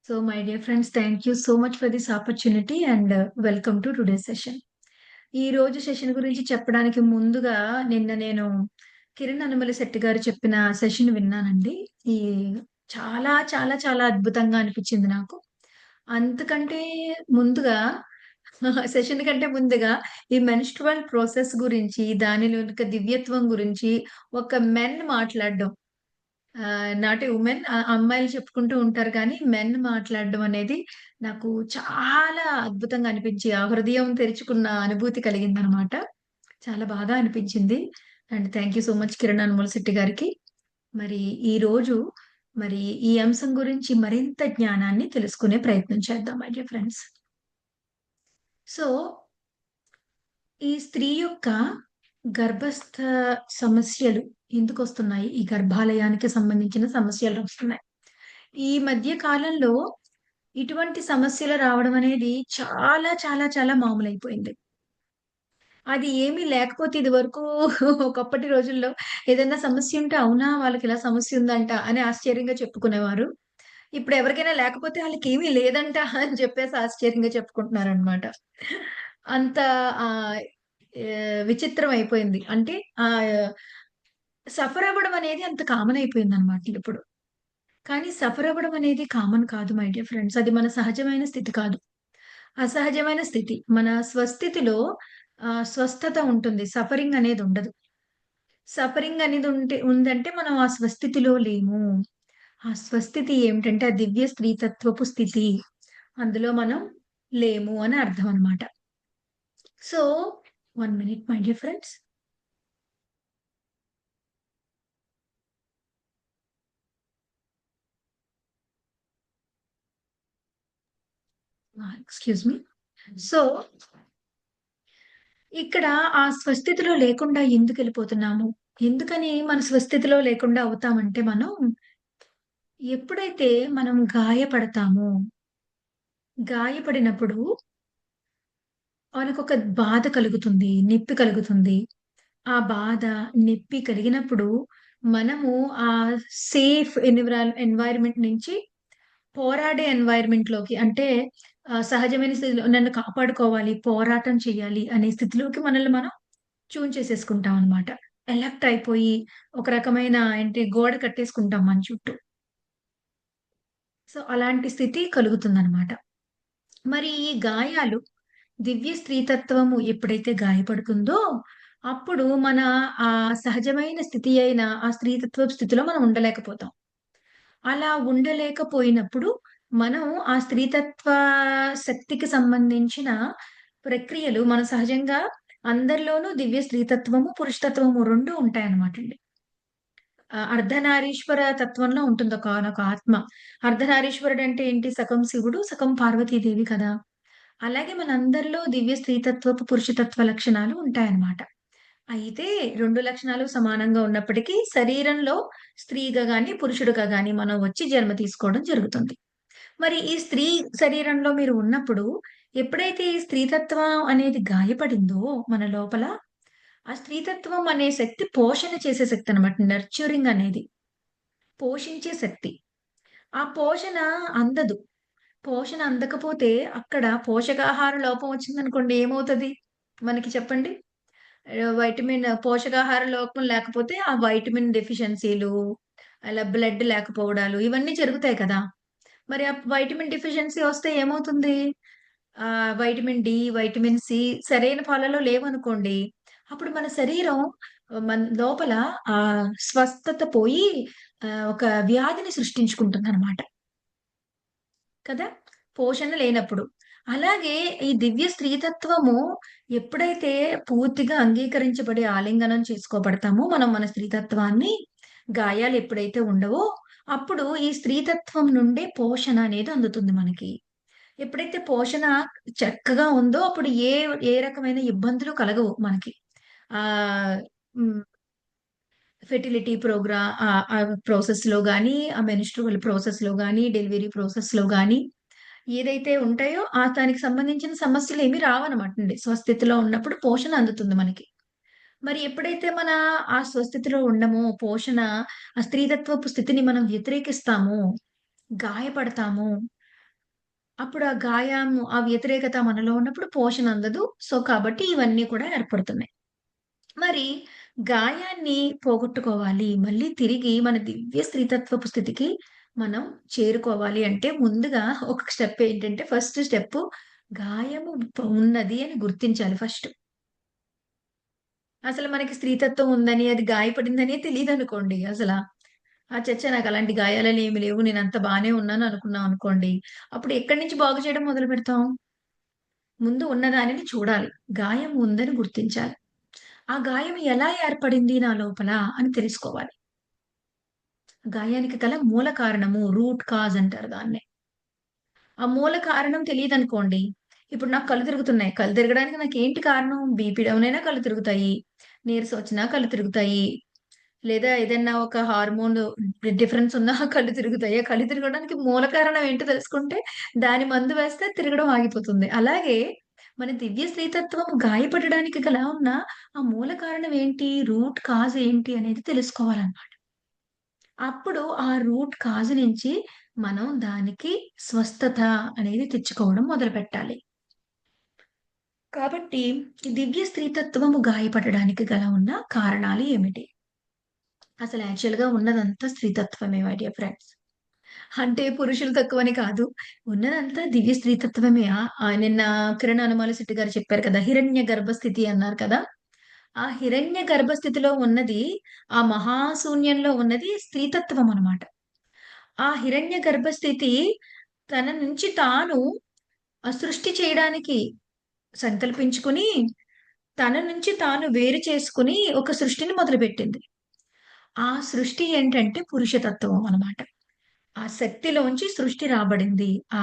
So, my dear friends, thank you so much for this opportunity and welcome to today's session. ఈ రోజు session గురించి చెప్పడానికి ముందుగా నేను కిరణ్ అనుమలశెట్టి గారు చెప్పిన సెషన్ విన్నానండి. ఈ చాలా అద్భుతంగా అనిపించింది నాకు. అంతకంటే ముందుగా సెషన్ కంటే ముందుగా ఈ మెన్‌స్ట్రువల్ ప్రాసెస్ గురించి, దానిలో యొక్క దివ్యత్వం గురించి ఒక మెన్ మాట్లాడడం. నాట్ ఎ వుమెన్ అమ్మాయిలు చెప్పుకుంటూ ఉంటారు కానీ, మెన్ మాట్లాడడం అనేది నాకు చాలా అద్భుతంగా అనిపించి, ఆ హృదయం తెరుచుకున్న అనుభూతి కలిగిందనమాట. చాలా బాగా అనిపించింది. And thank you so much Kiran Anumula Shetty గారికి. మరి ఈరోజు మరి ఈ అంశం గురించి మరింత జ్ఞానాన్ని తెలుసుకునే ప్రయత్నం చేద్దాం మై డియర్ ఫ్రెండ్స్. సో, ఈ స్త్రీ యొక్క గర్భస్థ సమస్యలు ఎందుకొస్తున్నాయి? ఈ గర్భాలయానికి సంబంధించిన సమస్యలొస్తున్నాయి. ఈ మధ్య కాలంలో ఇటువంటి సమస్యలు రావడం అనేది చాలా మామూలైపోయింది. అది ఏమీ లేకపోతే ఇదివరకు ఒకప్పటి రోజుల్లో ఏదన్నా సమస్యుంటే, అవునా! వాళ్ళకిలా సమస్యుందంట అని ఆశ్చర్యంగా చెప్పుకునేవారు. ఇప్పుడు ఎవరికైనా లేకపోతే ఆళ్ళకేమీ లేదంట అని చెప్పేసి ఆశ్చర్యంగా చెప్పుకుంటున్నారనమాట. అంత ఆహ్, విచిత్రం అయిపోయింది. అంటే ఆహ్, సఫర్ అవ్వడం అనేది అంత కామన్ అయిపోయిందనమాట ఇప్పుడు. కానీ సఫర్ అవ్వడం అనేది కామన్ కాదు మై డియర్ ఫ్రెండ్స్. అది మన సహజమైన స్థితి కాదు. అసహజమైన స్థితి. మన స్వస్థితిలో స్వస్థత ఉంటుంది. సఫరింగ్ అనేది ఉండదు. సఫరింగ్ అనేది ఉందంటే మనం ఆ స్వస్థితిలో లేము. ఆ స్వస్థితి ఏమిటంటే ఆ దివ్య స్త్రీతత్వపు స్థితి. అందులో మనం లేము అని అర్థం అన్నమాట. So, 1 minute my dear friends. Excuse me. So, ఇక్కడ ఆ స్వస్థితిలో లేకుండా ఎందుకెళ్ళిపోతున్నాము? ఎందుకని మన స్వస్థితిలో లేకుండా అవుతామంటే మనం, ఎప్పుడైతే మనం గాయపడతామో, గాయపడినప్పుడు మనకొక బాధ కలుగుతుంది. నొప్పి కలుగుతుంది. ఆ బాధ, నొప్పి కలిగినప్పుడు మనము ఆ సేఫ్ ఎన్విరాన్మెంట్ నుంచి పోరాడే ఎన్వైర్న్‌మెంట్‌లోకి అంటే సహజమైన స్థితిలో నన్ను కాపాడుకోవాలి, పోరాటం చేయాలి అనే స్థితిలోకి మనల్ని మనం ట్యూన్ చేసేసుకుంటాం అన్నమాట. ఎలక్ట్ అయిపోయి ఒక రకమైన ఏంటి గోడ కట్టేసుకుంటాం మన చుట్టూ. సో, అలాంటి స్థితి కలుగుతుందన్నమాట. మరి ఈ గాయాలు దివ్య స్త్రీతత్వము ఎప్పుడైతే గాయపడుతుందో, అప్పుడు మన సహజమైన స్థితి అయిన ఆ స్త్రీతత్వపు స్థితిలో మనం ఉండలేకపోతాం. అలా ఉండలేకపోయినప్పుడు, మనం ఆ స్త్రీతత్వ శక్తికి సంబంధించిన ప్రక్రియలు మన సహజంగా అందరిలోనూ దివ్య స్త్రీతత్వము, పురుషతత్వము 2 ఉంటాయన్నమాటండి. అర్ధనారీశ్వర తత్వంలో ఉంటుంది ఒకానొక ఆత్మ. అర్ధనారీశ్వరుడంటే ఏంటి? సగం శివుడు, సగం పార్వతీదేవి కదా! అలాగే మనందరిలో దివ్య స్త్రీతత్వపు, పురుషతత్వ లక్షణాలు ఉంటాయన్నమాట. అయితే 2 లక్షణాలు సమానంగా ఉన్నప్పటికీ శరీరంలో స్త్రీగా గాని, పురుషుడుగా గాని మనం వచ్చి జన్మ తీసుకోవడం జరుగుతుంది. మరి ఈ స్త్రీ శరీరంలో మీరు ఉన్నప్పుడు ఎప్పుడైతే ఈ స్త్రీతత్వం అనేది గాయపడిందో మన లోపల, ఆ స్త్రీతత్వం అనే శక్తి పోషణ చేసే శక్తనమాట. నర్చరింగ్ అనేది. పోషించే శక్తి. ఆ పోషణ అందదు. పోషణ అందకపోతే అక్కడ పోషకాహార లోపం వచ్చిందనుకోండి ఏమవుతది? మనకి చెప్పండి? వైటమిన్ పోషకాహార లోపం లేకపోతే ఆ వైటమిన్ డెఫిషియన్సీలు, అలా బ్లడ్ లేకపోవడాలు ఇవన్నీ జరుగుతాయి కదా! మరి ఆ వైటమిన్ డెఫిషియన్సీ వస్తే ఏమవుతుంది? వైటమిన్ డి, వైటమిన్ సి సరైన పాలలో లేవనుకోండి, అప్పుడు మన శరీరం మన లోపల స్వస్థత పోయి ఒక వ్యాధిని సృష్టించుకుంటుందనమాట. కదా! పోషణ లేనప్పుడు. అలాగే ఈ దివ్య స్త్రీతత్వము ఎప్పుడైతే పూర్తిగా అంగీకరించబడి ఆలింగనం చేసుకోబడతామో మనం మన స్త్రీతత్వాన్ని, గాయాలు ఎప్పుడైతే ఉండవో, అప్పుడు ఈ స్త్రీతత్వం నుండే పోషణ అనేది అందుతుంది మనకి. ఎప్పుడైతే పోషణ చక్కగా ఉందో అప్పుడు ఏ రకమైన ఇబ్బందులు కలగవు మనకి. ఆహ్, హ్మ్. ఫెర్టిలిటీ ప్రాసెస్‌లో గాని, ఆ మెన్‌స్ట్రువల్ ప్రాసెస్‌లో గాని, డెలివరీ ప్రాసెస్‌లో గాని ఏదైతే ఉంటాయో దానికి సంబంధించిన సమస్యలేమి రావనమాటండి. స్వస్థితిలో ఉన్నప్పుడు పోషణ అందుతుంది మనకి. మరి ఎప్పుడైతే ఆ స్వస్థితిలో ఉండమో, ఆ స్త్రీతత్వపు స్థితిని మనం వ్యతిరేకిస్తామో, గాయపడతామో, అప్పుడు ఆ గాయము, ఆ వ్యతిరేకత మనలో ఉన్నప్పుడు పోషణ అందదు. సో, కాబట్టి ఇవన్నీ కూడా ఏర్పడుతున్నాయి. మరి గాయాన్ని పోగొట్టుకోవాలి. మళ్ళీ తిరిగి మన దివ్య స్త్రీతత్వపు స్థితికి మనం చేరుకోవాలి అంటే ముందుగా ఒక స్టెప్ ఏంటంటే ఫస్ట్ స్టెప్పు గాయము ఉన్నది అని గుర్తించాలి ఫస్ట్. అసలు మనకి స్త్రీతత్వం ఉందని, అది గాయపడిందనే తెలీదనుకోండి అసల. ఛ! నాకలాంటి గాయాలనేమి లేవు. నేనంతా బానే ఉన్నాను అనుకున్నాం అనుకోండి. అప్పుడు ఎక్కడి నుంచి బాగు చేయడం మొదలుపెడతాం? ముందు ఉన్నదానిని చూడాలి. గాయం ఉందని గుర్తించాలి. ఆ గాయం ఎలా ఏర్పడింది నా లోపల అని తెలుసుకోవాలి. గాయానికి గల మూల కారణము రూట్ కాజ్ అంటారు దాన్నే. ఆ మూల కారణం తెలీదనుకోండి. ఇప్పుడు నాకు కళ్ళు తిరుగుతున్నాయి. కళ్ళు తిరగడానికి నాకేంటి కారణం? బీపీ డౌన్ అయినా కళ్ళు తిరుగుతాయి. నీరసం వచ్చినా కళ్ళు తిరుగుతాయి. లేదా ఏదన్నా ఒక హార్మోన్ డిఫరెన్స్ ఉన్నా కళ్ళు తిరుగుతాయి. ఆ కళ్ళు తిరగడానికి మూల కారణం ఏంటో తెలుసుకుంటే దాని మందు వేస్తే తిరగడం ఆగిపోతుంది. అలాగే మన దివ్య శ్రీతత్వం గాయపడడానికి గల ఉన్న ఆ మూల కారణం ఏంటి? రూట్ కాజ్ ఏంటి అనేది తెలుసుకోవాలన్నమాట. అప్పుడు ఆ రూట్ కాజ్ నుంచి మనం దానికి స్వస్థత అనేది తెచ్చుకోవడం మొదలుపెట్టాలి. కాబట్టి ఈ దివ్య స్త్రీతత్వము గాయపడడానికి గల ఉన్న కారణాలు ఏమిటి? అసలు యాక్చువల్‌గా ఉన్నదంతా స్త్రీతత్వమే మై డియర్ ఫ్రెండ్స్. అంటే పురుషులు తక్కువని కాదు. ఉన్నదంతా దివ్య స్త్రీతత్వమే. నిన్న కిరణ్ అనుమాల శెట్టి గారు చెప్పారు కదా! హిరణ్య గర్భస్థితి అన్నారు కదా! ఆ హిరణ్య గర్భస్థితిలో ఉన్నది, ఆ మహాశూన్యంలో ఉన్నది స్త్రీతత్వం అన్నమాట. ఆ హిరణ్య గర్భస్థితి తన నుంచి తాను సృష్టి చేయడానికి సంకల్పించుకొని, తన నుంచి తాను వేరు చేసుకొని ఒక సృష్టిని మొదలుపెట్టింది. ఆ సృష్టి ఏంటంటే పురుషతత్వం అన్నమాట. ఆ శక్తిలోంచి సృష్టి రాబడింది. ఆ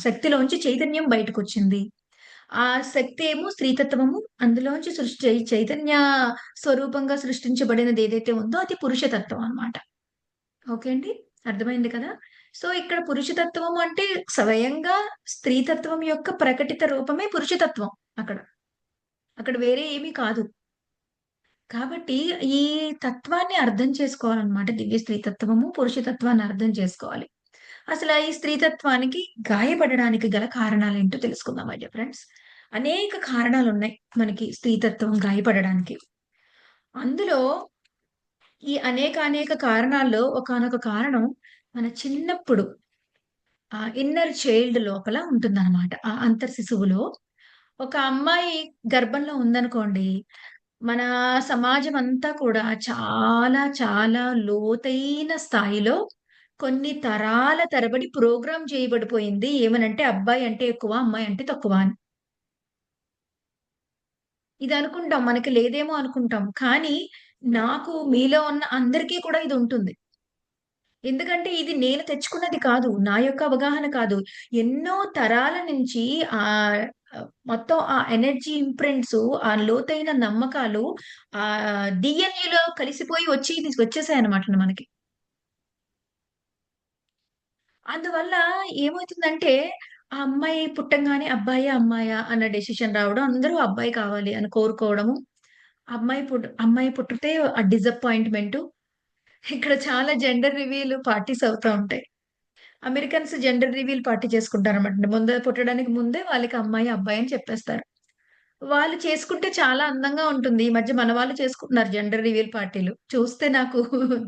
శక్తిలోంచి చైతన్యం బయటకొచ్చింది. ఆ శక్తి ఏమో స్త్రీతత్వము. అందులోంచి చైతన్య స్వరూపంగా సృష్టించబడినది ఏదైతే ఉందో అది పురుషతత్వం అన్నమాట. ఓకే అండి. అర్థమైంది కదా! సో, ఇక్కడ పురుషతత్వం అంటే స్వయంగా స్త్రీతత్వం యొక్క ప్రకటిత రూపమే పురుషతత్వం అక్కడ. అక్కడ వేరే ఏమీ కాదు. కాబట్టి ఈ తత్వాన్ని అర్థం చేసుకోవాలన్నమాట. దివ్య స్త్రీతత్వము, పురుషతత్వాన్ని అర్థం చేసుకోవాలి. అసల ఈ స్త్రీతత్వానికి గాయపడడానికి గల కారణాలేంటో తెలుసుకుందాం మై డియర్ ఫ్రెండ్స్. అనేక కారణాలున్నాయి మనకి స్త్రీతత్వం గాయపడడానికి. అందులో ఈ అనేక కారణాల్లో ఒకానొక కారణం మన చిన్నప్పుడు ఇన్నర్ చైల్డ్ లోపల ఉంటుందనమాట. ఆ అంతర్శిశువులో ఒక అమ్మాయి గర్భంలో ఉందనుకోండి, మన సమాజం అంతా కూడా చాలా లోతైన స్థాయిలో కొన్ని తరాల తరబడి ప్రోగ్రామ్ చేయబడిపోయింది. ఏమనంటే అబ్బాయి అంటే ఎక్కువ, అమ్మాయి అంటే తక్కువ అని. ఇదనుకుంటాం. మనకి లేదేమో అనుకుంటాం. కానీ నాకు, మీలో ఉన్న అందరికీ కూడా ఇదుంటుంది. ఎందుకంటే ఇది నేను తెచ్చుకున్నది కాదు. నా యొక్క అవగాహన కాదు. ఎన్నో తరాల నుంచి ఆహ్, మొత్తం ఆ ఎనర్జీ ఇంప్రింట్సు, ఆ లోతైన నమ్మకాలు డీఎన్ఏలో కలిసిపోయి వచ్చేసాయన్నమాట మనకి. అందువల్ల ఏమవుతుందంటే, ఆ అమ్మాయి పుట్టంగానే అబ్బాయా? అమ్మాయా? అన్న డెసిషన్ రావడం. అందరూ అబ్బాయి కావాలి అని కోరుకోవడము. అమ్మాయి పుట్టితే ఆ డిసప్పాయింట్‌మెంటు. ఇక్కడ చాలా జెండర్ రివీల్ పార్టీస్ అవుతా ఉంటాయి. అమెరికన్స్ జెండర్ రివీల్ పార్టీ చేసుకుంటారన్నమాట. ముందే పుట్టడానికి ముందే వాళ్ళకి అమ్మాయి, అబ్బాయి అని చెప్పేస్తారు. వాళ్ళు చేసుకుంటే చాలా అందంగా ఉంటుంది. ఈ మధ్య మన వాళ్ళు చేసుకుంటున్నారు జెండర్ రివీల్ పార్టీలు. చూస్తే నాకు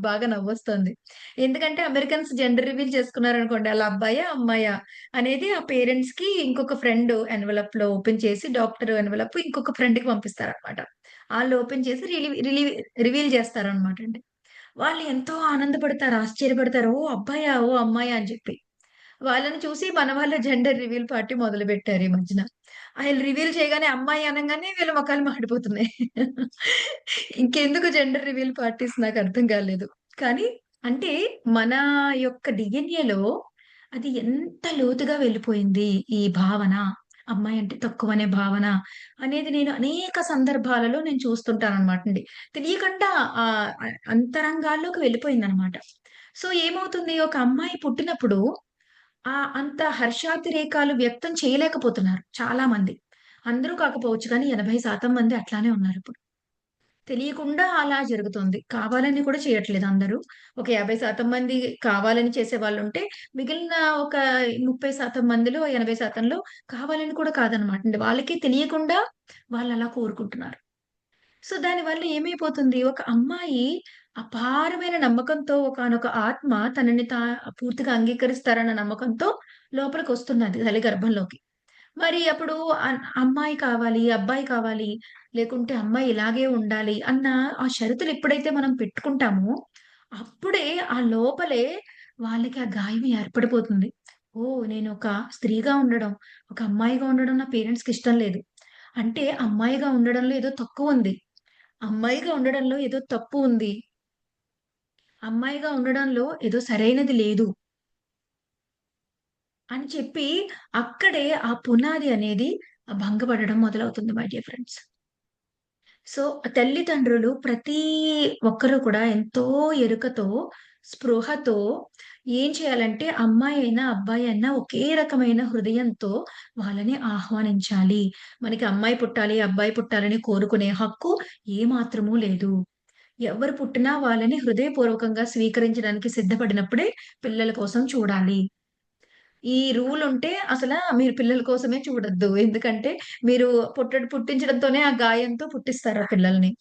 బాగా నవ్వొస్తుంది. ఎందుకంటే అమెరికన్స్ జెండర్ రివీల్ చేసుకున్నారనుకోండి ఆళ్ళ అబ్బాయా? అమ్మాయా? అనేది ఆ పేరెంట్స్‌కి ఇంకొక ఫ్రెండ్ ఎన్వలప్‌లో ఓపెన్ చేసి డాక్టర్ ఎన్వలప్ ఇంకొక ఫ్రెండ్‌కి పంపిస్తారన్నమాట. ఆళ్ళు ఓపెన్ చేసి రివీల్ చేస్తారన్నమాట అండి. వాళ్ళు ఎంతో ఆనందపడతారు, ఆశ్చర్యపడతారు. ఓహ్! అబ్బాయా? ఓహ్! అమ్మాయా? అని చెప్పి. వాళ్ళని చూసి మన వాళ్ళు జెండర్ రివీల్ పార్టీ మొదలుపెట్టారు ఈ మధ్యన. ఆళ్ళు రివీల్ చేయగానే అమ్మాయి అనంగానే వీళ్ళ మొఖాలు మాడిపోతున్నాయి. ఇంకెందుకు జెండర్ రివీల్ పార్టీస్ నాకర్థం కాలేదు. కానీ అంటే మన యొక్క డీఎన్ఏలో అది ఎంత లోతుగా వెళ్ళిపోయింది ఈ భావన. అమ్మాయి అంటే తక్కువనే భావన అనేది నేను అనేక సందర్భాలలో నేను చూస్తుంటాననమాటండి. తెలియకుండా అంతరంగాల్లోకి వెళ్ళిపోయిందనమాట. సో, ఏమవుతుంది ఒక అమ్మాయి పుట్టినప్పుడు అంత హర్షాతిరేకాలు వ్యక్తం చేయలేకపోతున్నారు చాలా మంది. అందరూ కాకపోవచ్చు కానీ 80% మంది అట్లానే ఉన్నారిప్పుడు. తెలియకుండా అలా జరుగుతుంది. కావాలని కూడా చేయట్లేదు అందరూ. ఒక 50% మంది కావాలని చేసేవాళ్ళుంటే, మిగిలిన ఒక 30% మందిలో 80%లో కావాలని కూడా కాదనమాట అండి. వాళ్ళకి తెలియకుండా వాళ్ళలా కోరుకుంటున్నారు. సో, దానివల్ల ఏమైపోతుంది, ఒక అమ్మాయి అపారమైన నమ్మకంతో ఒకానొక ఆత్మ తనని పూర్తిగా అంగీకరిస్తారన్న నమ్మకంతో లోపలికొస్తున్నది తల్లి గర్భంలోకి. మరి అప్పుడు అమ్మాయి కావాలి, అబ్బాయి కావాలి, లేకుంటే అమ్మాయి ఇలాగే ఉండాలి అన్న ఆ షరతులు ఎప్పుడైతే మనం పెట్టుకుంటామో, అప్పుడే ఆ లోపలే వాళ్ళకి ఆ గాయం ఏర్పడిపోతుంది. ఓహ్! నేనొక స్త్రీగా ఉండడం, ఒక అమ్మాయిగా ఉండడం నా పేరెంట్స్‌కి ఇష్టం లేదు. అంటే అమ్మాయిగా ఉండడంలో ఏదో తక్కువుంది. అమ్మాయిగా ఉండడంలో ఏదో తప్పు ఉంది. అమ్మాయిగా ఉండడంలో ఏదో సరైనది లేదు అని చెప్పి అక్కడే ఆ పునాది అనేది భంగపడడం మొదలవుతుంది మై డియర్ ఫ్రెండ్స్. సో, తల్లిదండ్రులు ప్రతి ఒక్కరు కూడా ఎంతో ఎరుకతో, స్పృహతో ఏం చేయాలంటే అమ్మాయి అయినా, అబ్బాయి అయినా ఒకే రకమైన హృదయంతో వాళ్ళని ఆహ్వానించాలి. మనకి అమ్మాయి పుట్టాలి, అబ్బాయి పుట్టాలని కోరుకునే హక్కు ఏమాత్రమూ లేదు. ఎవరు పుట్టినా వాళ్ళని హృదయపూర్వకంగా స్వీకరించడానికి సిద్ధపడినప్పుడే పిల్లల కోసం చూడాలి. ఈ రూల్ ఉంటే మీరు పిల్లల కోసమే చూడొద్దు. ఎందుకంటే మీరు పుట్టించడంతోనే ఆ గాయంతో పుట్టిస్తారు ఆ పిల్లల్ని.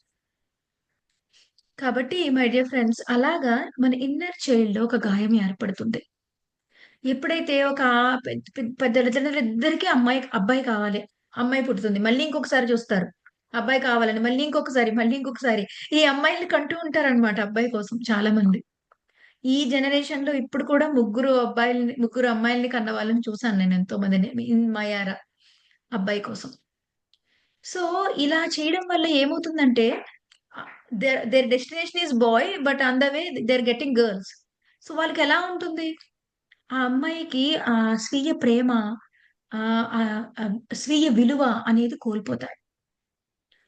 కాబట్టి మై డియర్ ఫ్రెండ్స్ అలాగా మన ఇన్నర్ చైల్డ్‌లో ఒక గాయం ఏర్పడుతుంది. ఎప్పుడైతే ఒక తల్లిదండ్రులిద్దరికీ అబ్బాయి కావాలి. అమ్మాయి పుడుతుంది. మళ్ళీ ఇంకొకసారి చూస్తారు. అబ్బాయి కావాలని మళ్ళీ ఇంకొకసారి, మళ్ళీ ఇంకొకసారి ఈ అమ్మాయిల్ని కంటూ ఉంటారనమాట అబ్బాయి కోసం చాలా మంది. ఈ జనరేషన్‌లో ఇప్పుడు కూడా ముగ్గురు అమ్మాయిల్ని కన్న వాళ్ళని చూసాను నేను ఎంతో మందిని. ఇన్ మై ఎరా అబ్బాయి కోసం. సో, ఇలా చేయడం వల్ల ఏమవుతుందంటే their destination is boy but on the way they are getting girls. So, వాళ్ళకెలా ఉంటుంది? ఆ అమ్మాయికి స్వీయ ప్రేమ స్వీయ విలువ అనేది కోల్పోతారు.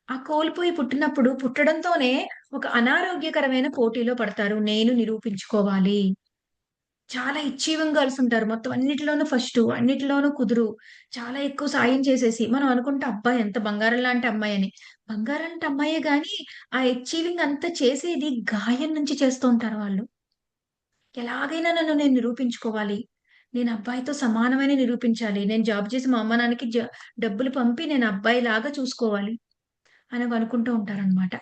ఆ కోల్పోయి పుట్టడంతోనే ఒక అనారోగ్యకరమైన పోటీలో పడతారు. నేను నిరూపించుకోవాలి. చాలా అచీవింగ్ గర్ల్స్ ఉంటారు. మొత్తం అన్నిటిలోనూ ఫస్టు, అన్నిటిలోనూ కుదురు. చాలా ఎక్కువ సాయం చేసేసి మనం అనుకుంటాం అబ్బా! ఎంత బంగారం లాంటి అమ్మాయని. బంగారం లాంటి అమ్మాయే గాని ఆ అచీవింగ్ అంతా చేసేది గాయం నుంచి చేస్తూ ఉంటారు వాళ్ళు. ఎలాగైనా నేను నిరూపించుకోవాలి. నేను అబ్బాయితో సమానమని నిరూపించాలి. నేను జాబ్ చేసి మా అమ్మ నాన్నకి డబ్బులు పంపి నేను అబ్బాయిలాగా చూసుకోవాలి అని అనుకుంటూ ఉంటారనమాట.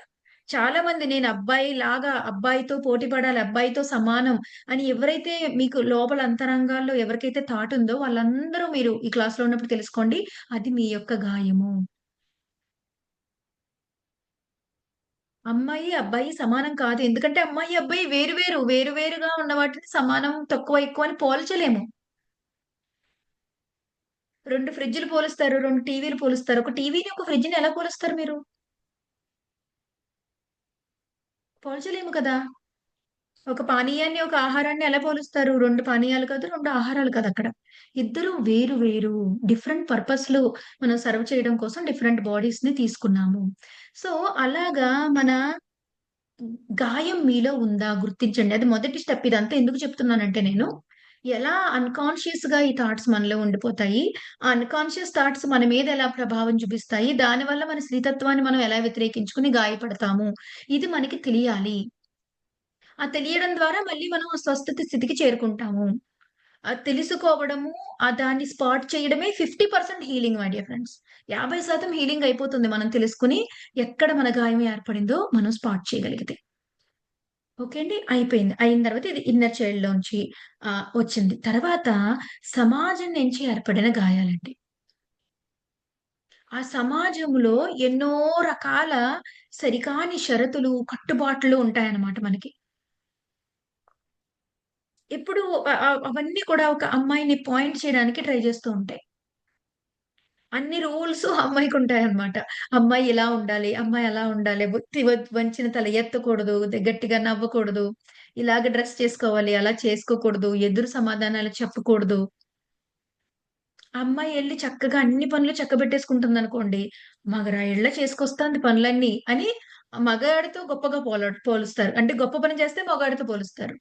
చాలా మంది నేను అబ్బాయిలాగా, అబ్బాయితో పోటీ పడాలి, అబ్బాయితో సమానం అని ఎవరైతే మీకు లోపల అంతరంగాల్లో ఎవరికైతే థాట్ ఉందో వాళ్ళందరూ మీరు ఈ క్లాస్‌లో ఉన్నప్పుడు తెలుసుకోండి. అది మీ యొక్క గాయము. అమ్మాయి, అబ్బాయి సమానం కాదు. ఎందుకంటే అమ్మాయి, అబ్బాయి వేరు వేరుగా ఉన్న వాటిని సమానం, తక్కువ, ఎక్కువ అని పోల్చలేము. 2 ఫ్రిడ్జ్‌లు పోలుస్తారు. 2 టీవీలు పోలుస్తారు. ఒక టీవీని, ఒక ఫ్రిడ్జ్‌ని ఎలా పోలుస్తారు మీరు? పోల్చలేము కదా! ఒక పానీయాన్ని, ఒక ఆహారాన్ని ఎలా పోలుస్తారు? 2 పానీయాలు కాదు, 2 ఆహారాలు కాదక్కడ. ఇద్దరు వేరు వేరు డిఫరెంట్ పర్పస్‌లు మనం సర్వ్ చేయడం కోసం డిఫరెంట్ బాడీస్‌ని తీసుకున్నాము. సో, అలాగా మన గాయం మీలో ఉందా గుర్తించండి. అది మొదటి స్టెప్. ఇదంతా ఎందుకు చెప్తున్నానంటే నేను, ఎలా అన్‌కాన్షియస్‌గా ఈ థాట్స్ మనలో ఉండిపోతాయి. ఆ అన్‌కాన్షియస్ థాట్స్ మన మీద ఎలా ప్రభావం చూపిస్తాయి. దానివల్ల మన స్త్రీతత్వాన్ని మనం ఎలా వ్యతిరేకించుకొని గాయపడతాము. ఇది మనకి తెలియాలి. ఆ తెలియడం ద్వారా మళ్ళీ మనం స్వస్థత స్థితికి చేరుకుంటాము. తెలుసుకోవడము, దాన్ని స్పాట్ చేయడమే 50% healing my dear friends. 50% healing అయిపోతుంది మనం తెలుసుకొని, ఎక్కడ మన గాయం ఏర్పడిందో మనం స్పాట్ చేయగలిగితే. ఓకే అండి. అయిపోయింది. అయిన తర్వాత ఇది ఇన్నర్ చైల్డ్‌లోంచి వచ్చింది. తర్వాత సమాజం నుంచి ఏర్పడిన గాయాలండి. ఆ సమాజంలో ఎన్నో రకాల సరికాని షరతులు, కట్టుబాట్లు ఉంటాయన్నమాట మనకి. ఇప్పుడు అవన్నీ కూడా ఒక అమ్మాయిని పాయింట్ చేయడానికి ట్రై చేస్తూ ఉంటాయి. అన్ని రూల్సు అమ్మాయికుంటాయన్నమాట. అమ్మాయి ఇలా ఉండాలి, అమ్మాయి అలా ఉండాలి, వంచిన తల ఎత్తకూడదు, గట్టిగా నవ్వకూడదు, ఇలాగ డ్రెస్ చేసుకోవాలి, అలా చేసుకోకూడదు, ఎదురు సమాధానాలు చెప్పకూడదు. ఆ అమ్మాయి ఎళ్లి చక్కగా అన్ని పనులు చక్కబెట్టేసుకుంటుందనుకోండి, మగరాయుళ్ళ చేసుకొస్తాంది పనులన్నీ అని మగాడితో గొప్పగా పోలుస్తారు. అంటే గొప్ప పని చేస్తే మగాడితో పోలుస్తారు.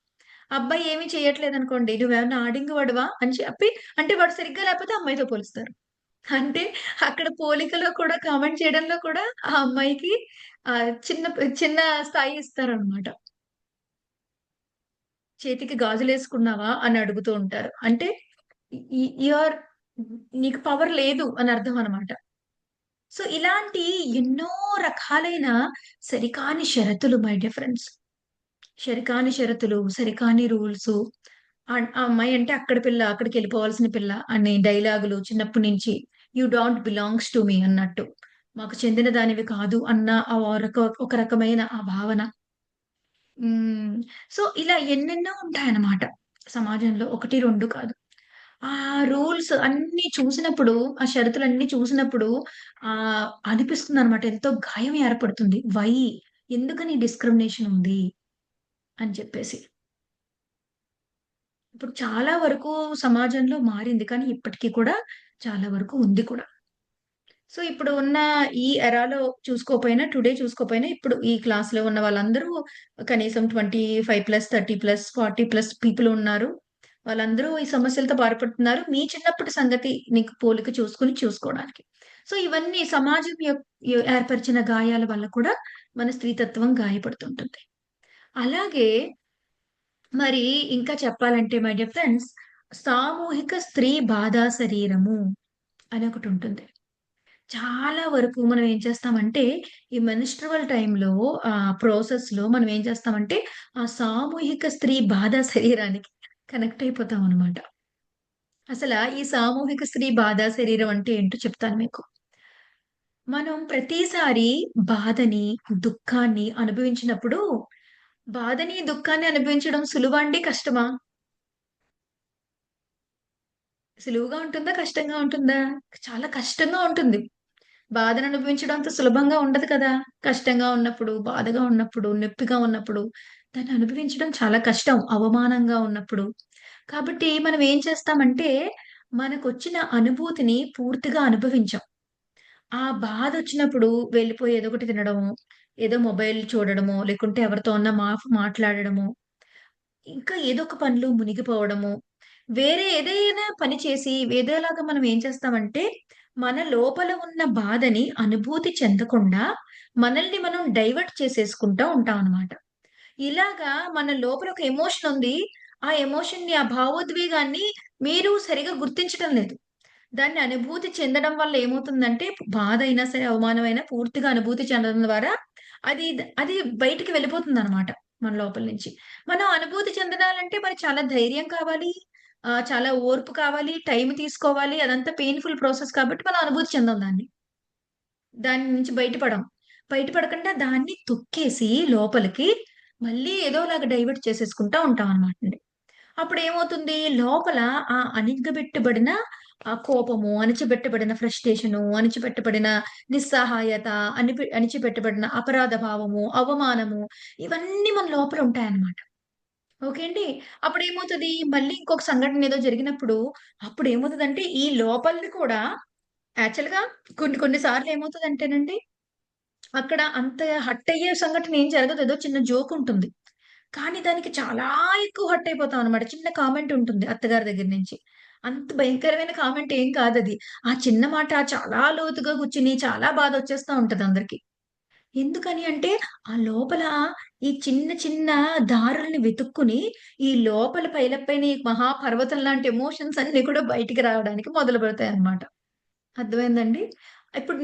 అబ్బాయి ఏమి చేయట్లేదనుకోండి, "నువ్వేమన్నా ఆడింగ వాడివా?" అని చెప్పి అంటే వాడు సరిగ్గా లేకపోతే అమ్మాయితో పోలుస్తారు. అంటే అక్కడ పోలికలో కూడా కామెంట్ చేయడంలో కూడా ఆ అమ్మాయికి చిన్న స్థాయి ఇస్తారనమాట. "చేతికి గాజులేసుకున్నావా?" అని అడుగుతూ ఉంటారు. అంటే యూ ఆర్ నీకు పవర్ లేదు అని అర్థం అనమాట. సో, ఇలాంటి ఎన్నో రకాలైన సరికాని షరతులు మై డియర్ ఫ్రెండ్స్. సరికాని షరతులు, సరికాని రూల్సు. ఆ అమ్మాయి అంటే అక్కడి పిల్ల, అక్కడికెళ్ళిపోవాల్సిన పిల్ల అనే డైలాగులు చిన్నప్పటి నుంచి. You don't belongs to me అన్నట్టు. మాకు చెందిన దానివి కాదు అన్న ఆ ఒక రకమైన ఆ భావన. హ్మ్. సో, ఇలా ఎన్నెన్నో ఉంటాయన్నమాట సమాజంలో. 1, 2 కాదు. ఆ రూల్స్ అన్నీ చూసినప్పుడు, ఆ షరతులన్నీ చూసినప్పుడు అనిపిస్తుందన్నమాట. ఎంతో గాయం ఏర్పడుతుంది. ఎందుకని డిస్క్రిమినేషన్ ఉంది అని చెప్పేసి. ఇప్పుడు చాలా వరకు సమాజంలో మారింది. కానీ ఇప్పటికి కూడా చాలా వరకు ఉంది కూడా. సో, ఇప్పుడు ఉన్న ఈ ఎరాలో చూసుకోపోయినా, టుడే చూసుకోపోయినా, ఇప్పుడు ఈ క్లాస్‌లో ఉన్న వాళ్ళందరూ కనీసం 25+, 30+, 40+ పీపుల్ ఉన్నారు. వాళ్ళందరూ ఈ సమస్యలతో బాధపడుతున్నారు. మీ చిన్నప్పటి సంగతి నీకు పోలిక చూసుకోడానికి. సో, ఇవన్నీ సమాజం ఏర్పరిచిన గాయాల వల్ల కూడా మన స్త్రీతత్వం గాయపడుతుంటుంది. అలాగే మరి ఇంకా చెప్పాలంటే మై డియర్ ఫ్రెండ్స్, సామూహిక స్త్రీ బాధా శరీరము అని ఒకటుంటుంది. చాలా వరకు మనం ఏం చేస్తామంటే, ఈ మెన్‌స్ట్రువల్ టైమ్‌లో ప్రాసెస్‌లో మనం ఏం చేస్తామంటే, ఆ సామూహిక స్త్రీ బాధా శరీరానికి కనెక్ట్ అయిపోతామనమాట. ఈ సామూహిక స్త్రీ బాధా శరీరం అంటే ఏంటో చెప్తాను మీకు. మనం ప్రతిసారి బాధని, దుఃఖాన్ని అనుభవించినప్పుడు, బాధని, దుఃఖాన్ని అనుభవించడం సులువా అండి? కష్టమా? సులువుగా ఉంటుందా? కష్టంగా ఉంటుందా? చాలా కష్టంగా ఉంటుంది. బాధను అనుభవించడం అంత సులభంగా ఉండదు కదా! కష్టంగా ఉన్నప్పుడు, బాధగా ఉన్నప్పుడు, నొప్పిగా ఉన్నప్పుడు దాన్ని అనుభవించడం చాలా కష్టం. అవమానంగా ఉన్నప్పుడు. కాబట్టి మనం ఏం చేస్తామంటే, మనకొచ్చిన అనుభూతిని పూర్తిగా అనుభవించం. ఆ బాధొచ్చినప్పుడు వెళ్ళిపోయి ఏదో ఒకటి తినడమో, ఏదో మొబైల్ చూడడమో, లేకుంటే ఎవరితో అన్నా మాట్లాడడమో, ఇంకా ఏదో ఒక పనిలో మునిగిపోవడము. వేరే ఏదైనా పని చేసి ఏదోలాగా మనం ఏం చేస్తామంటే, మన లోపల ఉన్న బాధని అనుభూతి చెందకుండా, మనల్ని మనం డైవర్ట్ చేసేసుకుంటా ఉంటామనమాట. ఇలాగా మన లోపల ఒక ఎమోషన్ ఉంది. ఆ ఎమోషన్‌ని, ఆ భావోద్వేగాన్ని మీరు సరిగ్గా గుర్తించటం లేదు. దాన్ని అనుభూతి చెందడం వల్ల ఏమవుతుందంటే, బాధైనా సరే, అవమానమైనా పూర్తిగా అనుభూతి చెందడం ద్వారా అది బయటికి వెళ్ళిపోతుందనమాట మన లోపల నుంచి. మనం అనుభూతి చెందడాలంటే మరి చాలా ధైర్యం కావాలి. చాలా ఓర్పు కావాలి. టైం తీసుకోవాలి. అదంతా పెయిన్‌ఫుల్ ప్రాసెస్ కాబట్టి మనం అనుభూతి చెందం దాన్ని. దాని నుంచి బయటపడం. బయటపడకుండా దాన్ని తొక్కేసి లోపలికి మళ్ళీ ఏదోలాగా డైవర్ట్ చేసేసుకుంటా ఉంటామనమాటండి. అప్పుడేమవుతుంది లోపల ఆ అణిగబెట్టబడిన కోపము, అణిచిపెట్టబడిన ఫ్రస్ట్రేషను, అణిచిపెట్టబడిన నిస్సహాయత, అణిచిపెట్టబడిన అపరాధ భావము, అవమానము ఇవన్నీ మన లోపల ఉంటాయన్నమాట. ఓకే అండి. అప్పుడేమవుతది మళ్ళీ ఇంకొక సంఘటన ఏదో జరిగినప్పుడు అప్పుడేమవుతదంటే ఈ లోపలిది కూడా యాక్చువల్‌గా కొన్ని కొన్ని సార్లు ఏమవుతదంటేనండి అక్కడ అంత హర్ట్ అయ్యే సంఘటన ఏం జరగదు. ఏదో చిన్న జోక్ ఉంటుంది. కానీ దానికి చాలా ఎక్కువ హర్ట్ అయిపోతాం అన్నమాట. చిన్న కామెంట్ ఉంటుంది అత్తగారి దగ్గర నుంచి. అంత భయంకరమైన కామెంట్ ఏం కాదది. ఆ చిన్న మాట చాలా లోతుగా కూర్చొని చాలా బాధొచ్చేస్తా ఉంటది అందరికి. ఎందుకని అంటే ఆ లోపల ఈ చిన్న చిన్న దారుల్ని వెతుక్కుని ఈ లోపల పైలెప్పైన ఈ మహాపర్వతం లాంటి ఎమోషన్స్ అన్నీ కూడా బయటికి రావడానికి మొదలుపెడతాయన్నమాట. అర్థమైందండి? ఇప్పుడు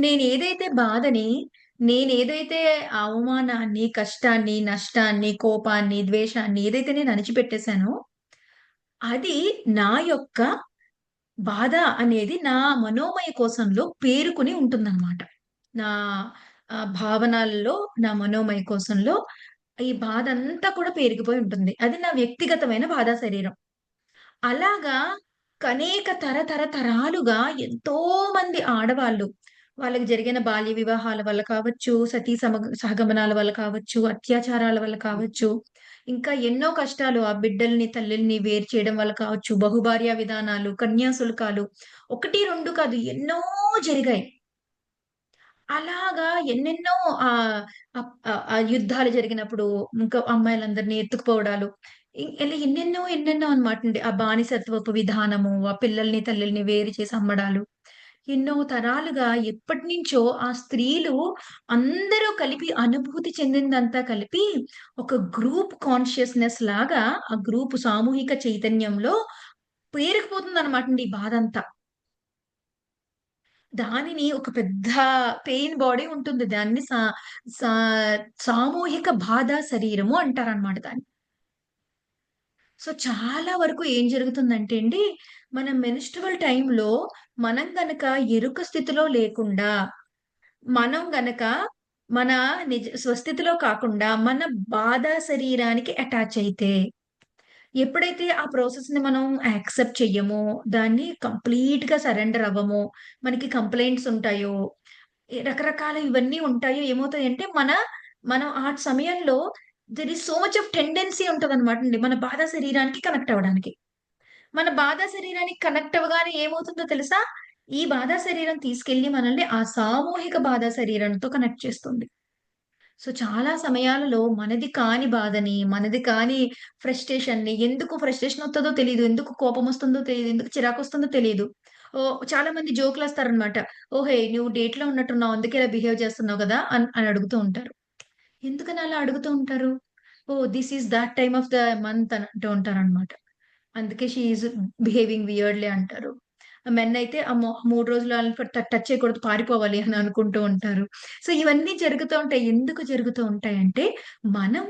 నేనేదైతే అవమానాన్ని, కష్టాన్ని, నష్టాన్ని, కోపాన్ని, ద్వేషాన్ని ఏదైతే నేను అణిచిపెట్టేసానో, అది నా యొక్క బాధ అనేది నా మనోమయ కోశంలో పేరుకొని ఉంటుందనమాట. నా భావనాల్లో, నా మనోమయ కోశంలో ఈ బాధంతా కూడా పేరుకుపోయి ఉంటుంది. అది నా వ్యక్తిగతమైన బాధా శరీరం. అలాగా తరాలుగా ఎంతోమంది ఆడవాళ్ళు, వాళ్ళకి జరిగిన బాల్య వివాహాల వల్ల కావచ్చు, సహగమనాల వల్ల కావచ్చు, అత్యాచారాల వల్ల కావచ్చు, ఇంకా ఎన్నో కష్టాలు ఆ బిడ్డల్ని, తల్లుల్ని వేరు చేయడం వల్ల కావచ్చు, బహుభార్య విధానాలు, కన్యాశుల్కాలు 1, 2 కాదు ఎన్నో జరిగాయి. అలాగా ఎన్నెన్నో యుద్ధాలు జరిగినప్పుడు ఇంకా అమ్మాయిలందరిని ఎత్తుకుపోవడాలు. ఇలా ఎన్నెన్నో అన్నమాటండి. ఆ బానిసత్వపు విధానము, ఆ పిల్లల్ని, తల్లుల్ని వేరు చేసి అమ్మడాలు. ఎన్నో తరాలుగా ఎప్పటినుంచో ఆ స్త్రీలు అందరూ కలిపి అనుభూతి చెందిందంతా కలిపి ఒక గ్రూప్ కాన్షియస్‌నెస్ లాగా ఆ గ్రూప్ సామూహిక చైతన్యంలో పేరుకుపోతుందనమాటండి ఈ బాధంతా. దానిని ఒక పెద్ద పెయిన్ బాడీ ఉంటుంది. దాన్ని సా సామూహిక బాధా శరీరము అంటారనమాట దాన్ని. సో, చాలా వరకు ఏం జరుగుతుందంటే అండి, మన మెన్‌స్ట్రువల్ టైమ్‌లో మనం గనక ఎరుక స్థితిలో లేకుండా, మనం గనక మన స్వస్థితిలో కాకుండా, మన బాధా శరీరానికి అటాచ్ అయితే, ఎప్పుడైతే ఆ ప్రాసెస్‌ని మనం యాక్సెప్ట్ చెయ్యమో, దాన్ని కంప్లీట్‌గా సరెండర్ అవ్వమో, మనకి కంప్లెయింట్స్ ఉంటాయో, రకరకాల ఇవన్నీ ఉంటాయో ఏమవుతాయంటే, మనం ఆ సమయంలో there is so much of tendency ఉంటదనమాటండి. మన బాధా శరీరానికి కనెక్ట్ అవ్వడానికి. మన బాధా శరీరానికి కనెక్ట్ అవ్వగానే ఏమవుతుందో తెలుసా? ఈ బాధా శరీరం తీసుకెళ్ళి మనల్ని ఆ సామూహిక బాధా శరీరంతో కనెక్ట్ చేస్తుంది. సో, చాలా సమయాలలో మనది కాని బాధని, మనది కాని ఫ్రస్ట్రేషన్‌ని ఎందుకు ఫ్రస్ట్రేషన్ ఒత్తదో తెలీదు. ఎందుకు కోపమొస్తుందో తెలీదు. ఎందుకు చిరాకొస్తుందో తెలీదు. చాలా మంది జోకులేస్తారనమాట. "ఓహే! నువ్వు డేట్‌లో ఉన్నట్టున్నావు. అందుకే ఇలా బిహేవ్ చేస్తున్నావు గదా!" అని అడుగుతూ ఉంటారు. ఎందుకని అలా అడుగుతూ ఉంటారు? Oh! This is that time of the month అని అంటూ ఉంటారనమాట. అందుకే షీ ఈజ్ బిహేవింగ్ వియర్డ్‌లీ అంటారు. మెన్ అయితే అమ్మో! 3 రోజులు ఆళ్ళని టచ్ చేయకూడదు పారిపోవాలి అని అనుకుంటూ ఉంటారు. సో, ఇవన్నీ జరుగుతూ ఉంటాయి. ఎందుకు జరుగుతూ ఉంటాయంటే, మనం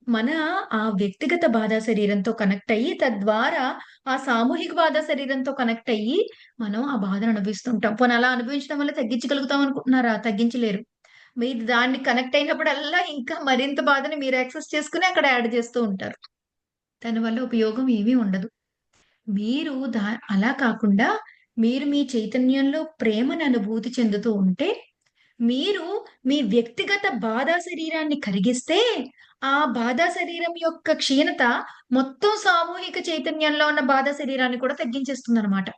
మన ఆ వ్యక్తిగత బాధా శరీరంతో కనెక్ట్ అయ్యి, తద్వారా ఆ సామూహిక బాధా శరీరంతో కనెక్ట్ అయ్యి, మనం ఆ బాధను అనుభవిస్తుంటాం. పోనీ అలా అనుభవించడం వల్ల తగ్గించగలుగుతాం అనుకుంటున్నారా? తగ్గించలేరు. మీరు దాన్ని కనెక్ట్ అయినప్పుడల్లా ఇంకా మరింత బాధని మీరు యాక్సెస్ చేసుకొని అక్కడ యాడ్ చేస్తూ ఉంటారు. దానివల్ల ఉపయోగం ఏమీ ఉండదు. మీరు అలా కాకుండా మీరు మీ చైతన్యంలో ప్రేమను అనుభూతి చెందుతూ ఉంటే, మీరు మీ వ్యక్తిగత బాధా శరీరాన్ని కరిగిస్తే, ఆ బాధా శరీరం యొక్క క్షీణత మొత్తం సామూహిక చైతన్యంలో ఉన్న బాధా శరీరాన్ని కూడా తగ్గించేస్తుందనమాట.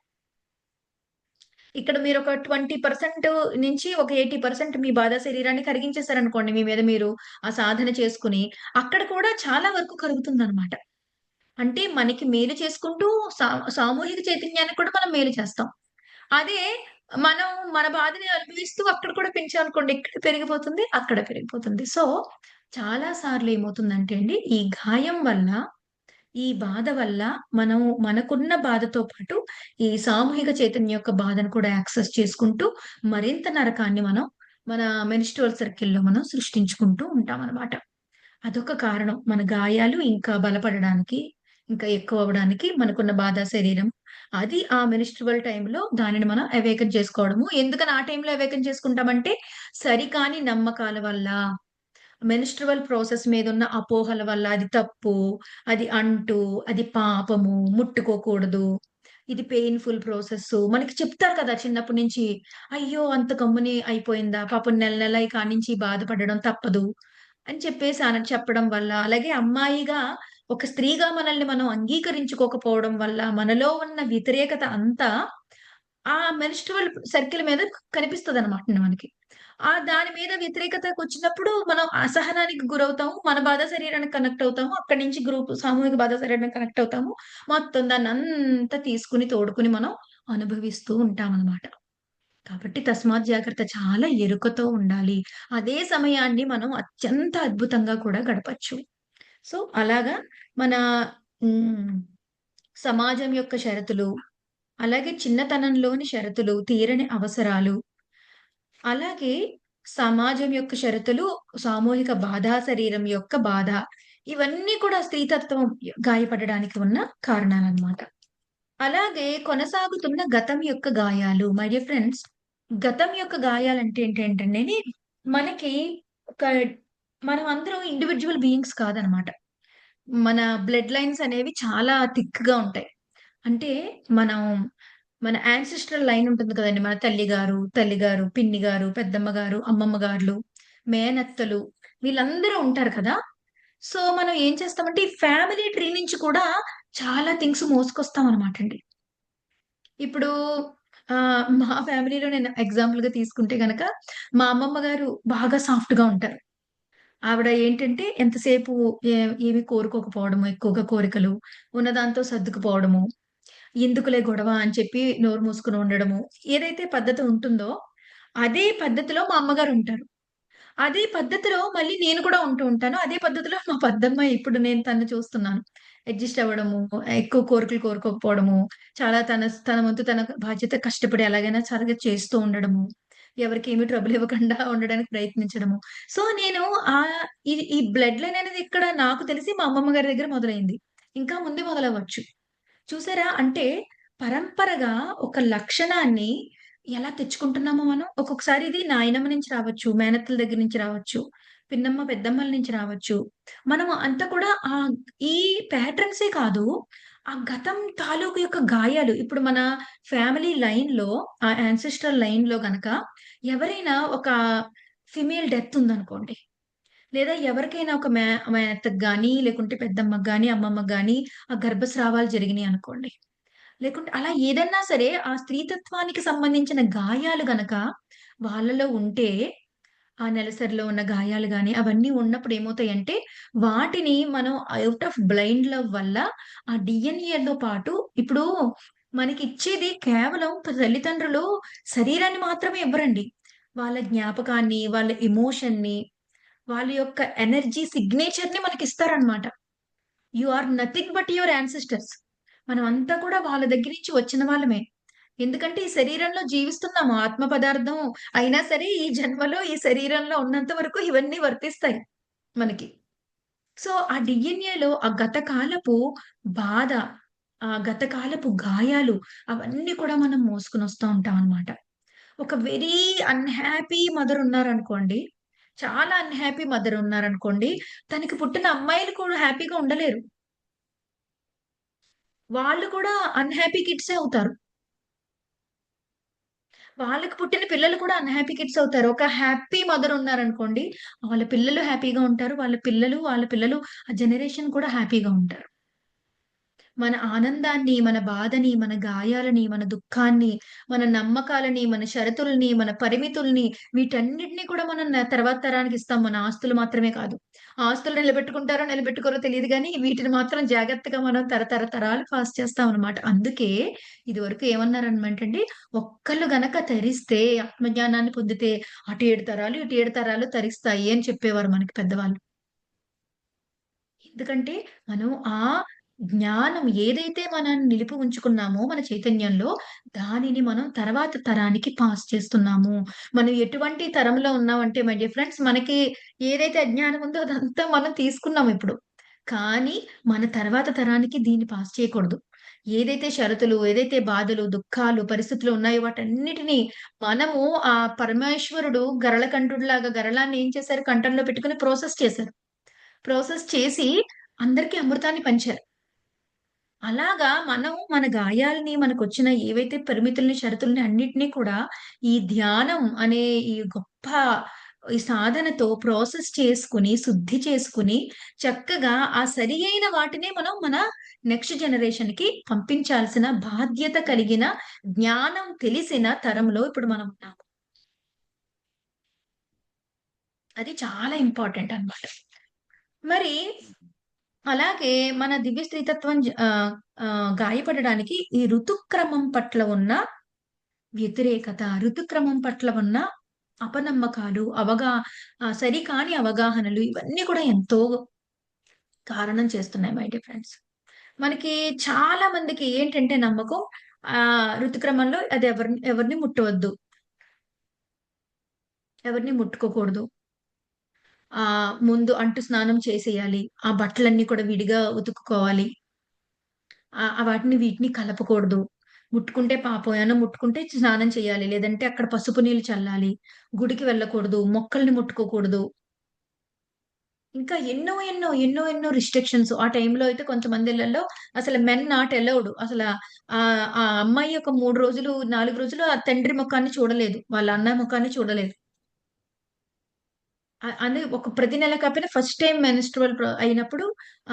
ఇక్కడ మీరొక 20% నుంచి ఒక 80% మీ బాధా శరీరాన్ని కరిగించేసారనుకోండి. మీ మీద మీరు ఆ సాధన చేసుకొని, అక్కడ కూడా చాలా వరకు కరుగుతుందనమాట. అంటే మనకి మేలు చేసుకుంటూ సా సామూహిక చైతన్యానికి కూడా మనం మేలు చేస్తాం. అదే మనం మన బాధని అనుభవిస్తూ అక్కడ కూడా పెంచామనుకోండి, ఇక్కడ పెరిగిపోతుంది, అక్కడ పెరిగిపోతుంది. సో, చాలా సార్లు ఏమవుతుందంటే అండి, ఈ గాయం వల్ల, ఈ బాధ వల్ల మనం మనకున్న బాధతో పాటు ఈ సామూహిక చైతన్యం యొక్క బాధను కూడా యాక్సెస్ చేసుకుంటూ మరింత నరకాన్ని మనం మన మెన్‌స్ట్రువల్ సర్కిల్‌లో మనం సృష్టించుకుంటూ ఉంటామనమాట. అదొక కారణం. మన గాయాలు ఇంకా బలపడడానికి, ఇంకా ఎక్కువవ్వడానికి మనకున్న బాధా శరీరం. అది ఆ మెనిస్ట్రువల్ టైమ్‌లో దానిని మనం అవేకెన్ చేసుకోవడము. ఎందుకని ఆ టైంలో అవేకెన్ చేసుకుంటామంటే, సరికాని నమ్మకాల వల్ల, మెనిస్ట్రువల్ ప్రాసెస్ మీదున్న అపోహల వల్ల అది తప్పు, అది అంటు, అది పాపము, ముట్టుకోకూడదు. ఇది పెయిన్‌ఫుల్ ప్రాసెస్సు. మనకి చెప్తారు కదా! చిన్నప్పటి నుంచి. అయ్యో! అంత గమ్ముని అయిపోయిందా? పాపం నెల నెల కాడ్నించి బాధపడడం తప్పదు. అని చెప్పేసి చెప్పడం వల్ల, అలాగే అమ్మాయిగా ఒక స్త్రీగా మనల్ని మనం అంగీకరించుకోకపోవడం వల్ల, మనలో ఉన్న వ్యతిరేకత అంతా ఆ మెన్‌స్ట్రువల్ సర్కిల్ మీద కనిపిస్తదనమాట మనకి. దాని మీద వ్యతిరేకతకొచ్చినప్పుడు మనం అసహనానికి గురవుతాము. మన బాధా శరీరానికి కనెక్ట్ అవుతాము. అక్కడి నుంచి గ్రూప్ సామూహిక బాధా శరీరానికి కనెక్ట్ అవుతాము. మొత్తం దాన్నంతా తీసుకొని, తోడుకొని మనం అనుభవిస్తూ ఉంటామనమాట. కాబట్టి తస్మాత్ జాగ్రత్త చాలా ఎరుకతో ఉండాలి. అదే సమయాన్ని మనం అత్యంత అద్భుతంగా కూడా గడపొచ్చు. సో, అలాగా మన హ్మ్. సమాజం యొక్క షరతులు, అలాగే చిన్నతనంలోని షరతులు, తీరని అవసరాలు, అలాగే సమాజం యొక్క షరతులు, సామూహిక బాధా శరీరం యొక్క బాధ, ఇవన్నీ కూడా స్త్రీతత్వం గాయపడడానికి ఉన్న కారణాలనమాట. అలాగే కొనసాగుతున్న గతం యొక్క గాయాలు. మై డియర్ ఫ్రెండ్స్, గతం యొక్క గాయాలంటే ఏంటంటేనండి, మనకి ఒక మనం అందరం ఇండివిడ్యువల్ బీయింగ్స్ కాదనమాట. మన బ్లడ్ లైన్స్ అనేవి చాలా థిక్‌గా ఉంటాయి. అంటే మనం మన యాన్సెస్ట్రల్ లైన్ ఉంటుంది కదండీ! మన తల్లిగారు, పిన్ని గారు, పెద్దమ్మ గారు, అమ్మమ్మ గార్లు, మేనత్తలు వీళ్ళందరూ ఉంటారు కదా! సో, మనం ఏం చేస్తామంటే, ఈ ఫ్యామిలీ ట్రీ నుంచి కూడా చాలా థింగ్స్ మోసుకొస్తామనమాటండి. ఇప్పుడు మా ఫ్యామిలీలో నేను ఎగ్జాంపుల్‌గా తీసుకుంటే గనక, మా అమ్మమ్మ గారు బాగా సాఫ్ట్‌గా ఉంటారు. ఆవిడ ఏంటంటే ఎంతసేపు ఏమి కోరుకోకపోవడము, ఎక్కువగా కోరికలు, ఉన్నదాంతో సర్దుకుపోవడము. ఎందుకులే గొడవ అని చెప్పి నోరు మూసుకొని ఉండడము. ఏదైతే పద్ధతి ఉంటుందో, అదే పద్ధతిలో మా అమ్మగారుంటారు. అదే పద్ధతిలో మళ్ళీ నేను కూడా ఉంటూ ఉంటాను. అదే పద్ధతిలో మా పెద్దమ్మ ఇప్పుడు నేను తనని చూస్తున్నాను. అడ్జస్ట్ అవ్వడము, ఎక్కువ కోరికలు కోరుకోకపోవడము, చాలా తన వంతు తన బాధ్యత కష్టపడి ఎలాగైనా సరిగ్గా చేస్తూ ఉండడము, ఎవరికేమి ట్రబుల్ ఇవ్వకుండా ఉండడానికి ప్రయత్నించడము. సో, నేను ఈ బ్లడ్ లైన్ అనేది ఇక్కడ నాకు తెలిసి మా అమ్మమ్మ గారి దగ్గర మొదలైంది. ఇంకా ముందే మొదలవ్వచ్చు. చూసారా? అంటే పరంపరగా ఒక లక్షణాన్ని ఎలా తెచ్చుకుంటున్నామో మనం. ఒక్కొక్కసారి ఇది నాయనమ్మ నుంచి రావచ్చు, మేనత్తల దగ్గర నుంచి రావచ్చు, పిన్నమ్మ, పెద్దమ్మల నుంచి రావచ్చు. మనం అంతా కూడా ఈ ప్యాటర్న్సే కాదు, ఆ గతం తాలూకు యొక్క గాయాలు ఇప్పుడు మన ఫ్యామిలీ లైన్‌లో ఆ యాన్సెస్ట్రల్ లైన్‌లో గనక ఎవరైనా ఒక ఫీమేల్ డెత్ ఉందనుకోండి. లేదా ఎవరికైనా ఒక మేనత్తకి గాని, లేకుంటే పెద్దమ్మకి గాని, అమ్మమ్మకి గాని ఆ గర్భస్రావాలు జరిగినియి అనుకోండి. లేకుంటే అలా ఏదన్నా సరే ఆ స్త్రీతత్వానికి సంబంధించిన గాయాలు గనక వాళ్ళలో ఉంటే, ఆ నెలసరిలో ఉన్న గాయాలు గాని, అవన్నీ ఉన్నప్పుడు ఏమవుతాయంటే, వాటిని మనం ఔట్ ఆఫ్ బ్లైండ్ లవ్ వల్ల ఆ డీఎన్ఏతో పాటు ఇప్పుడు మనకిచ్చేది కేవలం తల్లిదండ్రులు శరీరాన్ని మాత్రమే ఇవ్వరండి. వాళ్ళ జ్ఞాపకాన్ని, వాళ్ళ ఎమోషన్‌ని, వాళ్ళ యొక్క ఎనర్జీ సిగ్నేచర్‌ని మనకిస్తారనమాట. You are nothing but your ancestors. మనమంతా కూడా వాళ్ళ దగ్గర నుంచి వచ్చిన వాళ్ళమే. ఎందుకంటే ఈ శరీరంలో జీవిస్తున్నాము. ఆత్మ పదార్థం అయినా సరే ఈ జన్మలో ఈ శరీరంలో ఉన్నంత వరకు ఇవన్నీ వర్తిస్తాయి మనకి. సో, ఆ డీఎన్ఏలో ఆ గతకాలపు బాధ, ఆ గతకాలపు గాయాలు అవన్నీ కూడా మనం మోసుకొనొస్తా ఉంటామనమాట. ఒక వెరీ అన్‌హ్యాపీ మదర్ ఉన్నారనుకోండి. చాలా అన్‌హ్యాపీ మదర్ ఉన్నారనుకోండి. తనకి పుట్టిన అమ్మాయిలు కూడా హ్యాపీగా ఉండలేరు. వాళ్ళు కూడా అన్‌హ్యాపీ కిడ్సే అవుతారు. వాళ్ళకి పుట్టిన పిల్లలు కూడా అన్‌హ్యాపీ కిడ్స్ అవుతారు. ఒక హ్యాపీ మదర్ ఉన్నారనుకోండి, వాళ్ళ పిల్లలు హ్యాపీగా ఉంటారు. వాళ్ళ పిల్లలు ఆ జనరేషన్ కూడా హ్యాపీగా ఉంటారు. మన ఆనందాన్ని, మన బాధని, మన గాయాలని, మన దుఃఖాన్ని, మన నమ్మకాలని, మన షరతుల్ని, మన పరిమితుల్ని వీటన్నిటిని కూడా మనం తర్వాత తరానికి ఇస్తాం. మన ఆస్తులు మాత్రమే కాదు. ఆస్తులు నిలబెట్టుకుంటారో, నిలబెట్టుకోరో తెలీదు గానీ, వీటిని మాత్రం జాగ్రత్తగా మనం తరతరాలు పాస్ చేస్తామనమాట. అందుకే ఇదివరకు ఏమన్నారనమాటండి, ఒక్కళ్ళు గనక తరిస్తే ఆత్మజ్ఞానాన్ని పొందితే అటు 7 తరాలు, ఇటు 7 తరాలు తరిస్తాయి అని చెప్పేవారు మనకి పెద్దవాళ్ళు. ఎందుకంటే, మనం ఆ జ్ఞానం ఏదైతే మనం నిలిపి ఉంచుకున్నామో మన చైతన్యంలో, దానిని మనం తర్వాత తరానికి పాస్ చేస్తున్నాము. మనం ఎటువంటి తరంలో ఉన్నామంటే మై డియర్ ఫ్రెండ్స్, మనకి ఏదైతే అజ్ఞానం ఉందో అదంతా మనం తీసుకున్నాం ఇప్పుడు. కానీ, మన తర్వాత తరానికి దీన్ని పాస్ చేయకూడదు. ఏదైతే షరతులు, ఏదైతే బాధలు, దుఃఖాలు, పరిస్థితులు ఉన్నాయో వాటన్నిటిని మనము ఆ పరమేశ్వరుడు గరళకంఠుడిలాగా గరళాన్ని ఏం చేశారు కంఠంలో పెట్టుకొని ప్రాసెస్ చేశారు. ప్రాసెస్ చేసి అందరికి అమృతాన్ని పంచారు. అలాగా మనం మన గాయాలని, మనకొచ్చిన ఏవైతే పరిమితుల్ని, షరతుల్ని అన్నిటిని కూడా ఈ ధ్యానం అనే ఈ గొప్ప ఈ సాధనతో ప్రాసెస్ చేసుకొని, శుద్ధి చేసుకొని, చక్కగా ఆ సరి అయిన వాటినే మనం మన నెక్స్ట్ జనరేషన్‌కి పంపించాల్సిన బాధ్యత కలిగిన, జ్ఞానం తెలిసిన తరంలో ఇప్పుడు మనం ఉన్నాము. అది చాలా ఇంపార్టెంట్ అన్నమాట. మరి అలాగే మన దివ్య స్త్రీతత్వం గాయపడడానికి ఈ ఋతుక్రమం పట్ల ఉన్న వ్యతిరేకత, ఋతుక్రమం పట్ల ఉన్న అపనమ్మకాలు, సరికాని అవగాహనలు ఇవన్నీ కూడా ఎంతో కారణం చేస్తున్నాయి మై డియర్ ఫ్రెండ్స్. మనకి చాలా మందికి ఏంటంటే నమ్మకం ఋతుక్రమంలో అది ఎవరిని ముట్టవద్దు. ఎవరిని ముట్టుకోకూడదు. ముందు అంటు స్నానం చేసేయాలి. ఆ బట్టలన్నీ కూడా విడిగా ఉతుక్కోవాలి. వాటిని వీటిని కలపకూడదు. ముట్టుకుంటే పాపం. ఏమన్నా ముట్టుకుంటే స్నానం చేయాలి. లేదంటే అక్కడ పసుపు నీళ్ళు చల్లాలి. గుడికి వెళ్ళకూడదు. మొక్కల్ని ముట్టుకోకూడదు. ఇంకా ఎన్నో రిస్ట్రిక్షన్స్. ఆ టైంలో అయితే కొంతమందిళ్ళలో అసలు మెన్ నాట్ అలౌడ్. ఆ అమ్మాయి ఒక 3 రోజులు, 4 రోజులు ఆ తండ్రి ముఖాన్ని చూడలేదు. వాళ్ళ అన్న ముఖాన్ని చూడలేదు. అని ఒక ప్రతి నెల కాకపోయినా ఫస్ట్ టైమ్ మెన్‌స్ట్రువల్ అయినప్పుడు,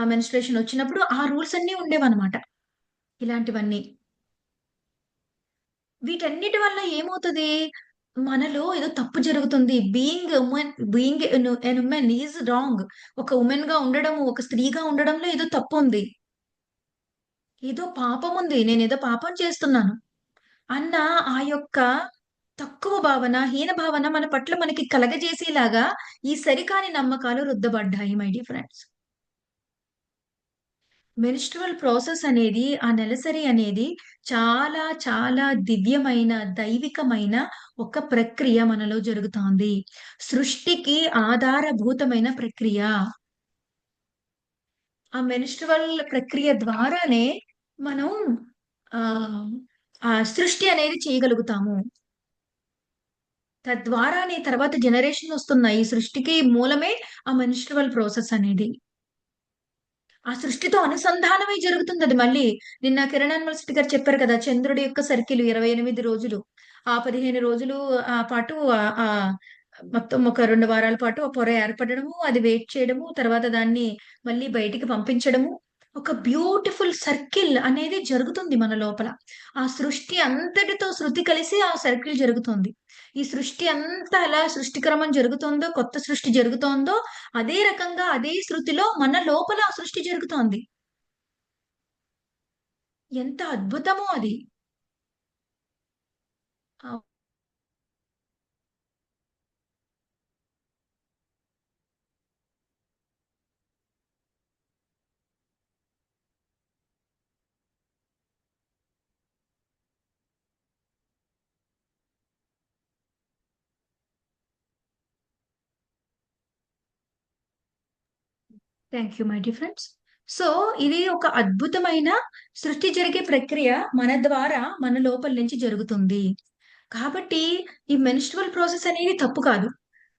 మెన్‌స్ట్రుయేషన్ వచ్చినప్పుడు ఆ రూల్స్ అన్నీ ఉండేవన్నమాట. ఇలాంటివన్నీ. వీటన్నిటి వల్ల ఏమవుతది? మనలో ఏదో తప్పు జరుగుతుంది. Being an women is wrong. ఒక వుమెన్‌గా ఉండడం, ఒక స్త్రీగా ఉండడంలో ఏదో తప్పుంది. ఏదో పాపముంది. నేనేదో పాపం చేస్తున్నాను అన్న ఆ యొక్క తక్కువ భావన, హీన భావన మన పట్ల మనకి కలగజేసేలాగా ఈ సరికాని నమ్మకాలు రుద్దబడ్డాయి my dear friends. Menstrual process అనేది, ఆ నెలసరి అనేది చాలా, చాలా దివ్యమైన, దైవికమైన ఒక ప్రక్రియ మనలో జరుగుతోంది. సృష్టికి ఆధారభూతమైన ప్రక్రియ. ఆ మెన్‌స్ట్రువల్ ప్రక్రియ ద్వారానే మనం ఆహ్, ఆ సృష్టి అనేది చేయగలుగుతాము. తద్వారానే తర్వాత జనరేషనొస్తున్నాయి. ఈ సృష్టికి మూలమే ఆ మెన్‌స్ట్రువల్ ప్రాసెస్ అనేది. ఆ సృష్టితో అనుసంధానమై జరుగుతుందది మళ్ళీ. నిన్న కిరణ్ యూనివర్సిటీ గారు చెప్పారు కదా! చంద్రుడి యొక్క సర్కిల్ 28 రోజులు. ఆ 15 రోజులు పాటు మొత్తం ఒక 2 వారాల పాటు ఆ పొర ఏర్పడడము, అది వెయిట్ చేయడము, తర్వాత దాన్ని మళ్ళీ బయటికి పంపించడము. ఒక బ్యూటిఫుల్ సర్కిల్ అనేది జరుగుతుంది మన లోపల. ఆ సృష్టి అంతటితో శృతి కలిసి ఆ సర్కిల్ జరుగుతుంది. ఈ సృష్టి అంతా ఎలా సృష్టి క్రమం జరుగుతోందో, కొత్త సృష్టి జరుగుతోందో అదే రకంగా, అదే శృతిలో మన లోపల ఆ సృష్టి జరుగుతోంది. ఎంత అద్భుతమో అది. అవ్ thank you my dear friends. So, ఇది ఒక అద్భుతమైన సృష్టి జరిగే ప్రక్రియ మన ద్వారా మన లోపల నుంచి జరుగుతుంది. కాబట్టి ఈ మెన్‌స్ట్రువల్ ప్రాసెస్ అనేది తప్పు కాదు.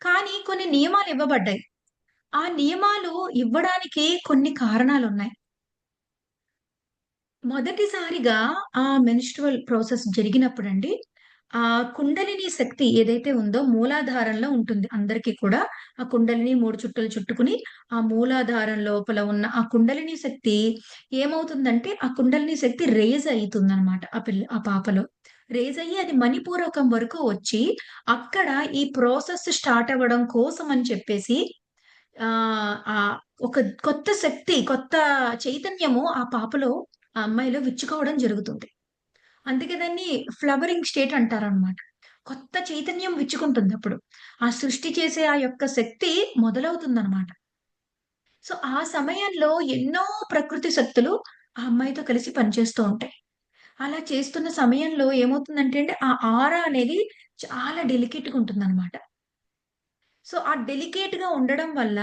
కానీ కొన్ని నియమాలు ఇవ్వబడ్డాయి. ఆ నియమాలు ఇవ్వడానికి కొన్ని కారణాలున్నాయి. మొదటిసారిగా ఆ మెన్‌స్ట్రువల్ ప్రాసెస్ జరిగినప్పుడండి, కుండలిని శక్తి ఏదైతే ఉందో మూలాధారంలో ఉంటుంది అందరికి కూడా. ఆ కుండలిని 3 చుట్టలు చుట్టుకుని, ఆ మూలాధారం లోపల ఉన్న ఆ కుండలిని శక్తి ఏమవుతుందంటే, ఆ కుండలిని శక్తి రైజ్ అయితుందనమాట ఆ పాపలో. రైజ్ అయ్యి అది మణిపూరకం వరకు వచ్చి, అక్కడ ఈ ప్రాసెస్ స్టార్ట్ అవ్వడం కోసం అని చెప్పేసి ఆహ్, ఒక కొత్త శక్తి, కొత్త చైతన్యము ఆ పాపలో, ఆ అమ్మాయిలో విచ్చుకోవడం జరుగుతుంది. అందుకే దాన్ని ఫ్లవరింగ్ స్టేట్ అంటారనమాట. కొత్త చైతన్యం విచ్చుకుంటుందప్పుడు. ఆ సృష్టి చేసే ఆ యొక్క శక్తి మొదలవుతుందనమాట. సో, ఆ సమయంలో ఎన్నో ప్రకృతి శక్తులు ఆ అమ్మాయితో కలిసి పనిచేస్తూ ఉంటాయి. అలా చేస్తున్న సమయంలో ఏమవుతుందంటే అండి, ఆ ఆరా అనేది చాలా డెలికేట్‌గా ఉంటుందనమాట. సో, ఆ డెలికేట్‌గా ఉండడం వల్ల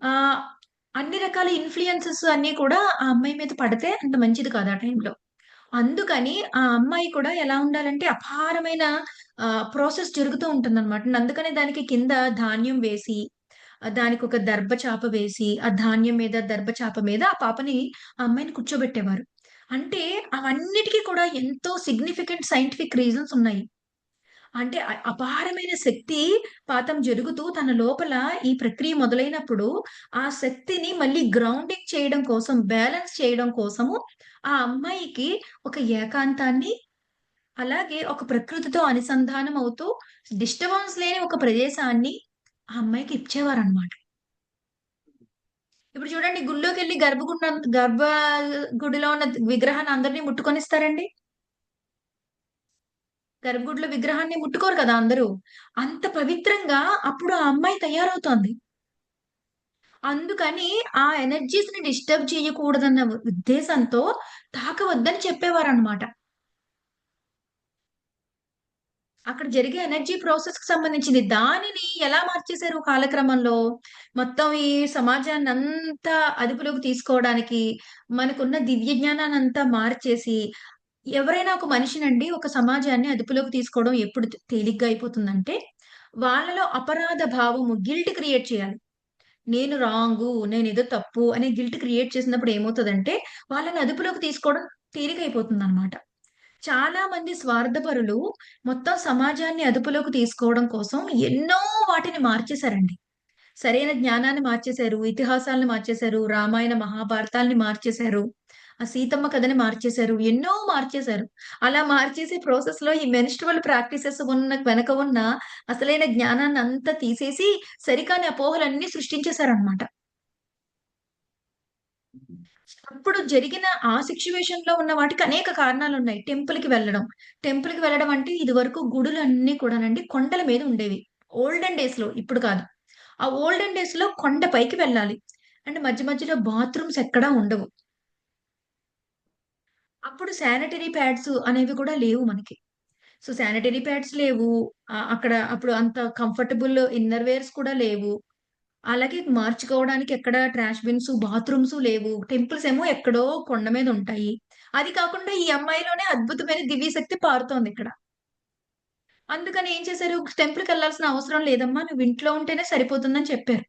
ఆహ్, అన్ని రకాల ఇన్‌ఫ్లుయెన్సెస్ అన్నీ కూడా ఆ అమ్మాయి మీద పడితే అంత మంచిది కాదు ఆ టైంలో. అందుకని ఆ అమ్మాయి కూడా ఎలా ఉండాలంటే అపారమైన ప్రాసెస్ జరుగుతూ ఉంటుందనమాట. అందుకనే దానికి కింద ధాన్యం వేసి, దానికొక దర్భ చాప వేసి, ఆ ధాన్యం మీద, దర్భ చాప మీద ఆ పాపని ఆ అమ్మాయిని కూర్చోబెట్టేవారు. అంటే అవన్నిటికి కూడా ఎంతో సిగ్నిఫికెంట్ సైంటిఫిక్ రీజన్స్ ఉన్నాయి. అంటే అపారమైన శక్తి పాతం జరుగుతూ తన లోపల ఈ ప్రక్రియ మొదలైనప్పుడు, ఆ శక్తిని మళ్ళీ గ్రౌండింగ్ చేయడం కోసం, బ్యాలెన్స్ చేయడం కోసము ఆ అమ్మాయికి ఒక ఏకాంతాన్ని, అలాగే ఒక ప్రకృతితో అనుసంధానం అవుతూ డిస్టర్బెన్స్ లేని ఒక ప్రదేశాన్ని ఆ అమ్మాయికి ఇచ్చేవారనమాట. ఇప్పుడు చూడండి గుడిలోకెళ్ళి గర్భ గుడిలో ఉన్న విగ్రహాన్ని అందరిని ముట్టుకొనిస్తారండి? గర్భగుడిలో విగ్రహాన్ని ముట్టుకోరు కదా అందరూ. అంత పవిత్రంగా అప్పుడు ఆ అమ్మాయి తయారవుతోంది. అందుకని ఆ ఎనర్జీస్‌ని డిస్టర్బ్ చేయకూడదన్న ఉద్దేశంతో తాకవద్దని చెప్పేవారనమాట. అక్కడ జరిగే ఎనర్జీ ప్రాసెస్‌కి సంబంధించింది. దానిని ఎలా మార్చేసారు కాలక్రమంలో, మొత్తం ఈ సమాజాన్నంతా అదుపులోకి తీసుకోవడానికి, మనకున్న దివ్య జ్ఞానాన్నంతా మార్చేసి, ఎవరైనా ఒక మనిషినండి, ఒక సమాజాన్ని అదుపులోకి తీసుకోవడం ఎప్పుడు తేలిగ్గా అయిపోతుందంటే, వాళ్ళలో అపరాధ భావము, గిల్ట్ క్రియేట్ చేయాలి. నేను రాంగు, నేనేదో తప్పు అనే గిల్ట్ క్రియేట్ చేసినప్పుడు ఏమవుతదంటే, వాళ్ళని అదుపులోకి తీసుకోవడం తేలికైపోతుందనమాట. చాలా మంది స్వార్థపరులు మొత్తం సమాజాన్ని అదుపులోకి తీసుకోవడం కోసం ఎన్నో వాటిని మార్చేశారండి. సరైన జ్ఞానాన్ని మార్చేశారు. ఇతిహాసాలను మార్చేశారు. రామాయణ, మహాభారతాల్ని మార్చేశారు. ఆ సీతమ్మ కథని మార్చేశారు. ఎన్నో మార్చేశారు. అలా మార్చేసే ప్రాసెస్‌లో ఈ మెన్‌స్ట్రువల్ ప్రాక్టీసెస్ వెనక ఉన్న అసలైన జ్ఞానాన్నంతా తీసేసి సరికాని అపోహలన్నీ సృష్టించేశారనమాట. అప్పుడు జరిగిన ఆ సిట్యుయేషన్‌లో ఉన్న వాటికి అనేక కారణాలున్నాయి. టెంపుల్‌కి వెళ్ళడం అంటే ఇదివరకు గుడులన్నీ కూడానండి కొండల మీద ఉండేవి. ఓల్డెన్ డేస్‌లో ఇప్పుడు కాదు. ఆ ఓల్డెన్ డేస్‌లో కొండ పైకి వెళ్ళాలి. అంటే మధ్య మధ్యలో బాత్రూమ్స్ ఎక్కడా ఉండవు. అప్పుడు శానిటరీ ప్యాడ్స్ అనేవి కూడా లేవు మనకి. సో, శానిటరీ ప్యాడ్స్ లేవు. అక్కడ అప్పుడు అంత కంఫర్టబుల్ ఇన్నర్ వేర్స్ కూడా లేవు. అలాగే మార్చుకోవడానికి ఎక్కడ ట్రాష్ బిన్స్, బాత్రూమ్స్ లేవు. టెంపుల్స్ ఏమో ఎక్కడో కొండ మీద ఉంటాయి. అది కాకుండా ఈ అమ్మాయిలోనే అద్భుతమైన దివ్య శక్తి పారుతోందిక్కడ. అందుకని ఏం చేశారు, టెంపుల్‌కెళ్ళాల్సిన అవసరం లేదమ్మా. నువ్వు ఇంట్లో ఉంటేనే సరిపోతుందని చెప్పారు.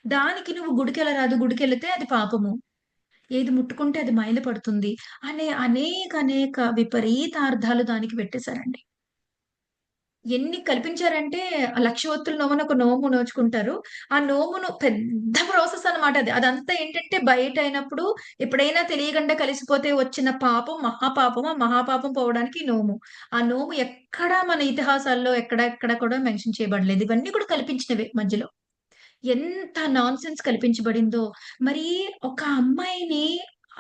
దానికి నువ్వు గుడికెళ్ళరాదు. గుడికెళితే అది పాపము. ఏది ముట్టుకుంటే అది మైల పడుతుంది అనే అనేక విపరీతార్థాలు దానికి పెట్టేశారండి. ఎన్ని కల్పించారంటే, ఆ లక్షవత్తుల నోమని ఒక నోము నోచుకుంటారు. ఆ నోమును పెద్ద ప్రాసెస్ అన్నమాట అది. అదంతా ఏంటంటే బయటయినప్పుడు ఎప్పుడైనా తెలియకుండా కలిసిపోతే వచ్చిన పాపం మహాపాపం. ఆ మహాపాపం పోవడానికి ఈ నోము. ఆ నోము ఎక్కడా మన ఇతిహాసాల్లో ఎక్కడ కూడా మెన్షన్ చేయబడలేదు. ఇవన్నీ కూడా కల్పించినవే మధ్యలో. ఎంత నాన్‌సెన్స్ కల్పించబడిందో. మరి ఒక అమ్మాయిని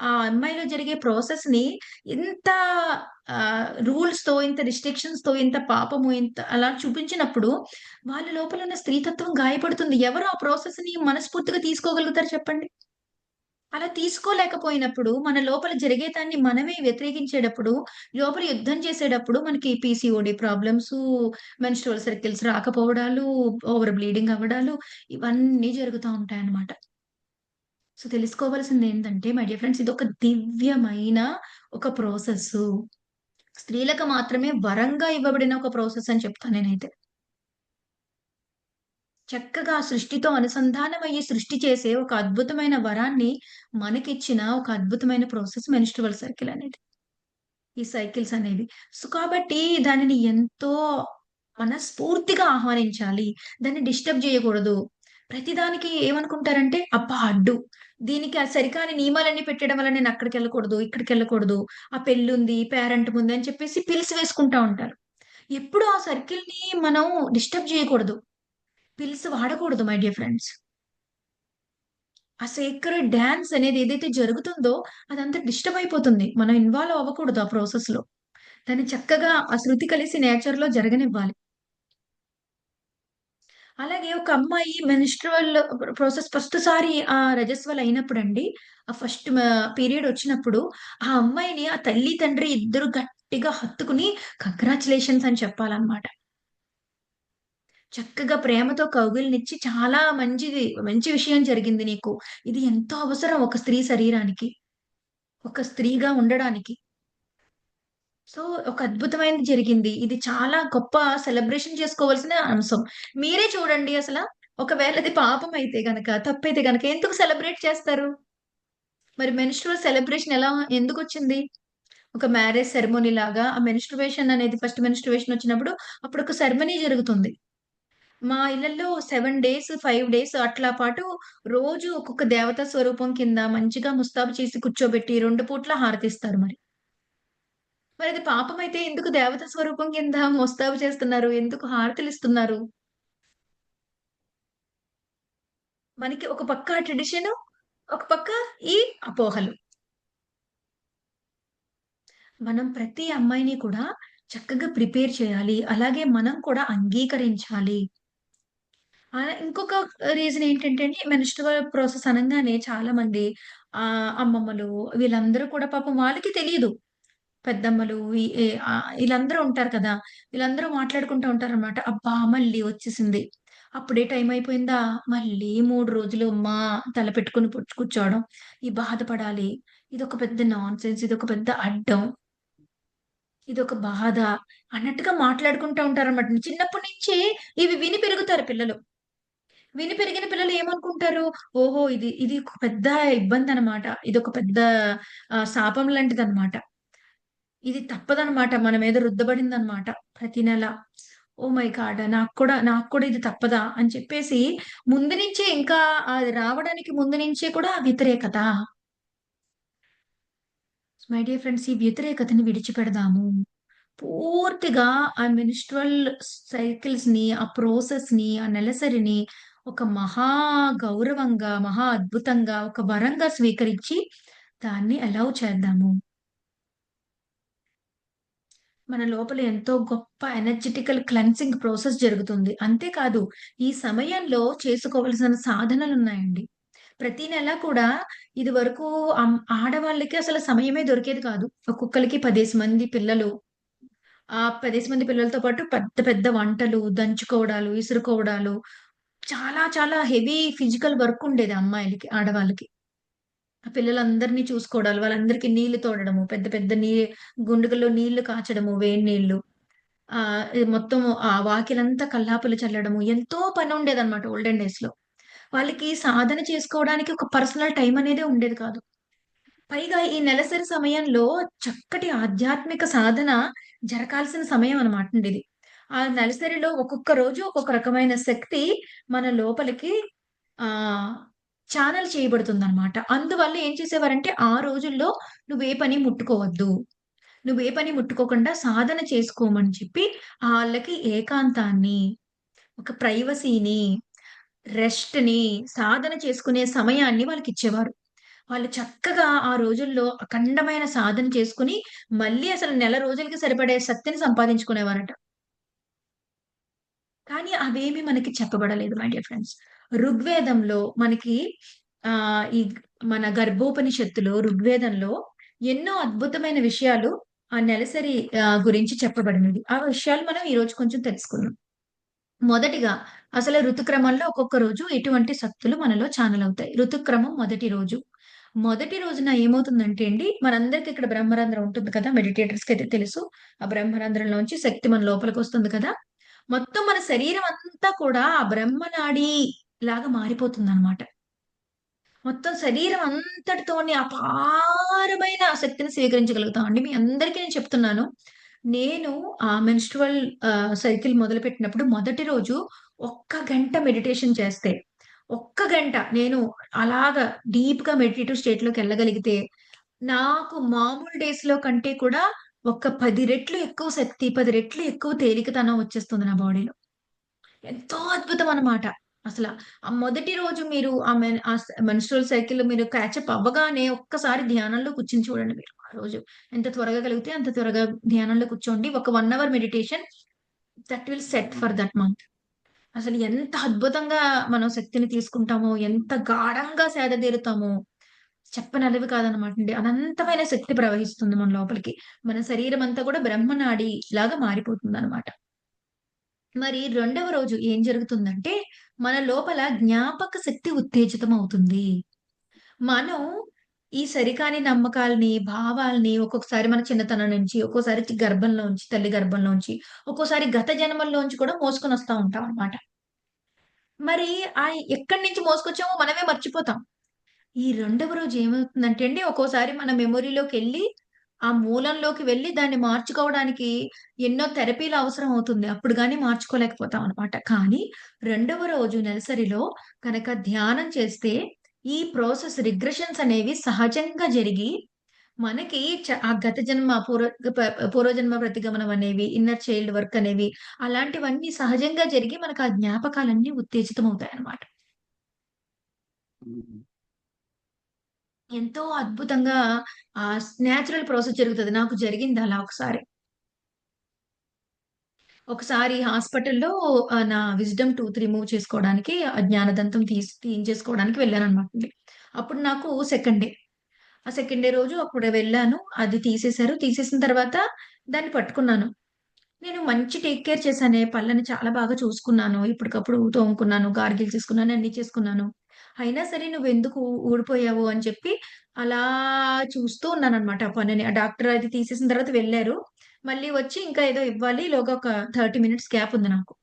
ఆ అమ్మాయిలో జరిగే ప్రాసెస్‌ని ఇంత రూల్స్‌తో, ఇంత రిస్ట్రిక్షన్స్‌తో, ఇంత పాపము, ఇంత అలా చూపించినప్పుడు వాళ్ళ లోపల ఉన్న స్త్రీతత్వం గాయపడుతుంది. ఎవరు ఆ ప్రాసెస్‌ని మనస్ఫూర్తిగా తీసుకోగలుగుతారు చెప్పండి? అలా తీసుకోలేకపోయినప్పుడు, మన లోపల జరిగేదాన్ని మనమే వ్యతిరేకించేటప్పుడు, లోపల యుద్ధం చేసేటప్పుడు మనకి పీసీఓడీ ప్రాబ్లమ్సు, మెన్‌స్ట్రువల్ సైకిల్స్ రాకపోవడాలు, ఓవర్ బ్లీడింగ్ అవ్వడాలు ఇవన్నీ జరుగుతా ఉంటాయన్నమాట. సో, తెలుసుకోవాల్సిందేంటంటే మై డియర్ ఫ్రెండ్స్ ఇదొక దివ్యమైన ఒక ప్రాసెస్సు. స్త్రీలకు మాత్రమే వరంగా ఇవ్వబడిన ఒక ప్రాసెస్ అని చెప్తా నేనైతే. చక్కగా సృష్టితో అనుసంధానమయ్యి సృష్టి చేసే ఒక అద్భుతమైన వరాన్ని మనకిచ్చిన ఒక అద్భుతమైన ప్రాసెస్ మెన్‌స్ట్రువల్ సైకిల్ అనేది. ఈ సైకిల్స్ అనేవి. సో, కాబట్టి దానిని ఎంతో మనస్ఫూర్తిగా ఆహ్వానించాలి. దాన్ని డిస్టర్బ్ జేయకూడదు. ప్రతిదానికి ఏమనుకుంటారంటే, అబ్బా! అడ్డు. దీనికి ఆ సరికాని నియమాలన్నీ పెట్టడం వల్ల నేనక్కడికెళ్ళకూడదు, ఇక్కడికెళ్ళకూడదు. ఆ పెళ్లుంది, పేరెంటముంది అని చెప్పేసి పిల్స్ వేసుకుంటా ఉంటారు. ఎప్పుడు ఆ సర్కిల్‌ని మనం డిస్టర్బ్ జేయకూడదు. పిల్స్ వాడకూడదు మై డియర్ ఫ్రెండ్స్. ఆ సేక్రెడ్ డాన్స్ అనేది ఏదైతే జరుగుతుందో అదంతా డిస్టర్బ్ అయిపోతుంది. మనం ఇన్వాల్వ్ అవ్వకూడదు ఆ ప్రాసెస్‌లో. దాన్ని చక్కగా ఆ శృతి కలిసి నేచర్‌లో జరగనివ్వాలి. అలాగే ఒక అమ్మాయి మెన్‌స్ట్రువల్ ప్రాసెస్ ఫస్ట్ సారి రజస్వల అయినప్పుడండి, ఆ ఫస్ట్ పీరియడ్ వచ్చినప్పుడు, ఆ అమ్మాయిని ఆ తల్లి, తండ్రి ఇద్దరు గట్టిగా హత్తుకుని కంగ్రాచ్యులేషన్స్ అని చెప్పాలన్నమాట. చక్కగా ప్రేమతో కౌగిలినిచ్చి చాలా మంచి విషయం జరిగింది నీకు. ఇది ఎంతో అవసరం ఒక స్త్రీ శరీరానికి. ఒక స్త్రీగా ఉండడానికి. సో, ఒక అద్భుతమైనది జరిగింది. ఇది చాలా గొప్ప సెలబ్రేషన్ చేసుకోవాల్సిన అంశం. మీరే చూడండి అసల. ఒకవేళ అది పాపమైతే గనక, తప్పైతే గనక ఎందుకు సెలబ్రేట్ చేస్తారు? మరి మెన్‌స్ట్రువల్ సెలబ్రేషన్ ఎందుకొచ్చింది? ఒక మ్యారేజ్ సెరమనీ లాగా ఆ మెన్‌స్ట్రువేషన్ అనేది ఫస్ట్ మెన్‌స్ట్రువేషన్ వచ్చినప్పుడు అప్పుడొక సెరమనీ జరుగుతుంది. మా ఇళ్లల్లో 7 డేస్, 5 డేస్ అట్లా పాటు రోజు ఒక్కొక్క దేవతా స్వరూపం కింద మంచిగా ముస్తాబు చేసి కూర్చోబెట్టి 2 పూట్ల హారతిస్తారు మరి. మరది పాపమైతే ఎందుకు దేవత స్వరూపం కింద ముస్తాబు చేస్తున్నారు? ఎందుకు హారతులిస్తున్నారు? మనకి ఒక పక్క ట్రెడిషను, ఒక పక్క ఈ అపోహలు. మనం ప్రతి అమ్మాయిని కూడా చక్కగా ప్రిపేర్ చేయాలి. అలాగే మనం కూడా అంగీకరించాలి. ఇంకొక రీజన్ ఏంటంటే అండి, మెన్‌స్ట్రువల్ ప్రాసెస్ అనంగానే చాలామంది అమ్మమ్మలు వీళ్ళందరూ కూడా పాపం వాళ్ళకి తెలీదు. పెద్దమ్మలు ఈ ఏ ఈళ్ళందరూ ఉంటారు కదా! వీళ్ళందరూ మాట్లాడుకుంటూ ఉంటారనమాట. అబ్బా! మళ్ళీ వచ్చేసింది. అప్పుడే టైం అయిపోయిందా? మళ్ళీ 3 రోజులు అమ్మా తల పెట్టుకొని కూర్చోవడం. ఈ బాధపడాలి. ఇదొక పెద్ద నాన్‌సెన్స్. ఇదొక పెద్ద అడ్డం. ఇదొక బాధ అన్నట్టుగా మాట్లాడుకుంటా ఉంటారనమాట. చిన్నప్పటి నుంచే ఇవి విని పెరుగుతారు పిల్లలు. విని పెరిగిన పిల్లలు ఏమనుకుంటారు? ఓహో! ఇది ఒక పెద్ద ఇబ్బందనమాట. ఇదొక పెద్ద శాపం లాంటిదనమాట. ఇది తప్పదనమాట. మన మీద రుద్దబడిందనమాట ప్రతి నెల. Oh my God! నాకు కూడా ఇది తప్పదా? అని చెప్పేసి ముందు నుంచే ఇంకా అది రావడానికి ముందు నుంచే కూడా వ్యతిరేకత. మై డియర్ ఫ్రెండ్స్ ఈ వ్యతిరేకతని విడిచిపెడదాము. పూర్తిగా ఆ మెన్‌స్ట్రువల్ సైకిల్స్‌ని, ఆ ప్రాసెస్‌ని, ఆ నెలసరిని ఒక మహా గౌరవంగా, మహా అద్భుతంగా, ఒక వరంగా స్వీకరించి దాన్ని అలౌ చేద్దాము. మన లోపల ఎంతో గొప్ప ఎనర్జిటికల్ క్లెన్సింగ్ ప్రాసెస్ జరుగుతుంది. అంతేకాదు ఈ సమయంలో చేసుకోవాల్సిన సాధనలున్నాయండి. ప్రతి నెల కూడా ఇదివరకు ఆడవాళ్ళకి అసలు సమయమే దొరికేది కాదు. ఒక్కొక్కళ్ళకి 10 మంది పిల్లలు. ఆ 10 మంది పిల్లలతో పాటు పెద్ద పెద్ద వంటలు, దంచుకోవడాలు, ఇసురుకోవడాలు చాలా చాలా హెవీ ఫిజికల్ వర్క్ ఉండేది అమ్మాయిలకి, ఆడవాళ్ళకి. ఆ పిల్లలందరిని చూసుకోవడాలు, వాళ్ళందరికీ నీళ్లు తోడడము, పెద్ద పెద్ద గుండుగల్లో నీళ్లు కాచడము, వేడి నీళ్లు. ఇది మొత్తం వాకిలంతా కల్లాపులు చల్లడము, ఎంతో పనుండేదన్నమాట ఓల్డెన్ డేస్‌లో. వాళ్ళకి సాధన చేసుకోవడానికి ఒక పర్సనల్ టైమ్ అనేదే ఉండేది కాదు. పైగా ఈ నెలసరి సమయంలో చక్కటి ఆధ్యాత్మిక సాధన జరగాల్సిన సమయం అన్నమాటండి ఇది. ఆ నెలసరిలో ఒక్కొక్క రోజు ఒక్కొక్క రకమైన శక్తి మన లోపలికి ఆహ్, ఛానెల్ చేయబడుతుందన్నమాట. అందువల్ల ఏం చేసేవారంటే, ఆ రోజుల్లో నువ్వే పని ముట్టుకోవద్దు. నువ్వే పని ముట్టుకోకుండా సాధన చేసుకోమని చెప్పి ఆళ్ళకి ఏకాంతాన్ని, ఒక ప్రైవసీని, రెస్ట్‌ని, సాధన చేసుకునే సమయాన్ని వాళ్ళకిచ్చేవారు. వాళ్ళు చక్కగా ఆ రోజుల్లో అఖండమైన సాధన చేసుకొని, మళ్ళీ అసలు నెల రోజులకి సరిపడే శక్తిని సంపాదించుకునేవారట. కానీ అవేమి మనకి చెప్పబడలేదు మై డియర్ ఫ్రెండ్స్. ఋగ్వేదంలో మనకి ఈ మన గర్భోపనిషత్తులో, ఋగ్వేదంలో ఎన్నో అద్భుతమైన విషయాలు ఆ నెలసరి గురించి చెప్పబడినవి. ఆ విషయాలు మనం ఈరోజు కొంచెం తెలుసుకుందాం. మొదటిగా అసలు ఋతుక్రమంలో ఒక్కొక్క రోజు ఎటువంటి శక్తులు మనలో ఛానెల్ అవుతాయి. ఋతుక్రమం మొదటి రోజు. మొదటి రోజున ఏమవుతుందంటే అండి, మనందరికి ఇక్కడ బ్రహ్మరంధ్రం ఉంటుంది కదా! మెడిటేటర్స్‌కైతే తెలుసు. ఆ బ్రహ్మరంధ్రంలోంచి శక్తి మన లోపలికొస్తుంది కదా! మొత్తం మన శరీరం అంతా కూడా ఆ బ్రహ్మనాడి లాగా మారిపోతుందనమాట. మొత్తం శరీరం అంతటితోని అపారమైన ఆ శక్తిని స్వీకరించగలుగుతామండి. మీ అందరికీ నేను చెప్తున్నాను. నేను మెన్‌స్ట్రువల్ సైకిల్ మొదలుపెట్టినప్పుడు మొదటి రోజు ఒక్క గంట మెడిటేషన్ చేస్తే, ఒక్క గంట నేను అలాగా డీప్‌గా మెడిటేటివ్ స్టేట్‌లోకెళ్ళగలిగితే, నాకు మామూలు డేస్‌లో కంటే కూడా ఒక 10 రెట్లు ఎక్కువ శక్తి, 10 రెట్లు ఎక్కువ తేలికతనం వచ్చేస్తుంది నా బాడీలో. ఎంతో అద్భుతం అన్నమాట. అసల ఆ మొదటి రోజు మీరు మెన్‌స్ట్రువల్ సైకిల్ మీరు క్యాచప్ అవ్వగానే ఒక్కసారి ధ్యానంలో కూర్చొని చూడండి మీరు ఆ రోజు. ఎంత త్వరగా కలిగితే అంత త్వరగా ధ్యానంలో కూర్చోండి. ఒక 1 hour meditation that will set for that month. అసలు ఎంత అద్భుతంగా మనం శక్తిని తీసుకుంటామో, ఎంత గాఢంగా సేదతీరుతామో చెప్పనలవి కాదనమాటండి. అనంతమైన శక్తి ప్రవహిస్తుంది మన లోపలికి. మన శరీరం అంతా కూడా బ్రహ్మనాడి లాగా మారిపోతుందనమాట. మరి రెండవ రోజు ఏం జరుగుతుందంటే, మన లోపల జ్ఞాపక శక్తి ఉత్తేజితమవుతుంది. మనం ఈ సరికాని నమ్మకాల్ని, భావాల్ని ఒక్కొక్కసారి మన చిన్నతనం నుంచి, ఒక్కోసారి గర్భంలోంచి, తల్లి గర్భంలోంచి, ఒక్కోసారి గత జన్మల్లోంచి కూడా మోసుకొనొస్తా ఉంటాం అన్నమాట. మరి ఎక్కడి నుంచి మోసుకొచ్చామో మనమే మర్చిపోతాం. ఈ రెండవ రోజు ఏమవుతుందంటే అండి, ఒక్కోసారి మన మెమొరీలోకెళ్ళి, ఆ మూలంలోకి వెళ్లి దాన్ని మార్చుకోవడానికి ఎన్నో థెరపీలు అవసరం అవుతుంది. అప్పుడు గాని మార్చుకోలేకపోతాం అనమాట. కానీ రెండవ రోజు నెలసరిలో కనుక ధ్యానం చేస్తే, ఈ ప్రాసెస్ రిగ్రెషన్స్ అనేవి సహజంగా జరిగి, మనకి ఆ గత జన్మ పూర్వజన్మ ప్రతిగమనం అనేవి, ఇన్నర్ చైల్డ్ వర్క్ అనేవి అలాంటివన్నీ సహజంగా జరిగి మనకు ఆ జ్ఞాపకాలన్నీ ఉత్తేజితమవుతాయన్నమాట. హ్మ్. ఎంతో అద్భుతంగా నేచురల్ ప్రాసెస్ జరుగుతది. నాకు జరిగింది అలా ఒకసారి. ఒకసారి హాస్పిటల్‌లో నా విజ్డమ్ టూత్ రిమూవ్ చేసుకోవడానికి జ్ఞానదంతం తీయించేసుకోవడానికి వెళ్ళాననమాటండి. అప్పుడు నాకు సెకండ్ డే. ఆ సెకండ్ డే రోజు అప్పుడు వెళ్ళాను. అది తీసేశారు. తీసేసిన తర్వాత దాన్ని పట్టుకున్నాను. నేను మంచి టేక్ కేర్ చేశానే. పళ్ళని చాలా బాగా చూసుకున్నాను. ఎప్పటికప్పుడు తోముకున్నాను, గార్గిల్ చేసుకున్నాను, అన్నీ చేసుకున్నాను. అయినా సరే నువ్వెందుకు ఊడిపోయావు అని చెప్పి అలా చూస్తూ ఉన్నాననమాట ఆ పనిని. ఆ డాక్టర్ అది తీసేసిన తర్వాత వెళ్లారు. మళ్ళీ వచ్చి ఇంకా ఏదో ఇవ్వాలి. ఈలోగా ఒక 30 మినిట్స్ గ్యాప్ ఉంది నాకు.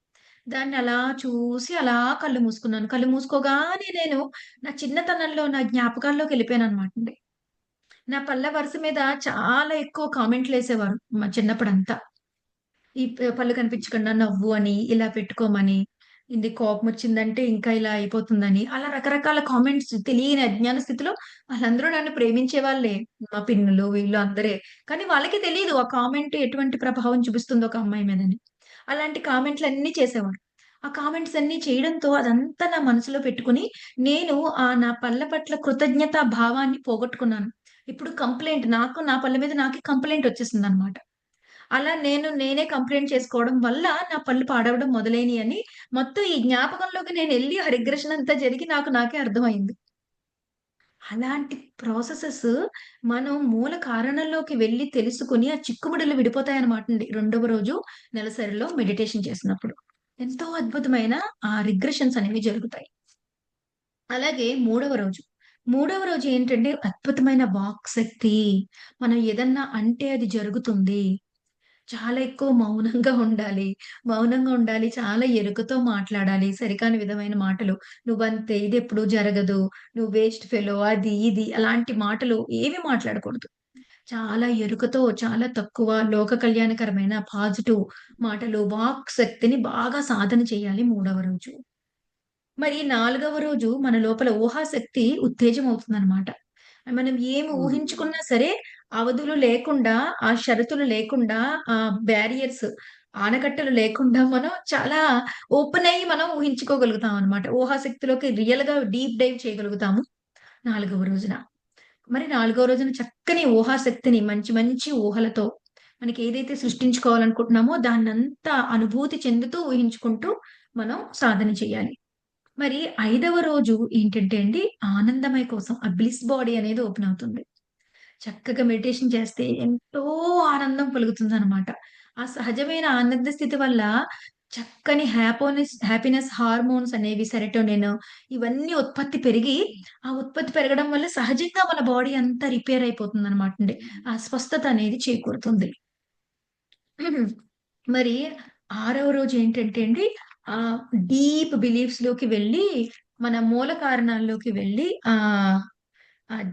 దాన్ని అలా చూసి అలా కళ్ళు మూసుకున్నాను. కళ్ళు మూసుకోగానే నేను నా చిన్నతనంలో నా జ్ఞాపకాల్లోకెళ్ళిపోయాననమాటండి. నా పళ్ళ వరుస మీద చాలా ఎక్కువ కామెంట్‌లేసేవారు మా చిన్నప్పుడంతా. ఈ పళ్ళు కనిపించకుండా నవ్వు అని, ఇలా పెట్టుకోమని, ఇది కోపమొచ్చిందంటే ఇంకా ఇలా అయిపోతుందని, అలా రకరకాల కామెంట్స్ తెలియని అజ్ఞాన స్థితిలో వాళ్ళందరూ నన్ను ప్రేమించేవాళ్ళే. మా పిన్నులు వీళ్ళు అందరే. కానీ వాళ్ళకి తెలీదు ఆ కామెంట్ ఎటువంటి ప్రభావం చూపిస్తుందో ఒక అమ్మాయి మీదని. అలాంటి కామెంట్‌లన్నీ చేసేవారు. ఆ కామెంట్స్ అన్నీ చేయడంతో అదంతా నా మనసులో పెట్టుకొని, నేను నా పళ్ళ పట్ల కృతజ్ఞతా భావాన్ని పోగొట్టుకున్నాను. ఇప్పుడు కంప్లెయింట్ నాకు నా పళ్ళ మీద నాకే కంప్లెయింట్ వచ్చేసిందనమాట. అలా నేనే కంప్లెయింట్ చేసుకోవడం వల్ల నా పళ్ళు పాడవడం మొదలైనయని మొత్తం ఈ జ్ఞాపకంలోకి నేనెళ్ళి ఆ రిగ్రెషన్ అంతా జరిగి నాకు నాకే అర్థమైంది. అలాంటి ప్రాసెసెస్ మనం మూల కారణంలోకి వెళ్లి తెలుసుకొని ఆ చిక్కుముడులు విడిపోతాయన్నమాటండి. రెండవ రోజు నెలసరిలో మెడిటేషన్ చేసినప్పుడు. ఎంతో అద్భుతమైన ఆ రిగ్రెషన్స్ అనేవి జరుగుతాయి. అలాగే మూడవ రోజు ఏంటంటే అద్భుతమైన వాక్ శక్తి. మనం ఏదన్నా అంటే అది జరుగుతుంది. చాలా ఎక్కువ మౌనంగా ఉండాలి. మౌనంగా ఉండాలి. చాలా ఎరుకతో మాట్లాడాలి. సరికాని విధమైన మాటలు. "నువ్వంతే, ఇదెప్పుడు జరగదు. నువ్వు వేస్ట్ ఫెలో" అది, ఇది అలాంటి మాటలు ఏవి మాట్లాడకూడదు. చాలా ఎరుకతో, చాలా తక్కువ లోక కళ్యాణకరమైన పాజిటివ్ మాటలు, వాక్ శక్తిని బాగా సాధన చేయాలి మూడవ రోజు. మరి నాలుగవ రోజు మన లోపల ఊహాశక్తి ఉత్తేజమవుతుందనమాట. మనం ఏమి హ్మ్. ఊహించుకున్నా సరే, అవధులు లేకుండా, ఆ షరతులు లేకుండా, బ్యారియర్స్ ఆనకట్టలు లేకుండా మనం చాలా ఓపెన్ అయ్యి మనం ఊహించుకోగలుగుతాం అనమాట. ఊహాశక్తిలోకి రియల్‌గా డీప్ డైవ్ చేయగలుగుతాము నాలుగవ రోజున. మరి నాలుగో రోజున చక్కని ఊహాశక్తిని మంచి మంచి ఊహలతో మనకేదైతే సృష్టించుకోవాలనుకుంటున్నామో దాన్నంతా అనుభూతి చెందుతూ ఊహించుకుంటూ మనం సాధన చేయాలి. మరి ఐదవ రోజు ఏంటంటే అండి, ఆనందమయ కోసం ఆ బ్లిస్ బాడీ అనేది ఓపెన్ అవుతుంది. చక్కగా మెడిటేషన్ చేస్తే ఎంతో ఆనందం కలుగుతుందనమాట. ఆ సహజమైన ఆనంద స్థితి వల్ల చక్కని హ్యాపీనెస్ హార్మోన్స్ అనేవి సెరటోనిన్ ఇవన్నీ ఉత్పత్తి పెరిగి, ఆ ఉత్పత్తి పెరగడం వల్ల సహజంగా మన బాడీ అంతా రిపేర్ అయిపోతుందనమాటండి. ఆ స్వస్థత అనేది చేకూరుతుంది. మరి ఆరవ రోజు ఏంటంటే అండి, ఆహ్, డీప్ బిలీఫ్స్‌లోకి వెళ్ళి, మన మూల కారణాల్లోకి వెళ్ళి ఆ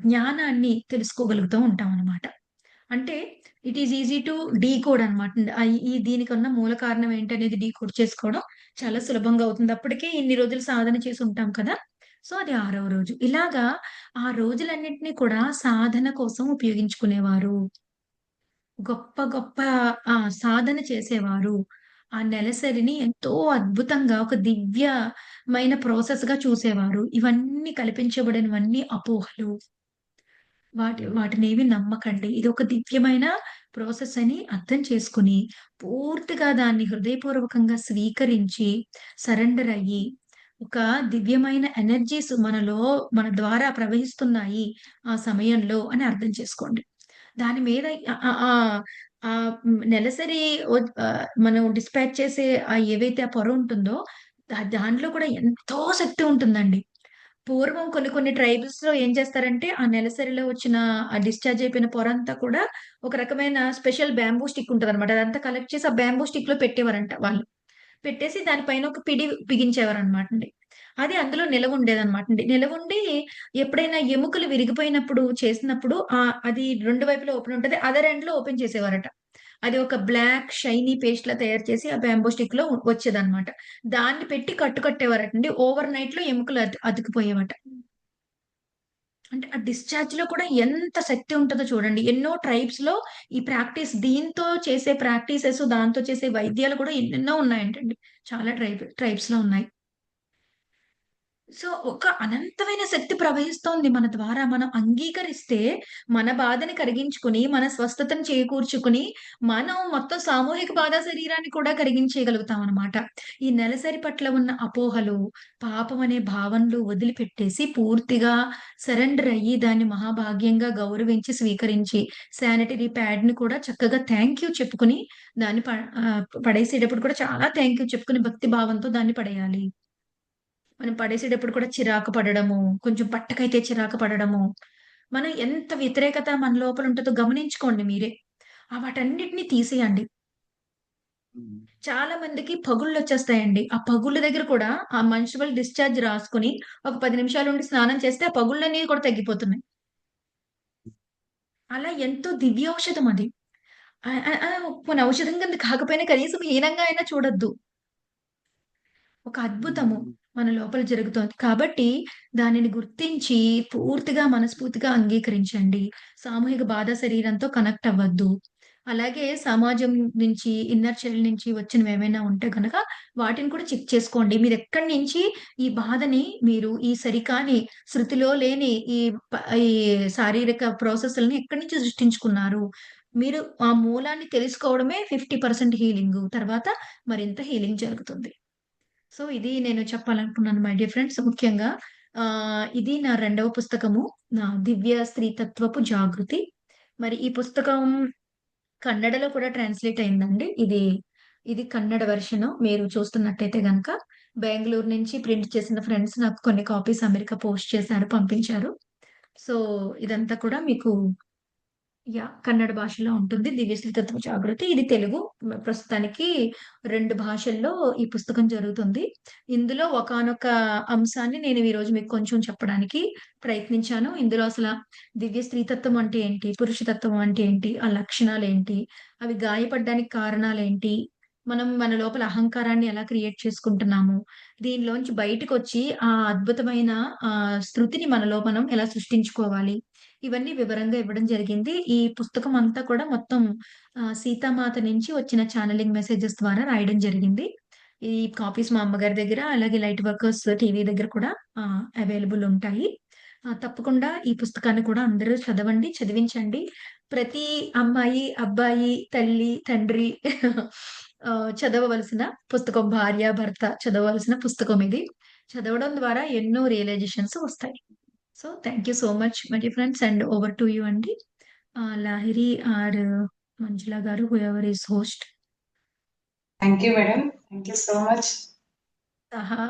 జ్ఞానాన్ని తెలుసుకోగలుగుతూ ఉంటామనమాట. అంటే it is easy to decode అనమాట. ఈ దీనికున్న మూల కారణం ఏంటనేది డీకోడ్ చేసుకోవడం చాలా సులభంగా అవుతుంది. అప్పటికే ఇన్ని రోజులు సాధన చేసి ఉంటాం కదా! సో, అది ఆరవ రోజు. ఇలాగా ఆ రోజులన్నిటిని కూడా సాధన కోసం ఉపయోగించుకునేవారు. గొప్ప గొప్ప సాధన చేసేవారు. ఆ నెలసరిని ఎంతో అద్భుతంగా ఒక దివ్యమైన ప్రాసెస్‌గా చూసేవారు. ఇవన్నీ కల్పించబడినవన్నీ అపోహలు. వాటినేవి నమ్మకండి. ఇదొక దివ్యమైన ప్రాసెస్ అని అర్థం చేసుకొని, పూర్తిగా దాన్ని హృదయపూర్వకంగా స్వీకరించి, సరెండర్ అయ్యి, ఒక దివ్యమైన ఎనర్జీస్ మన ద్వారా ప్రవహిస్తున్నాయి ఆ సమయంలో అని అర్థం చేసుకోండి. దాని మీద ఆహ్, ఆహ్, ఆహ్, నెలసరి మనం డిస్పాచ్ చేసే ఏవైతే ఆ పొర ఉంటుందో, దాంట్లో కూడా ఎంతో శక్తి ఉంటుందండి. పూర్వం కొన్ని కొన్ని ట్రైబ్స్‌లో ఏం చేస్తారంటే, ఆ నెలసరిలో వచ్చిన ఆ డిశ్చార్జ్ అయిపోయిన పొరంతా కూడా ఒక రకమైన స్పెషల్ బ్యాంబూ స్టిక్ ఉంటదనమాట. అదంతా కలెక్ట్ చేసి ఆ బ్యాంబూ స్టిక్‌లో పెట్టేవారంట వాళ్ళు. పెట్టేసి దాని పైన ఒక పిడి బిగించేవారనమాటండి. అది అందులో నిలవుండేదనమాటండి. నిలవుండి ఎప్పుడైనా ఎముకలు విరిగిపోయినప్పుడు చేసినప్పుడు అది 2 వైపులా ఓపెన్ ఉంటది. అదర్ ఎండ్‌లో ఓపెన్ చేసేవారట. అది ఒక బ్లాక్ షైనీ పేస్ట్‌లా తయారు చేసి ఆ బ్యాంబో స్టిక్‌లో వచ్చేదనమాట. దాన్ని పెట్టి కట్టేవారటండి. ఓవర్ నైట్‌లో ఎముకలు అతుక్కుపోయేవట. అంటే ఆ డిశ్చార్జ్‌లో కూడా ఎంత శక్తి ఉంటదో చూడండి. ఎన్నో ట్రైబ్స్‌లో ఈ ప్రాక్టీస్ దీంతో చేసే ప్రాక్టీసెస్, దాంతో చేసే వైద్యాలు కూడా ఎన్నెన్నో ఉన్నాయంటండి. చాలా ట్రైబ్స్‌లో ఉన్నాయి. సో, ఒక అనంతమైన శక్తి ప్రవహిస్తోంది మన ద్వారా. మనం అంగీకరిస్తే, మన బాధని కరిగించుకొని, మన స్వస్థతను చేకూర్చుకొని, మనం మొత్తం సామూహిక బాధ శరీరాన్ని కూడా కరిగించేయగలుగుతామనమాట. ఈ నెలసరి పట్ల ఉన్న అపోహలు, పాపం అనే భావనలు వదిలిపెట్టేసి, పూర్తిగా సరెండర్ అయ్యి, దాన్ని మహాభాగ్యంగా గౌరవించి, స్వీకరించి, శానిటరీ ప్యాడ్‌ని కూడా చక్కగా థాంక్ యూ చెప్పుకొని, దాన్ని పడేసేటప్పుడు కూడా చాలా థాంక్ యూ చెప్పుకొని, భక్తి భావంతో దాన్ని పడేయాలి. మనం పడేసేటప్పుడు కూడా చిరాకు పడడము, కొంచెం పట్టకైతే చిరాకు పడడము, మనం ఎంత వ్యతిరేకత మన లోపల ఉంటదో గమనించుకోండి మీరే. వాటన్నిటిని తీసేయండి. హ్మ్. చాలా మందికి పగుళ్ళొచ్చేస్తాయండి. ఆ పగుళ్ళ దగ్గర కూడా ఆ మెన్‌స్ట్రువల్ డిశ్చార్జ్ రాసుకొని, ఒక 10 నిమిషాలుండి స్నానం చేస్తే ఆ పగుళ్ళనేవి కూడా తగ్గిపోతున్నాయి. అలా ఎంతో దివ్యౌషధం అది. ఆహ్, ఆహ్, ఆహ్, పోనీ ఔషధం కింద కాకపోయినా కనీసం హీనంగా అయినా చూడొద్దు. ఒక అద్భుతము హ్మ్. మన లోపల జరుగుతోంది. కాబట్టి దానిని గుర్తించి పూర్తిగా మనస్ఫూర్తిగా అంగీకరించండి. సామూహిక బాధా శరీరంతో కనెక్ట్ అవ్వద్దు. అలాగే సమాజం నుంచి, ఇన్నర్ చైల్డ్ నుంచి వచ్చినవేమైనా ఉంటే గనక వాటిని కూడా చెక్ చేసుకోండి. మీరెక్కడి నుంచి ఈ బాధని మీరు ఈ సరికాని శృతిలో లేని ఈ శారీరక ప్రాసెస్‌లని ఎక్కడి నుంచి సృష్టించుకున్నారు? మీరు ఆ మూలాన్ని తెలుసుకోవడమే 50% హీలింగు. తర్వాత మరింత హీలింగ్ జరుగుతుంది. సో, ఇది నేను చెప్పాలనుకున్నాను మై డియర్ ఫ్రెండ్స్. ముఖ్యంగా ఇది నా రెండవ పుస్తకము. నా 'దివ్య స్త్రీతత్వపు జాగృతి'. మరి ఈ పుస్తకం కన్నడలో కూడా ట్రాన్స్‌లేట్ అయిందండి. ఇది కన్నడ వెర్షను. మీరు చూస్తున్నట్టయితే గనక బెంగుళూరు నుంచి ప్రింట్ చేసిన ఫ్రెండ్స్ నాకు కొన్ని కాపీస్ అమెరికా పోస్ట్ చేశారు, పంపించారు. సో, ఇదంతా కూడా మీకు కన్నడ భాషలో ఉంటుంది. 'దివ్యశ్రీ తత్వ జాగృతి'. ఇది తెలుగు. ప్రస్తుతానికి 2 భాషల్లో ఈ పుస్తకం జరుగుతుంది. ఇందులో ఒకానొక అంశాన్ని నేను ఈరోజు మీకు కొంచెం చెప్పడానికి ప్రయత్నించాను. ఇందులో దివ్య స్త్రీతత్వం అంటే ఏంటి? పురుషతత్వం అంటే ఏంటి? ఆ లక్షణాలేంటి? అవి గాయపడ్డానికి కారణాలేంటి? మనం మన లోపల అహంకారాన్ని ఎలా క్రియేట్ చేసుకుంటున్నాము? దీనిలోంచి బయటికొచ్చి ఆ అద్భుతమైన శృతిని మనలో మనం ఎలా సృష్టించుకోవాలి? ఇవన్నీ వివరంగా ఇవ్వడం జరిగింది. ఈ పుస్తకం అంతా కూడా మొత్తం సీతామాత నుంచి వచ్చిన ఛానెలింగ్ మెసేజెస్ ద్వారా రాయడం జరిగింది. ఈ కాపీస్ మా అమ్మగారి దగ్గర, అలాగే లైట్ వర్కర్స్ టీవీ దగ్గర కూడా అవైలబుల్ ఉంటాయి. తప్పకుండా ఈ పుస్తకాన్ని కూడా అందరూ చదవండి, చదివించండి. ప్రతి అమ్మాయి, అబ్బాయి, తల్లి, తండ్రి చదవవలసిన పుస్తకం. భార్య, భర్త చదవవలసిన పుస్తకం ఇది. చదవడం ద్వారా ఎన్నో రియలైజేషన్స్ వస్తాయి. So, thank you so much my dear friends and over to you అండి. లాహిరి ఆర్ మంజుల గారు whoever is host. Thank you madam. Thank you so much. సహా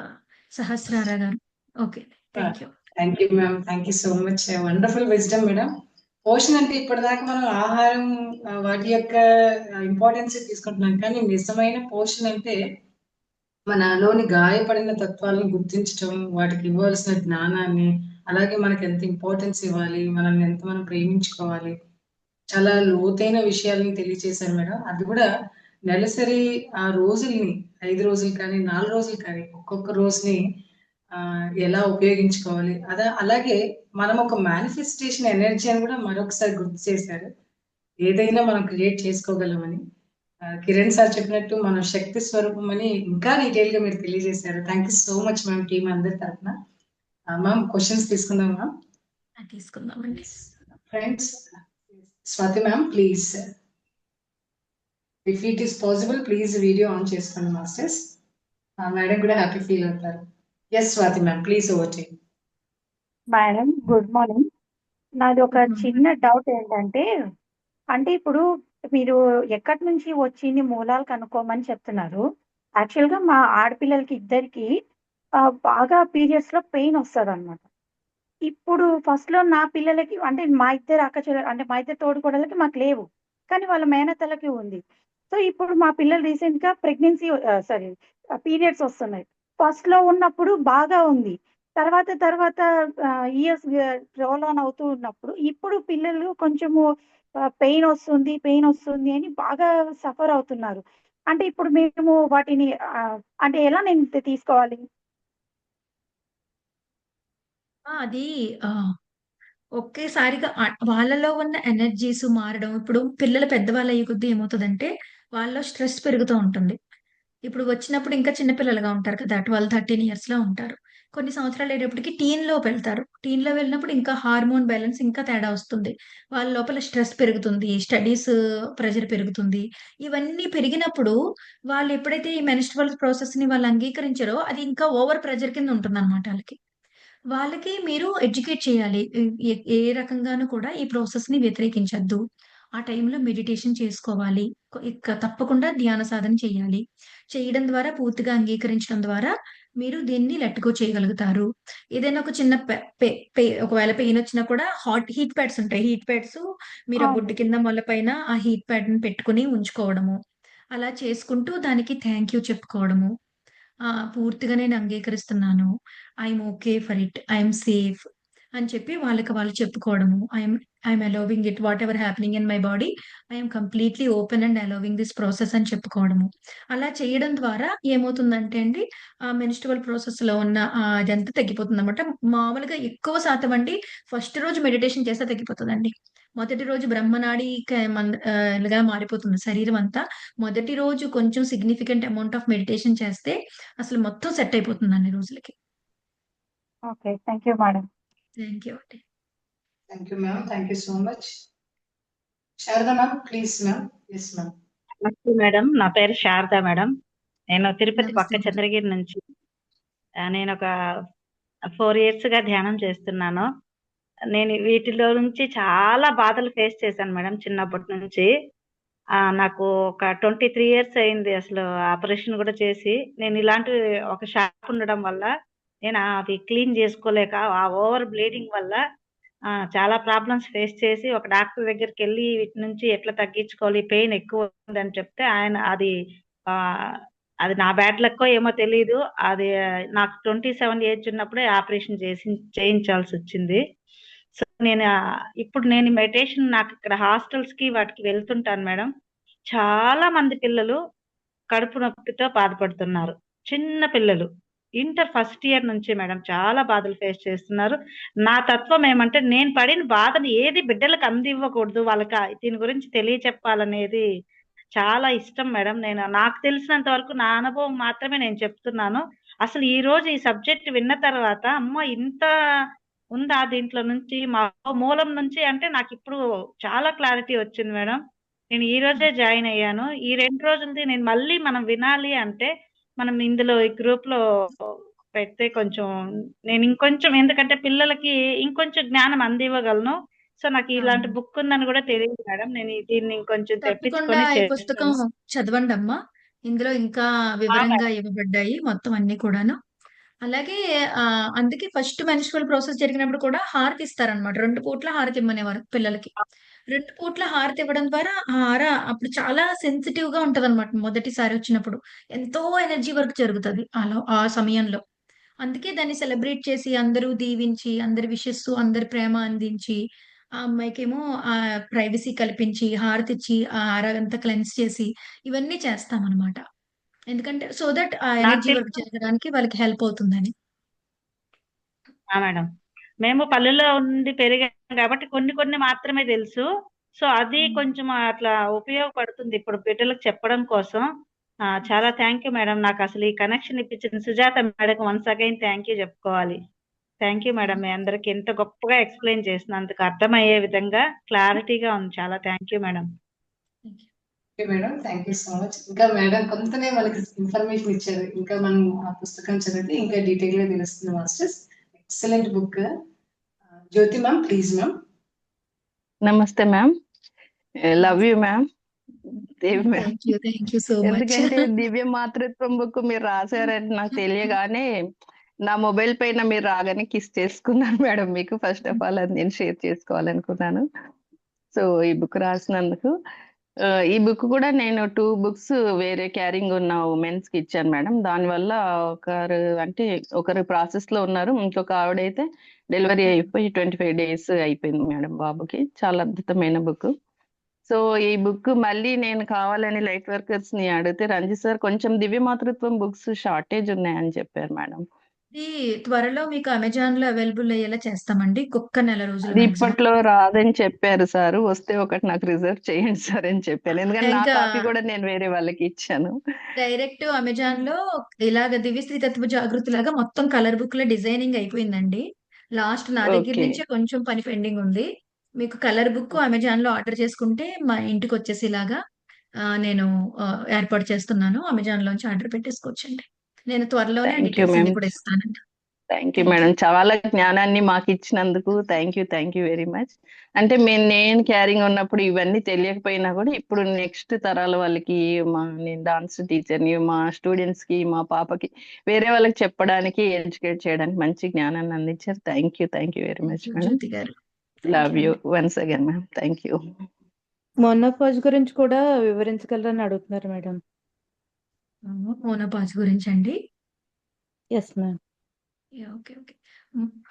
సహస్రార గారు. Okay. Thank you. Thank you ma'am. Thank you so much. Wonderful wisdom madam. పోషణ అంటే ఇప్పటిదాకా మనం ఆహారం వాటి యొక్క ఇంపార్టెన్స్ తీసుకుంటున్నాం. కానీ నిజమైన పోషణ అంటే మనలోని గాయపడిన తత్వాలను గుర్తించటం, వాటికి ఇవ్వాల్సిన జ్ఞానాన్ని, అలాగే మనకి ఎంత ఇంపార్టెన్స్ ఇవ్వాలి, మనల్ని ఎంత మనం ప్రేమించుకోవాలి, చాలా లోతైన విషయాలను తెలియజేశారు మేడం. అది కూడా నెలసరి ఆ రోజుల్ని 5 రోజులు కానీ, 4 రోజులు కానీ, ఒక్కొక్క రోజుని ఎలా ఉపయోగించుకోవాలి. అలాగే మనం ఒక మేనిఫెస్టేషన్ ఎనర్జీ అని కూడా మరొకసారి గుర్తు చేశారు. ఏదైనా మనం క్రియేట్ చేసుకోగలమని. కిరణ్ సార్ చెప్పినట్టు మనం శక్తి స్వరూపం అని ఇంకా డీటెయిల్ గా మీరు తెలియజేశారు. Thank you so much ma'am, team అందరి తరఫున. మ్యామ్ క్వశ్చన్స్ తీసుకుందాం మ్యామ్. తీసుకుందామండి. Friends, Swathi ma'am please, if it is possible please video on చేసుకోండి మాస్టర్స్. మేడం కూడా హ్యాపీ ఫీల్ అవుతారు. Yes Swathi ma'am please over to you. Madam good morning. నాది ఒక చిన్న డౌట్ ఏంటంటే, అంటే ఇప్పుడు మీరు ఎక్కడి నుంచి వచ్చింది మూలాలు కనుక్కోమని చెప్తున్నారు. యాక్చువల్‌గా మా ఆడపిల్లలకి ఇద్దరికీ బాగా పీరియడ్స్ లో పెయిన్ వస్తుంది అనమాట. ఇప్పుడు ఫస్ట్ లో నా పిల్లలకి అంటే మా ఇద్దరు అక్క చెల్లెలు అంటే మా ఇద్దరు తోడికోడళ్ళకి మాకు లేవు. కానీ వాళ్ళ మేనత్తలకి ఉంది. సో ఇప్పుడు మా పిల్లలు రీసెంట్ గా ప్రెగ్నెన్సీ సారీ పీరియడ్స్ వస్తున్నాయి. ఫస్ట్ లో ఉన్నప్పుడు బాగా ఉంది. తర్వాత తర్వాత ఇయర్స్ రోల్ ఆన్ అవుతూ ఉన్నప్పుడు ఇప్పుడు పిల్లలు కొంచెము పెయిన్ వస్తుంది అని బాగా సఫర్ అవుతున్నారు. అంటే ఇప్పుడు మేము వాటిని అంటే ఎలా నేను తీసుకోవాలి? అది ఒకేసారిగా వాళ్ళలో ఉన్న ఎనర్జీస్ మారడం. ఇప్పుడు పిల్లలు పెద్దవాళ్ళయ్యే కొద్దీ ఏమవుతదంటే, వాళ్ళలో స్ట్రెస్ పెరుగుతూ ఉంటుంది. ఇప్పుడు వచ్చినప్పుడు ఇంకా చిన్న పిల్లలుగా ఉంటారు కదా! 12, 13 ఇయర్స్‌లో ఉంటారు. కొన్ని సంవత్సరాలయ్యేటప్పటికి టీన్‌లోకి వెళ్తారు. టీన్‌లో వెళ్ళినప్పుడు ఇంకా హార్మోన్ బ్యాలెన్స్ ఇంకా తేడా వస్తుంది. వాళ్ళ లోపల స్ట్రెస్ పెరుగుతుంది. స్టడీస్ ప్రెషర్ పెరుగుతుంది. ఇవన్నీ పెరిగినప్పుడు వాళ్ళు ఎప్పుడైతే ఈ మెన్‌స్ట్రువల్ ప్రాసెస్‌ని వాళ్ళు అంగీకరించారో అది ఇంకా ఓవర్ ప్రెషర్ కింద ఉంటుందన్నమాట ఆళ్ళకి. వాళ్ళకి మీరు ఎడ్యుకేట్ చేయాలి. ఏ రకంగాను కూడా ఈ ప్రాసెస్‌ని వ్యతిరేకించొద్దు. ఆ టైంలో మెడిటేషన్ చేసుకోవాలి. తప్పకుండా ధ్యాన సాధన చేయాలి. చేయడం ద్వారా పూర్తిగా అంగీకరించడం ద్వారా మీరు దీన్ని లెట్ గో చేయగలుగుతారు. ఏదైనా ఒక చిన్న పె పె పె ఒకవేళ పెయినొచ్చినా కూడా హీట్ ప్యాడ్స్ ఉంటాయి. హీట్ ప్యాడ్స్ మీరు ఆ అవును. బొడ్డు కింద మొల పైన ఆ హీట్ ప్యాడ్‌ని పెట్టుకొని ఉంచుకోవడము. అలా చేసుకుంటూ దానికి థాంక్ యూ చెప్పుకోవడము. పూర్తిగా నేను అంగీకరిస్తున్నాను. I'm okay for it. I'm safe అని చెప్పి వాళ్ళకి వాళ్ళు చెప్పుకోవడము. I'm allowing it whatever happening in my body. I'm completely open and allowing this process అని చెప్పుకోవడము. అలా చేయడం ద్వారా ఏమవుతుందంటే అండి, ఆ మెన్‌స్ట్రువల్ ప్రాసెస్‌లో ఉన్న అదంతా తగ్గిపోతుందన్నమాట. మామూలుగా ఎక్కువ శాతం అండి ఫస్ట్ రోజు మెడిటేషన్ చేస్తే తగ్గిపోతదండి. మొదటి రోజు బ్రహ్మనాడి గా మారిపోతుంది శరీరం అంతా. మొదటి రోజు కొంచెం సిగ్నిఫికెంట్ అమౌంట్ ఆఫ్ మెడిటేషన్ చేస్తే అసలు మొత్తం సెట్ అయిపోతుంది అన్ని రోజులకి. Okay. Thank you madam. Thank you అండి. Thank you ma'am. Thank you so much. Sharada ma'am, please ma'am. Yes ma'am. నమస్తే మేడం, నా పేరు శారద మేడం. నేను తిరుపతి నమస్తే పక్క మేడం. చంద్రగిరి నుంచి నేను ఒక 4 years గా ధ్యానం చేస్తున్నాను. నేను వీటిలో నుంచి చాలా బాధలు ఫేస్ చేశాను మేడం చిన్నప్పటి నుంచి. నాకు ఒక 23 years అయింది అసలు ఆపరేషన్ కూడా చేసి. నేను ఇలాంటి ఒక షాక్ ఉండడం వల్ల నేను అవి క్లీన్ చేసుకోలేక ఆ ఓవర్ బ్లీడింగ్ వల్ల చాలా ప్రాబ్లమ్స్ ఫేస్ చేసి ఒక డాక్టర్ దగ్గరికి వెళ్ళి వీటి నుంచి ఎట్లా తగ్గించుకోవాలి, పెయిన్ ఎక్కువ ఉందని చెప్తే ఆయన ఆ, అది నా బ్యాడ్ లక్కో ఏమో తెలియదు, అది నాకు 27 ఏజ్ ఉన్నప్పుడే ఆపరేషన్ చేయించాల్సి వచ్చింది. సో నేను ఇప్పుడు నేను మెడిటేషన్ నాకు ఇక్కడ హాస్టల్స్ కి వాటికి వెళ్తుంటాను మేడం. చాలా మంది పిల్లలు కడుపు నొప్పితో బాధపడుతున్నారు. చిన్న పిల్లలు ఇంటర్ ఫస్ట్ ఇయర్ నుంచి మేడం చాలా బాధలు ఫేస్ చేస్తున్నారు. నా తత్వం ఏమంటే నేను పడిన బాధను ఏది బిడ్డలకు అందివ్వకూడదు, వాళ్ళకి దీని గురించి తెలియచెప్పాలనేది చాలా ఇష్టం మేడం. నేను నాకు తెలిసినంత వరకు నా అనుభవం మాత్రమే నేను చెప్తున్నాను. అసలు ఈ రోజు ఈ సబ్జెక్ట్ విన్న తర్వాత అమ్మ ఇంత ఉందా దీంట్లో నుంచి, మా మూలం నుంచి అంటే నాకు ఇప్పుడు చాలా క్లారిటీ వచ్చింది మేడం. నేను ఈ రోజే జాయిన్ అయ్యాను. ఈ 2 రోజులది నేను మళ్ళీ మనం వినాలి అంటే మనం ఇందులో ఈ గ్రూప్ లో పెడితే కొంచెం నేను ఇంకొంచెం, ఎందుకంటే పిల్లలకి ఇంకొంచెం జ్ఞానం అందివ్వగలను. సో నాకు ఇలాంటి అవును. బుక్ ఉందని కూడా తెలియదు మేడం. నేను దీన్ని ఇంకొంచెం తప్పకుండా తెప్పించుకొని ఈ పుస్తకం చేస్తాను. చదవండి అమ్మా. ఇందులో ఇంకా వివరంగా ఇవ్వబడ్డాయి మొత్తం అన్ని కూడాను. అలాగే అందుకే ఫస్ట్ మెన్స్ట్రువల్ ప్రాసెస్ జరిగినప్పుడు కూడా హారతి ఇస్తారనమాట. 2 పూట్ల హారతి ఇమ్మనేవారు పిల్లలకి. 2 పూట్ల హారతి ఇవ్వడం ద్వారా అప్పుడు చాలా సెన్సిటివ్ గా ఉంటదన్నమాట. మొదటిసారి వచ్చినప్పుడు ఎంతో ఎనర్జీ వర్క్ జరుగుతది ఆ సమయంలో. అందుకే దాన్ని సెలబ్రేట్ చేసి అందరూ దీవించి, అందరి విషెస్, అందరి ప్రేమ అందించి, ఆ అమ్మాయికేమో ప్రైవసీ కల్పించి, హారతిచ్చి, ఆ అంతా క్లెన్స్ చేసి ఇవన్నీ చేస్తామనమాట. ఎందుకంటే సో దట్ ఆ నాకు ఎనర్జీ వర్క్ తెలుసు జరగడానికి వాళ్ళకి హెల్ప్ అవుతుందని. మేడం, మేము పల్లెల్లో ఉండి పెరిగాం కాబట్టి కొన్ని కొన్ని మాత్రమే తెలుసు. సో అది కొంచెం అట్లా ఉపయోగపడుతుంది ఇప్పుడు బిడ్డలకు చెప్పడం కోసం. చాలా థ్యాంక్ యూ మేడం. నాకు అసలు ఈ కనెక్షన్ ఇప్పించిన Sujatha madam once again thank you చెప్పుకోవాలి. థ్యాంక్ యూ మేడం, మీ అందరికి ఎంత గొప్పగా ఎక్స్ప్లెయిన్ చేసినందుకు, అర్థమయ్యే విధంగా క్లారిటీగా ఉంది. చాలా thank you madam. Okay madam, thank you so much. ఇంకా మేడం కొంతనే మనకి ఇన్ఫర్మేషన్ ఇచ్చారు. ఇంకా మనం ఆ పుస్తకం చదివితే ఇంకా డీటెయిల్ గా తెలుస్తుంది masters. Excellent book. Jyothi ma'am, please ma'am. నమస్తే ma'am. Love you ma'am. Devi ma'am. Thank you so much. ఎందుకంటే దివ్య మాతృత్వం బుక్ మీరు రాశారని నాకు తెలియగానే నా మొబైల్ పైన మీరు రాగానే కిస్ చేసుకున్నాను మేడం. మీకు ఫస్ట్ ఆఫ్ ఆల్ అది నేను షేర్ చేసుకోవాలనుకున్నాను. సో ఈ బుక్ రాసినందుకు ఈ బుక్ కూడా నేను 2 books వేరే క్యారింగ్ ఉన్న ఉమెన్స్ కి ఇచ్చాను మేడం. దానివల్ల ఒకరు ప్రాసెస్ లో ఉన్నారు, ఇంకొక ఆవిడైతే డెలివరీ అయిపోయి 25 days అయిపోయింది మేడం బాబుకి. చాలా అద్భుతమైన బుక్. సో ఈ బుక్ మళ్ళీ నేను కావాలని లైట్ వర్కర్స్ ని అడిగితే రంజిత్ సార్ కొంచెం దివ్య మాతృత్వం బుక్స్ షార్టేజ్ ఉన్నాయని చెప్పారు మేడం. ఇది త్వరలో మీకు అమెజాన్ లో అవైలబుల్ అయ్యేలా చేస్తామండి. ఒక్క నెల రోజులు అది maximum. ఇప్పట్లో రాదని చెప్పారు సార్. వస్తే ఒకటి నాకు రిజర్వ్ చేయండి సార్ అని చెప్పాను. ఎందుకంటే నా ఇంకా కాపీ కూడా నేను వేరే వాళ్ళకి ఇచ్చాను. డైరెక్ట్ అమెజాన్ లో ఇలాగ దివ్య శ్రీ తత్వ జాగృతి లాగా మొత్తం కలర్ బుక్ లో డిజైనింగ్ అయిపోయిందండి. లాస్ట్ నా దగ్గర ఓకే, నుంచే కొంచెం పని పెండింగ్ ఉంది. మీకు కలర్ బుక్ అమెజాన్ లో ఆర్డర్ చేసుకుంటే మా ఇంటికి వచ్చేసేలాగా నేను ఏర్పాటు చేస్తున్నాను. అమెజాన్ లోంచి ఆర్డర్ పెట్టేసుకోవచ్చండి. నేను త్వరలోనే థ్యాంక్ యూ డీటెయిల్స్ అన్ని మ్యామ్. కూడా ఇస్తానండి. Thank you thank madam. You. చాలా జ్ఞానాన్ని మాకు ఇచ్చినందుకు థ్యాంక్ యూ వెరీ మచ్. అంటే నేను క్యారింగ్ ఉన్నప్పుడు ఇవన్నీ తెలియకపోయినా కూడా ఇప్పుడు నెక్స్ట్ తరాల వాళ్ళకి నేను డాన్స్ టీచర్ని, మా స్టూడెంట్స్ కి, మా పాపకి, వేరే వాళ్ళకి చెప్పడానికి, ఎడ్యుకేట్ చేయడానికి మంచి జ్ఞానాన్ని అందించారు. Thank you very much madam. Jyothi garu. Love you once again ma'am. Thank you. Menopause గురించి కూడా వివరించగలరని అడుగుతున్నారు మేడం. మోనోపాజ్ గురించి అండి. Yes ma'am. ఓకే.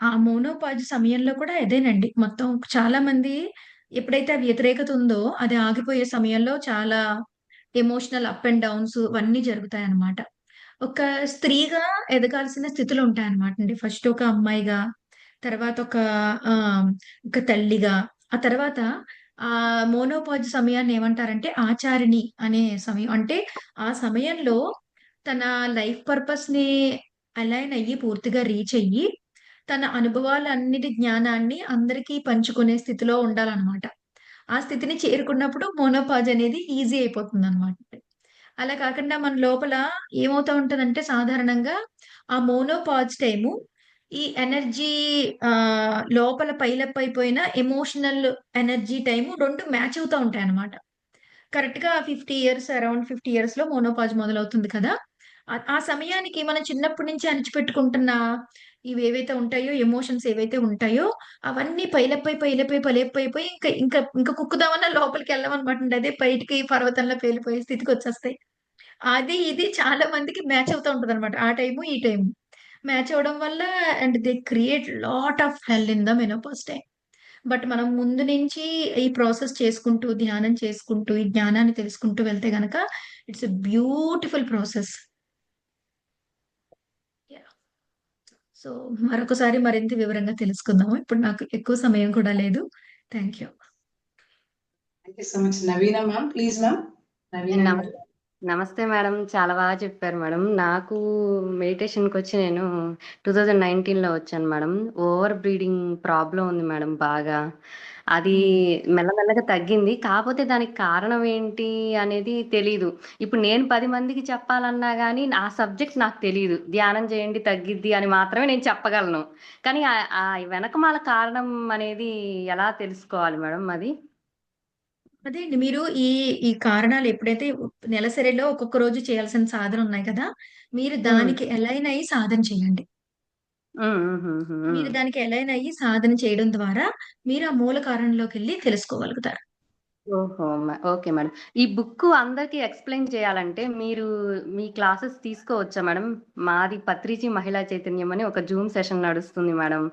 ఆ మోనోపాజ్ సమయంలో కూడా అదేనండి. మొత్తం చాలా మంది ఎప్పుడైతే ఆ వ్యతిరేకత ఉందో అది ఆగిపోయే సమయంలో చాలా ఎమోషనల్ అప్ అండ్ డౌన్స్ ఇవన్నీ జరుగుతాయన్నమాట. ఒక స్త్రీగా ఎదగాల్సిన స్థితులు ఉంటాయన్నమాట అండి. ఫస్ట్ ఒక అమ్మాయిగా, తర్వాత ఒక తల్లిగా, ఆ తర్వాత మోనోపాజ్ సమయాన్ని ఏమంటారంటే ఆచారిణి అనే సమయం. అంటే ఆ సమయంలో తన లైఫ్ పర్పస్‌ని అలైన్ అయ్యి పూర్తిగా రీచ్ అయ్యి, తన అనుభవాలన్నిటి జ్ఞానాన్ని అందరికీ పంచుకునే స్థితిలో ఉండాలనమాట. ఆ స్థితిని చేరుకున్నప్పుడు మోనోపాజ్ అనేది ఈజీ అయిపోతుందనమాట. అలా కాకుండా మన లోపల ఏమవుతా ఉంటదంటే సాధారణంగా ఆ మోనోపాజ్ టైము ఈ ఎనర్జీ లోపల పైలప్ అయిపోయిన ఎమోషనల్ ఎనర్జీ టైము 2 మ్యాచ్ అవుతా ఉంటాయన్నమాట. కరెక్ట్‌గా 50 ఇయర్స్ అరౌండ్ 50 ఇయర్స్‌లో మోనోపాజ్ మొదలవుతుంది కదా! ఆ సమయానికి మనం చిన్నప్పటి నుంచి అణిచిపెట్టుకుంటున్న ఇవేవైతే ఉంటాయో, ఎమోషన్స్ ఏవైతే ఉంటాయో, అవన్నీ పైలప్ అయిపోయి ఇంక కుక్కుదామన్నా లోపలికెళ్ళవనమాట. అదే బయటికి పర్వతంలా పేలిపోయే స్థితికొచ్చేస్తాయి. అది, ఇది చాలా మందికి మ్యాచ్ అవుతా ఉంటదనమాట. ఆ టైము, ఈ టైము. మ్యాచ్ అవ్వడం వల్ల and they create lot of hell in the menopause time. But మనం ముందు నుంచి ఈ ప్రాసెస్ చేసుకుంటూ, ధ్యానం చేసుకుంటూ, ఈ జ్ఞానాన్ని తెలుసుకుంటూ వెళ్తే గనక it's a beautiful process. Yeah! So, మరొకసారి మరింత వివరంగా తెలుసుకుందాము. ఇప్పుడు నాకు ఎక్కువ సమయం కూడా లేదు. Thank you. Thank you so much. Naveena ma'am, please ma'am. Naveena garu. నమస్తే నమస్తే మేడం. చాలా బాగా చెప్పారు మేడం. నాకు మెడిటేషన్‌కొచ్చి నేను 2019లో వచ్చాను మేడం. ఓవర్ బ్రీడింగ్ ప్రాబ్లమ్ ఉంది మేడం బాగా. అది మెల్లమెల్లగా తగ్గింది. కాపోతే దానికి కారణం ఏంటి అనేది తెలీదు. ఇప్పుడు నేను 10 మందికి చెప్పాలన్నా గానీ ఆ సబ్జెక్ట్ నాకు తెలీదు. ధ్యానం చేయండి తగ్గిద్ది అని మాత్రమే నేను చెప్పగలను. కానీ వెనకమాల కారణం అనేది ఎలా తెలుసుకోవాలి మేడం అది? అదే అండి. మీరు ఈ కారణాలు ఎప్పుడైతే నెలసరిలో ఒక్కొక్క రోజు చేయాల్సిన సాధనలున్నాయి కదా! మీరు హ్మ్. దానికి అలైన్ అయ్యి సాధన చేయండి. హ్మ్. హుహుహు. హ్మ్. మీరు దానికి అలైన్ అయ్యి సాధన చేయడం ద్వారా మీరు ఆ మూల కారణంలోకెళ్ళి తెలుసుకోగలుగుతారు. ఓహో! Okay madam. ఈ బుక్కు అందరికి ఎక్స్‌ప్లెయిన్ చేయాలంటే మీరు మీ క్లాసెస్ తీసుకోవచ్చా మేడం? మాది పత్రిజీ మహిళా చైతన్యం అని ఒక జూమ్ సెషన్ నడుస్తుంది మేడం.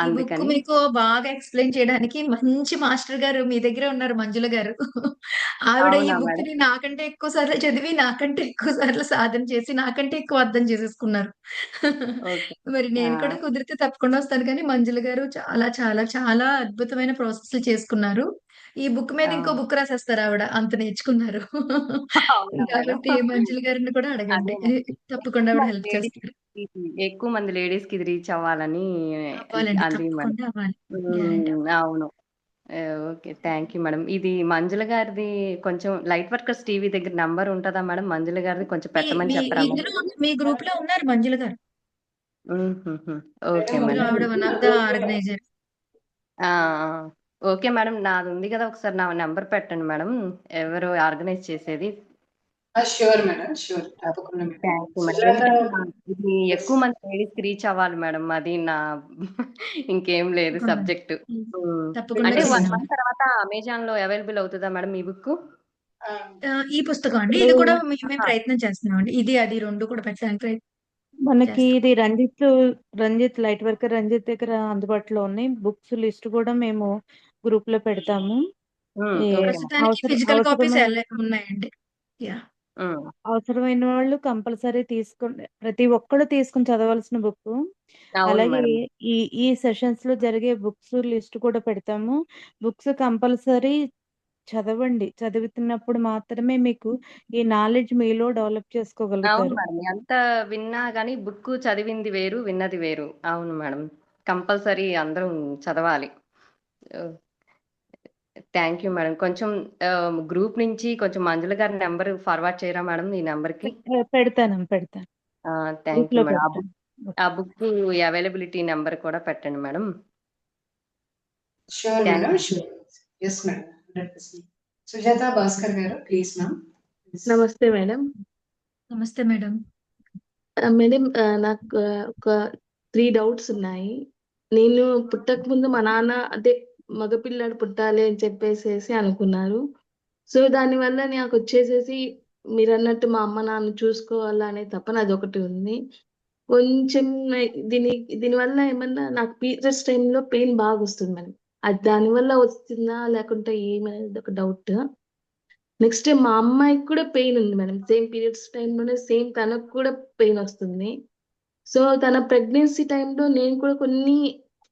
ఈ బుక్ అందుకని. మీకు బాగా ఎక్స్‌ప్లెయిన్ చేయడానికి మంచి మాస్టర్ గారు మీ దగ్గరే ఉన్నారు మంజుల గారు. ఆవిడ ఈ అవునా మేడం? బుక్‌ని నాకంటే ఎక్కువ సార్లు చదివి, నాకంటే ఎక్కువ సార్లు సాధన చేసి, నాకంటే ఎక్కువ అర్థం చేసేసుకున్నారు. ఓకే. మరి ఆ! నేను కూడా కుదిరితే తప్పకుండా వస్తాను కానీ, మంజుల గారు చాలా చాలా చాలా అద్భుతమైన ప్రాసెస్‌లు చేసుకున్నారు. ఈ బుక్ మీద ఇంకో అవును. బుక్ రాసేస్తారు ఆవిడ. అంత నేర్చుకున్నారు. అవునా మేడం? కాబట్టి మంజుల గారిని కూడా అదే అడగండి. మేడం. తప్పకుండా ఆవిడ హెల్ప్ చేస్తారు. ఎక్కువ మంది లేడీస్‌కి ఇది రీచ్ అవ్వాలని అవ్వాలండి. అది మేడం. తప్పకుండా అవ్వాలి. గ్యారంటీ. అవును. ఓకే. Thank you madam. ఇది మంజుల గారిది కొంచెం లైట్ వర్కర్స్ టీవీ దగ్గర నంబర్ ఉంటదా మేడం? మంజుల గారిది కొంచెం మీ పెట్టమని మీ చెప్పరా మేడం? మీ గ్రూప్‌లో ఉన్నారు మంజుల గారు. హుహుహు. ఓకే ఇందులో మేడం. ఆవిడ వన్ ఆఫ్ ద ఆర్గనైజర్. ఆ! ఆ! Okay madam. నాదుంది గదా! ఒకసారి నా నంబర్ పెట్టండి మేడం. ఎవరు ఆర్గనైజ్ చేసేది? Sure madam, sure. తప్పకుండా madam. Thank you madam. Sujatha. ఎందుకంటే ఇది ఎస్. ఎక్కువ మంది లేడీస్‌కి రీచ్ అవ్వాలి మేడం. అది నా ఇంకేం లేదు తప్పకుండా. సబ్జెక్ట్. హ్మ్. తప్పకుండా అంటే 1 చేస్తామండి. మంత్ తర్వాత అమెజాన్‌లో అవైలబుల్ అవుతదా మేడం ఈ బుక్కు? ఈ పుస్తకం అండి. ఇప్పుడు ఇది కూడా మేము ఆహా! ప్రయత్నం చేస్తున్నామండి. ఇది, అది 2 కూడా పెట్టడానికి ప్రయత్నం మనకి చేస్తాం. ఇది రంజిత్ లైట్ వర్కర్ రంజిత్ దగ్గర అందుబాటులో ఉన్నాయి. బుక్స్ లిస్ట్ కూడా మేము గ్రూప్‌లో పెడతాము. ఏ ఓకే మేడం. ప్రస్తుతానికి ఫిజికల్ కాపీస్ అవసరమైన ఉన్నాయండి. యాహ్! హ్మ్. అవసరమైన వాళ్ళు కంపల్సరీ ప్రతి ఒక్కళ్ళు తీసుకొని చదవాల్సిన బుక్కు. అవును అలాగే మేడం. ఈ ఈ సెషన్స్‌లో జరిగే బుక్స్ లిస్ట్ కూడా పెడతాము. బుక్స్ కంపల్సరీ చదవండి. చదువుతున్నప్పుడు మాత్రమే మీకు ఈ నాలెడ్జ్ మీలో డెవలప్ అవును చేసుకోగలుగుతారు. మేడం. ఎంత విన్నా గాని బుక్కు చదివింది వేరు, విన్నది వేరు. అవును మేడం. కంపల్సరీ అందరం చదవాలి. ఓహ్! Thank you madam. కొంచెం గ్రూప్ నుంచి కొంచెం మంజుల గారి నంబర్ ఫార్వర్డ్ చేయరా మేడం ఈ నంబర్‌కి? పెడతాను. థ్యాంక్ యూ గ్రూప్‌లో మేడం. పెడతాను. ఆ బుక్కు అవైలబిలిటీ నంబర్ కూడా పెట్టండి madam. Sure thank madam, you. Sure. Yes madam. 100%. Sujatha Bhaskar గారు, ప్లీజ్ మ్యామ్. నమస్తే మేడం. నమస్తే మేడం. మేడం, నాకు ఒక 3 డౌట్స్ ఉన్నాయి. నేను పుట్టకముందు మా నాన్న అదే మగపిల్లాడు పుట్టాలి అని చెప్పేసేసి అనుకున్నారు. సో, దానివల్ల నాకొచ్చేసేసి మీరన్నట్టు మా అమ్మ, నాన్న చూసుకోవాలా అనే తపన అదొకటి ఉంది. కొంచెం దీని దీనివల్ల ఏమన్నా నాకు పీరియడ్స్ టైమ్‌లో పెయిన్ బాగొస్తుంది మేడం. అది దానివల్ల వస్తుందా? లేకుంటే ఏమనేది ఒక డౌట్. నెక్స్ట్ మా అమ్మాయికి కూడా పెయిన్ ఉంది మేడం. సేమ్ పీరియడ్స్ టైమ్‌లోనే సేమ్ తనకు కూడా పెయిన్ వస్తుంది. సో, తన ప్రెగ్నెన్సీ టైమ్‌లో నేను కూడా కొన్ని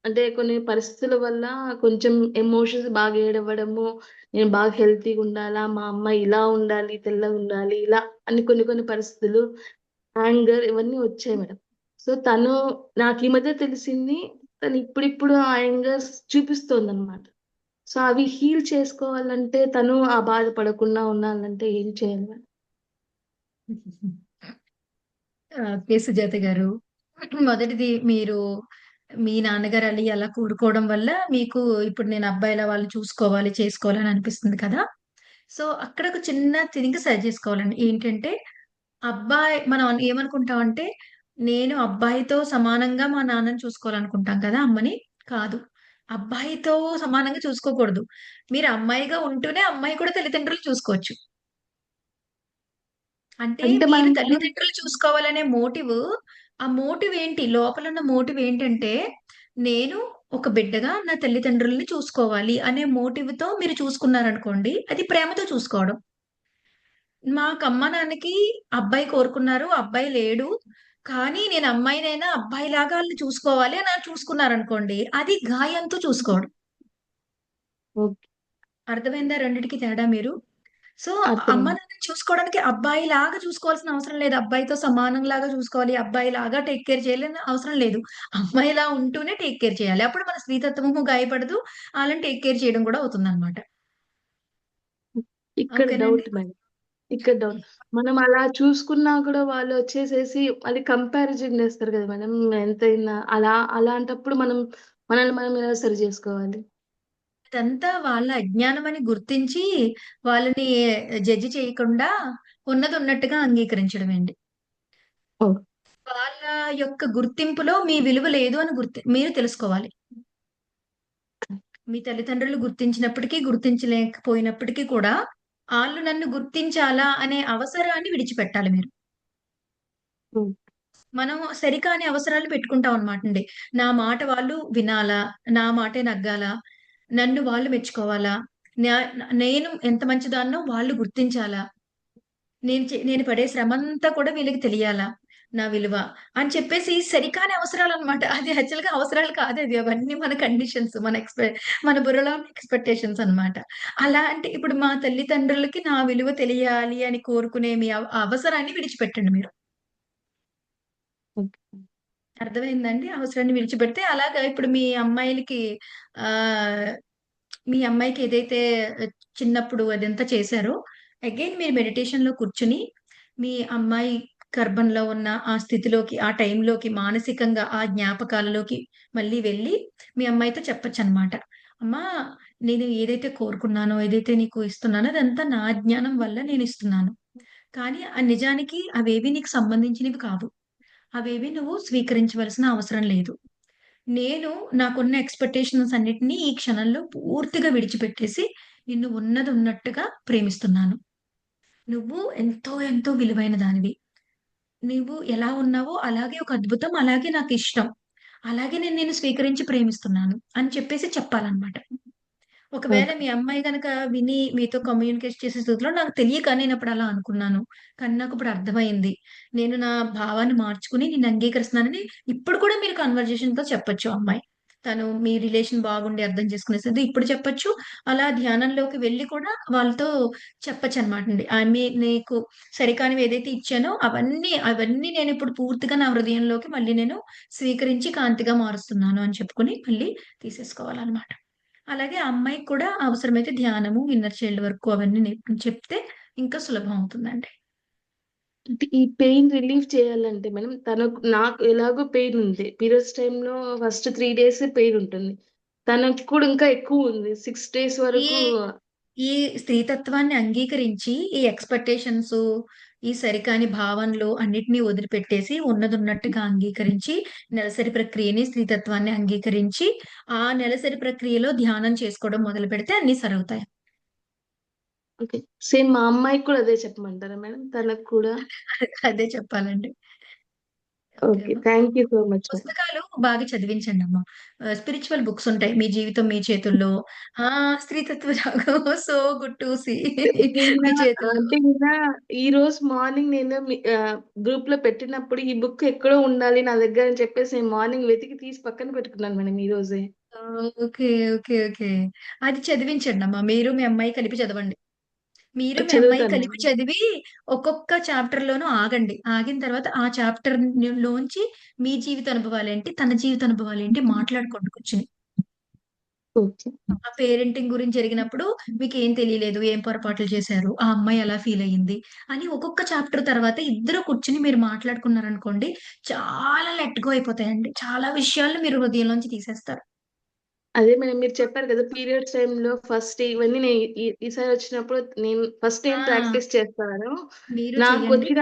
అంటే కొన్ని పరిస్థితుల వల్ల కొంచెం ఎమోషన్స్ బాగా ఏడవడము, నేను బాగా హెల్తీగా ఉండాలా, మా అమ్మ ఇలా ఉండాలి, తెల్లగా ఉండాలి, ఇలా అని కొన్ని పరిస్థితులు, యాంగర్ ఇవన్నీ వచ్చాయి మేడం. సో తను నాకు ఈ మధ్య తెలిసింది, తను ఇప్పుడిప్పుడు ఆ యాంగర్స్ చూపిస్తోంది అనమాట. సో అవి హీల్ చేసుకోవాలంటే తను ఆ బాధ పడకుండా ఉండాలంటే ఏం చేయాలి మేడం? కే సుజాత గారు, మొదటిది మీరు మీ నాన్నగారు అలా కూరుకోవడం వల్ల మీకు ఇప్పుడు నేను అబ్బాయిల వాళ్ళు చూసుకోవాలి, చేసుకోవాలి అని అనిపిస్తుంది కదా! సో అక్కడ ఒక చిన్న థింగ్ సరి చేసుకోవాలండి. ఏంటంటే మనం ఏమనుకుంటామంటే, నేను అబ్బాయితో సమానంగా మా నాన్నని చూసుకోవాలనుకుంటాం కదా! అమ్మని. కాదు. అబ్బాయితో సమానంగా చూసుకోకూడదు. మీరు అమ్మాయిగా ఉంటూనే అమ్మాయి కూడా తల్లిదండ్రులు చూసుకోవచ్చు. అంటే అంటే మీరు మనం తల్లిదండ్రులు చూసుకోవాలనే ఆ మోటివ్ ఏంటి? లోపలున్న మోటివ్ ఏంటంటే, నేను ఒక బిడ్డగా నా తల్లిదండ్రుల్ని చూసుకోవాలి అనే మోటివ్‌తో మీరు చూసుకున్నారనుకోండి, అది ప్రేమతో చూసుకోవడం. మాకమ్మ, నాన్నకి అబ్బాయి కోరుకున్నారు. అబ్బాయి లేడు. కానీ నేను అమ్మాయినైనా అబ్బాయిలాగా ఆళ్ళని చూసుకోవాలి అని చూసుకున్నారనుకోండి, అది గాయంతో చూసుకోవడం. ఓకే. అర్థమైందా రెండిటికి తేడా మీరు? సో, అమ్మ, అర్థమైంది. నాన్నని చూసుకోవడానికి అబ్బాయిలాగా చూసుకోవాల్సిన అవసరం లేదు. అబ్బాయితో సమానంలాగా చూసుకోవాలి. అబ్బాయిలాగా టేక్ కేర్ చేయాలని అవసరం లేదు. అమ్మాయిలా ఉంటూనే టేక్ కేర్ చేయాలి. అప్పుడు మన స్త్రీతత్వము గాయపడదు. ఆళ్ళని టేక్ కేర్ చేయడం కూడా అవుతుందన్నమాట. ఇక్కడ ఓకేనండి? Doubt madam. ఇక్కడ డౌట్. మనం అలా చూసుకున్నా కూడా వాళ్ళు వచ్చేసేసి అది కంపారిజన్ చేస్తారు కదా మేడం. ఎంతైనా అలాంటప్పుడు మనల్ని మనం ఎలా సరి చేసుకోవాలి? ఇదంతా వాళ్ళ అజ్ఞానం అని గుర్తించి, వాళ్ళని జడ్జ్ చేయకుండా ఉన్నది ఉన్నట్టుగా అంగీకరించడమేండి. ఓహ్! వాళ్ళ యొక్క గుర్తింపులో మీ విలువ లేదు అని మీరు తెలుసుకోవాలి. మీ తల్లిదండ్రులు గుర్తించినప్పటికీ, గుర్తించలేకపోయినప్పటికీ కూడా, ఆళ్ళు నన్ను గుర్తించాలా అనే అవసరాన్ని విడిచిపెట్టాలి మీరు. హ్మ్. మనం సరికాని అవసరాలు పెట్టుకుంటాం అన్నమాటండి. నా మాట వాళ్ళు వినాలా? నా మాటే నగ్గాలా? నన్ను వాళ్ళు మెచ్చుకోవాలా? న్యా నేను ఎంత మంచిదాన్నో వాళ్ళు గుర్తించాలా? నేను పడే శ్రమంతా కూడా వీళ్ళకి తెలియాలా? నా విలువ అని చెప్పేసి సరికాని అవసరాలన్నమాట. అది యాక్చువల్‌గా అవసరాలు కాదది. అవన్నీ మన కండిషన్స్. మన బుర్రలో ఉన్న ఎక్స్‌పెక్టేషన్స్ అన్నమాట. అంటే ఇప్పుడు మా తల్లిదండ్రులకి నా విలువ తెలియాలి అని కోరుకునే మీ అవసరాన్ని విడిచిపెట్టండి మీరు. ఓకే. అర్థమైందండి? అవసరాన్ని విడిచిపెడితే అలాగా ఇప్పుడు ఆహ్, మీ అమ్మాయికి ఏదైతే చిన్నప్పుడు అదంతా చేశారో, అగైన్ మీరు మెడిటేషన్‌లో కూర్చొని, మీ అమ్మాయి గర్భంలో ఉన్న ఆ స్థితిలోకి, ఆ టైంలోకి మానసికంగా ఆ జ్ఞాపకాలలోకి మళ్ళీ వెళ్ళి, మీ అమ్మాయితో చెప్పొచ్చనమాట. అమ్మా! నేను ఏదైతే కోరుకున్నానో, ఏదైతే నీకు ఇస్తున్నానో అదంతా నా అజ్ఞానం వల్ల నేనిస్తున్నాను. కానీ నిజానికి అవేవి నీకు సంబంధించినవి కావు. అవేవి నువ్వు స్వీకరించవలసిన అవసరం లేదు. నాకున్న ఎక్స్‌పెక్టేషన్స్ అన్నిటిని ఈ క్షణంలో పూర్తిగా విడిచిపెట్టేసి, నిన్ను ఉన్నదున్నట్టుగా ప్రేమిస్తున్నాను. నువ్వు ఎంతో ఎంతో విలువైన దానివి. నువ్వు ఎలా ఉన్నావో అలాగే ఒక అద్భుతం. అలాగే నాకిష్టం. అలాగే నేను నిన్ను స్వీకరించి ప్రేమిస్తున్నాను అని చెప్పేసి చెప్పాలన్నమాట. ఒకవేళ ఓకే. మీ అమ్మాయి గనక విని మీతో కమ్యూనికేట్ చేసే స్థితిలో నాకు తెలియక నేనప్పుడు అలా అనుకున్నాను. కానీ నాకిప్పుడు అర్థమైంది. నేను నా భావాన్ని మార్చుకొని నిన్ను అంగీకరిస్తున్నానని ఇప్పుడు కూడా మీరు కన్వర్జేషన్‌తో చెప్పొచ్చు ఆ అమ్మాయి. తను మీ రిలేషన్ బాగుండి అర్థం చేసుకునేస్తది. ఇప్పుడు చెప్పొచ్చు. అలా ధ్యానంలోకి వెళ్లి కూడా వాళ్ళతో చెప్పొచ్చనమాటండి. నీకు సరికానివి ఏదైతే ఇచ్చానో అవన్నీ నేనిప్పుడు పూర్తిగా నా హృదయంలోకి మళ్ళీ నేను స్వీకరించి కాంతిగా మారుస్తున్నాను అని చెప్పుకొని మళ్ళీ తీసేసుకోవాలనమాట. అలాగే ఆ అమ్మాయికి కూడా అవసరమైతే ధ్యానము, ఇన్నర్ చైల్డ్ వర్క్ అవన్నీ చెప్తే ఇంకా సులభం అవుతుందండి. అంటే ఈ పెయిన్ రిలీఫ్ చేయాలంటే మేడం నాకు ఎలాగో పెయిన్ ఉంది. పీరియడ్స్ టైమ్‌లో ఫస్ట్ 3 డేస్ పెయిన్ ఉంటుంది. తనకి కూడా ఇంకా ఎక్కువ ఉంది. 6 డేస్ ఈ వరకు ఈ స్త్రీతత్వాన్ని అంగీకరించి, ఈ ఎక్స్‌పెక్టేషన్సు, ఈ సరికాని భావనలు అన్నిటిని వదిలిపెట్టేసి, ఉన్నదున్నట్టుగా అంగీకరించి, నెలసరి ప్రక్రియని, స్త్రీతత్వాన్ని అంగీకరించి, ఆ నెలసరి ప్రక్రియలో ధ్యానం చేసుకోవడం మొదలుపెడితే అన్నీ సరవుతాయి. ఓకే. సేమ్ మా అమ్మాయికి కూడా అదే చెప్పమంటారా మేడం? తనకు కూడా? అదే చెప్పాలండి. Okay okay. అమ్మా. Thank you so much madam. పుస్తకాలు బాగా చదివించండి అమ్మా. స్పిరిచువల్ బుక్స్ ఉంటాయి. మీ జీవితం మీ చేతుల్లో. ఆ స్త్రీతత్వ రాగం సో గుడ్ టు సీ నిన్న మీ చేతుల్లో. అంటే నిన్న ఈ రోజు మార్నింగ్ నేను గ్రూప్ లో పెట్టినప్పుడు ఈ బుక్ ఎక్కడో ఉండాలి నా దగ్గర అని చెప్పేసి నేను మార్నింగ్ వెతికి తీసి పక్కన పెట్టుకున్నాను మేడం ఈ రోజే. ఓకే. ఓకే. ఓకే. అది చదివించండమ్మా. మీరు మీ అమ్మాయి కలిపి చదవండి. మీరు మీ అమ్మాయి చదువుతాను కలిపి మేడం. చదివి ఒక్కొక్క చాప్టర్‌లోనూ ఆగండి. ఆగిన తర్వాత ఆ చాప్టర్ లోంచి మీ జీవిత అనుభవాలేంటి, తన జీవిత అనుభవాలేంటి మాట్లాడుకోండి కూర్చొని. ఓకే. ఆ పేరెంటింగ్ గురించి జరిగినప్పుడు మీకేం తెలియలేదు, ఏం పొరపాట్లు చేశారు, ఆ అమ్మాయి ఎలా ఫీల్ అయ్యింది అని ఒక్కొక్క చాప్టర్ తర్వాత ఇద్దరు కూర్చొని మీరు మాట్లాడుకున్నారనుకోండి, చాలా లెట్ గో అయిపోతాయండి. చాలా విషయాలను మీరు హృదయంలోంచి తీసేస్తారు. అదే మేడం మీరు చెప్పారు కదా పీరియడ్స్ టైంలో ఫస్ట్ ఇవన్నీ నేను ఈసారి వచ్చినప్పుడు నేను ఫస్ట్ ఆ! టైం ప్రాక్టీస్ చేస్తాను. మీరు నాకు చెయ్యండి. వచ్చిన